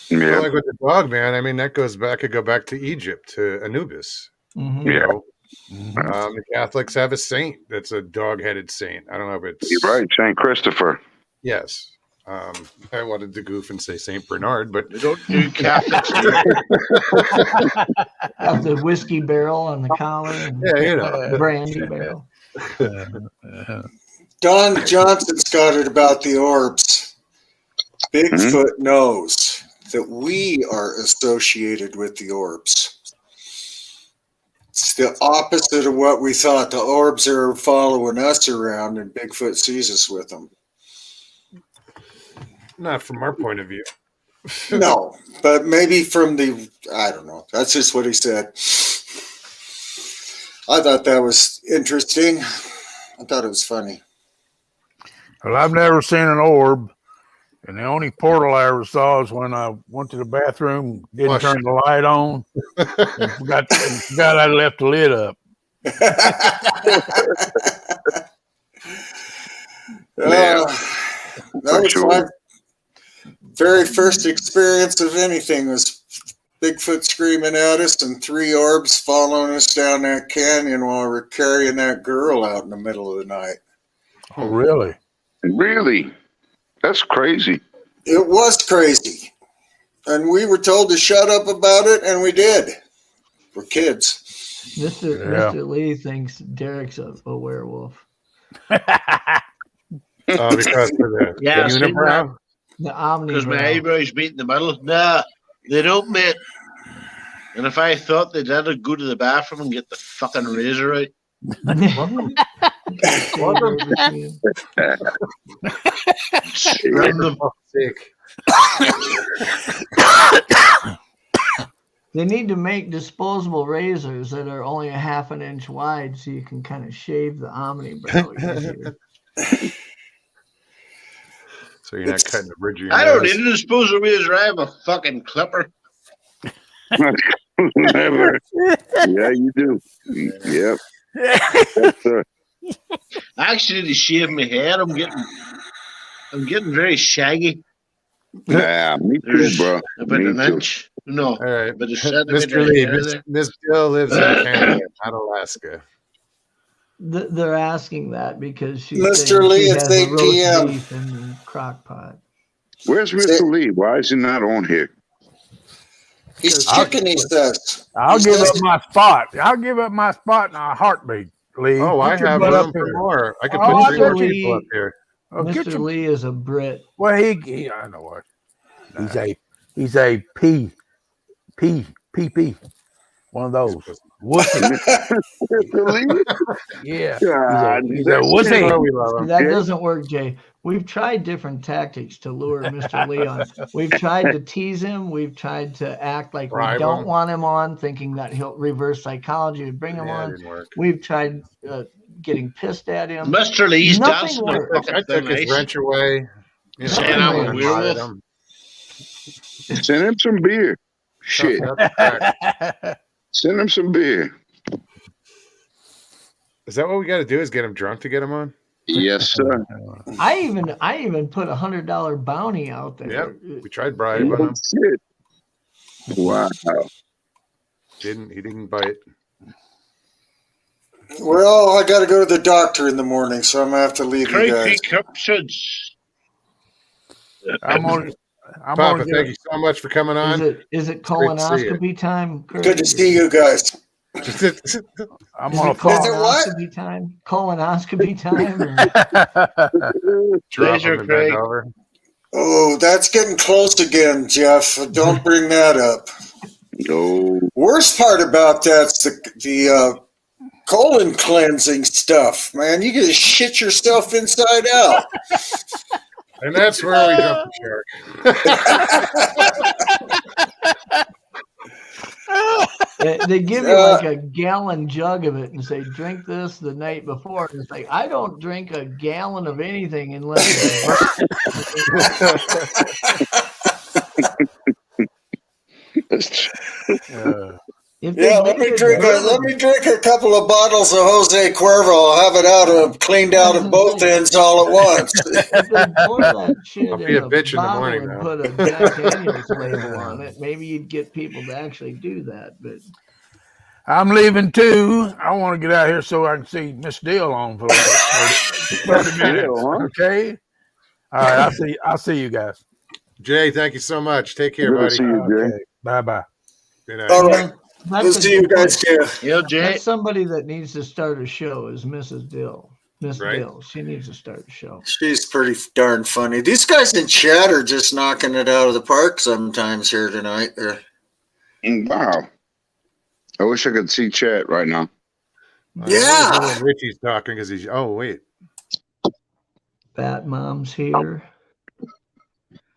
Yeah. Like with the dog, man. I mean, that could go back to Egypt, to Anubis. Mm-hmm. Yeah. The Catholics have a saint that's a dog-headed saint. I don't know if it's... You're right, St. Christopher. Yes. I wanted to goof and say St. Bernard, but... We don't do Catholics. Have the whiskey barrel on the collar and brandy barrel. Don Johnson's got it about the orbs. Bigfoot knows that we are associated with the orbs. It's the opposite of what we thought. The orbs are following us around and Bigfoot sees us with them. Not from our point of view. No, but maybe from I don't know. That's just what he said. I thought that was interesting. I thought it was funny. Well, I've never seen an orb, and the only portal I ever saw is when I went to the bathroom, didn't turn the light on, and forgot I left the lid up. That was my very first experience of anything was Bigfoot screaming at us and 3 orbs following us down that canyon while we're carrying that girl out in the middle of the night. Oh, really? Really? That's crazy. It was crazy. And we were told to shut up about it, and we did. We're kids. Mr. Lee thinks Derek's a werewolf. Because of the unibrow? The omnibrow. Because my eyebrow's meet in the middle. Nah, they don't, mate. And if I thought they did, I'd go to the bathroom and get the fucking razor out. They need to make disposable razors that are only a half an inch wide so you can kind of shave the omnibrow. So you're not cutting the bridge of your I don't nose. need a disposable razor. I have a fucking clipper. Never. Yeah, you do. Yep. That's, I actually need to shave my head. I'm getting very shaggy. yeah, me too, bro. About an Me too. inch. No. All right. But it's Mr. Lee, Miss Jill lives in Canada, not Alaska. They're asking that because Mr. Lee, it's 8 p.m. beef in the crock pot. Where's Mr. Lee? Why is he not on here? He's chicken, he says. I'll give up my spot. I'll give up my spot in a heartbeat, Lee. Oh, I have room for more. I could put 3 more people up here. Oh, Mr. Lee is a Brit. Well, he I know what. He's a P. One of those. Wussy. Yeah. He's a wussy. That doesn't work, Jay. We've tried different tactics to lure Mr. Lee on. We've tried to tease him. We've tried to act like we don't want him on, thinking that he'll reverse psychology to bring him on. We've tried getting pissed at him. Mr. Lee's dancing. I took his wrench away. Saying I'm a werewolf. Send him some beer. Shit. Send him some beer. Is that what we got to do? Is get him drunk to get him on? Yes, sir. I even put $100 bounty out there. Yep. We tried bribing No him. shit. Wow. He didn't bite. Well, I got to go to the doctor in the morning, so I'm gonna have to leave you guys. Papa, thank you so much for coming on. Is it colonoscopy time? Craig? Good to see you guys. I'm Is on a it phone. colonoscopy time? Colonoscopy time? Drop him and bend over. Oh, that's getting close again, Jeff. Don't bring that up. No. Worst part about that's the colon cleansing stuff, man. You get to shit yourself inside out. And that's where we jump the shark. They give you like a gallon jug of it and say, drink this the night before. And it's like, I don't drink a gallon of anything unless let me drink a couple of bottles of Jose Cuervo. I'll have it cleaned out of both ends all at once. If they pour that shit I'll be a bitch in the morning and now. put a Jack Daniels label on it, maybe you'd get people to actually do that. But I'm leaving too. I want to get out here so I can see Miss Deal on for like 30 minutes. Okay. All right. I'll see you guys. Jay, thank you so much. Take care, Good to buddy. see you, Jay. Okay. Bye. Good night. All right. We'll see you guys too. Yeah, Jay. That's somebody that needs to start a show is Mrs. Dill. Miss Right. Dill. She needs to start a show. She's pretty darn funny. These guys in chat are just knocking it out of the park sometimes here tonight. Wow. I wish I could see chat right now. Yeah. When Richie's talking because he's. Oh wait. Bat Mom's here.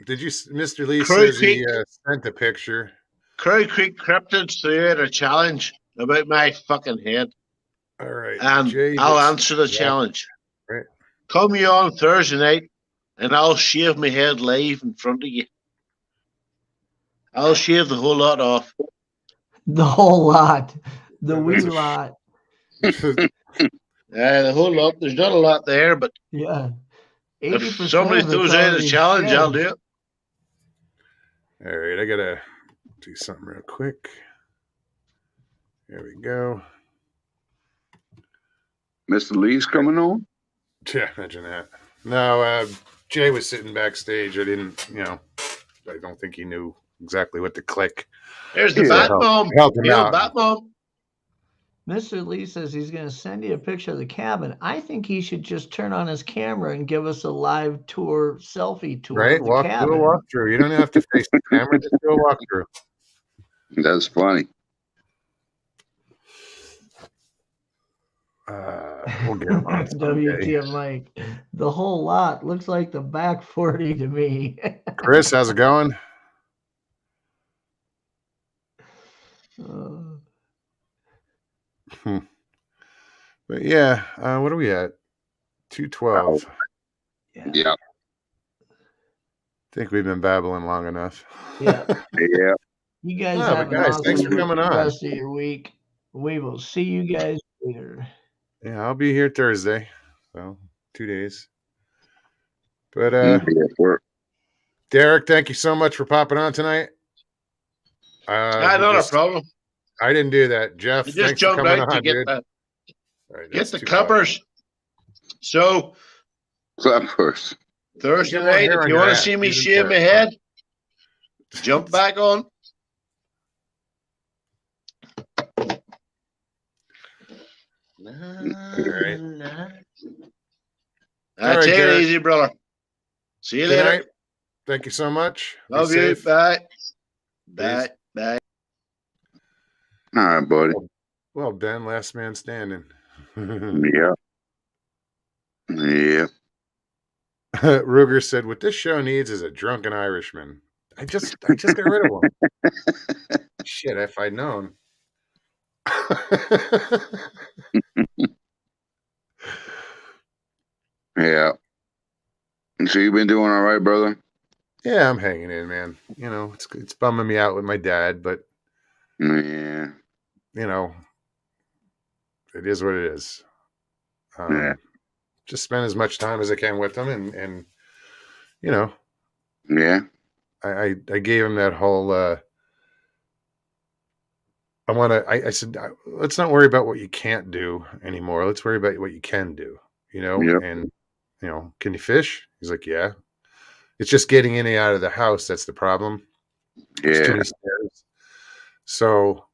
Did you, Mr. Lee Crow says he Creek. sent a picture. Crow Creek Cryptids threw out a challenge about my fucking head. All right. And Jay I'll just- answer the challenge. Right. Come you on Thursday night and I'll shave my head live in front of you. I'll shave the whole lot off. The whole lot. The wee lot. The whole lot. There's not a lot there, but Yeah. if 80% somebody of it's throws out a already challenge, shed. I'll do it. All right, I gotta do something real quick. There we go. Mr. Lee's coming on? Yeah, imagine that. No, Jay was sitting backstage. I didn't, I don't think he knew exactly what to click. There's the Yeah, Bat Mom. help him Yeah, out. Bat Mom. Mr. Lee says he's going to send you a picture of the cabin. I think he should just turn on his camera and give us a live tour, selfie tour Right? of the Do cabin. a walkthrough. You don't have to face the camera, just do a walkthrough. That's funny. We'll get him on someday. WTF Mike. The whole lot looks like the back 40 to me. Chris, how's it going? But yeah, what are we at? 212. Yeah. I think we've been babbling long enough. Yeah. Yeah. You guys Oh, have but an guys, thanks for awesome coming on. rest of your week. We will see you guys later. Yeah, I'll be here Thursday. So 2 days. But Derek, thank you so much for popping on tonight. Not a problem. I didn't do that. Jeff, You just thanks for jumped coming out on, to get dude. the, All right, get that's the too clippers. So Clippers. Thursday Get more night, hair if on you your want to hat. see me Even shave my better. head, jump back on. All right, Take it Derek. easy, brother. See you Good later. night. Thank you so much. Be Love you. safe. Bye. Peace. Bye. All right, buddy. Well, Ben, last man standing. Yeah. Yeah. Ruger said, "What this show needs is a drunken Irishman." I just got rid of him. Shit, if I'd known. Yeah. So you've been doing all right, brother? Yeah, I'm hanging in, man. It's bumming me out with my dad, but Yeah. you know, it is what it is. Yeah. Just spend as much time as I can with them, and you know, Yeah. I gave him that whole. I said, let's not worry about what you can't do anymore. Let's worry about what you can do. You know, Yep. and can you fish? He's like, yeah. It's just getting in and out of the house that's the problem. There's too Yeah. many stairs. So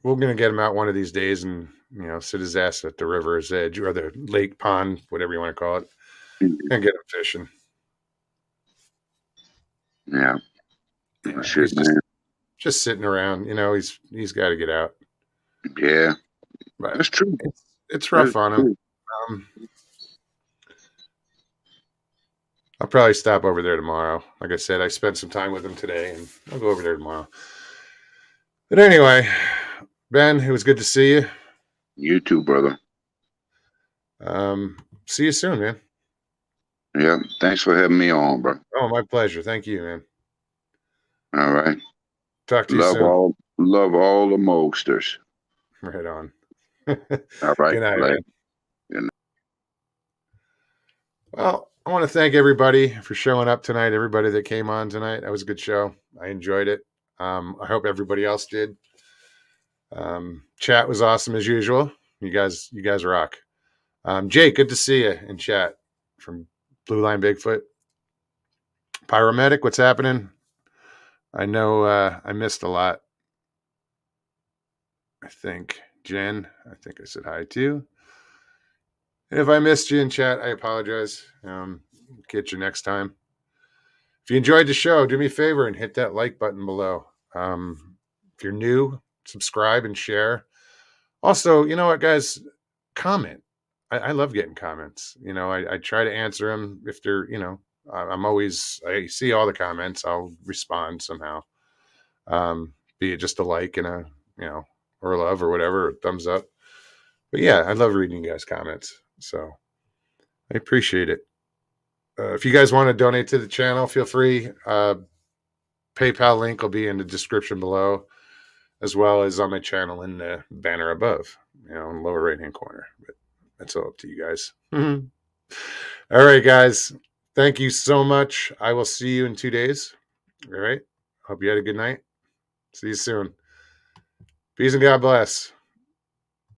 we're gonna get him out one of these days and sit his ass at the river's edge or the lake pond, whatever you want to call it, and get him fishing. Yeah. Yeah, Shit, he's man. just sitting around. He's got to get out. Yeah. But That's true. it's rough That's on him. true. I'll probably stop over there tomorrow. Like I said, I spent some time with him today, and I'll go over there tomorrow. But anyway, Ben, it was good to see you. You too, brother. See you soon, man. Yeah. Thanks for having me on, bro. Oh, my pleasure. Thank you, man. All right. Talk to you soon. Love all the mosters. Right on. All right. Good night, Later. man. Good night. Well, I want to thank everybody for showing up tonight. Everybody that came on tonight. That was a good show. I enjoyed it. I hope everybody else did. Chat was awesome as usual. You guys rock. Jake, good to see you in chat from Blue Line Bigfoot. Pyromedic, what's happening? I know I missed a lot. I think Jen, I said hi too. And if I missed you in chat, I apologize. Get you next time. If you enjoyed the show, do me a favor and hit that like button below. If you're new, subscribe and share. Also, you know what, guys? Comment. I love getting comments. I try to answer them if they're, I see all the comments. I'll respond somehow. Be it just a like and a, or a love or whatever, or thumbs up. But yeah, I love reading you guys' comments. So I appreciate it. If you guys want to donate to the channel, feel free. PayPal link will be in the description below, as well as on my channel in the banner above, in the lower right-hand corner. But that's all up to you guys. All right, guys. Thank you so much. I will see you in 2 days. All right. Hope you had a good night. See you soon. Peace and God bless.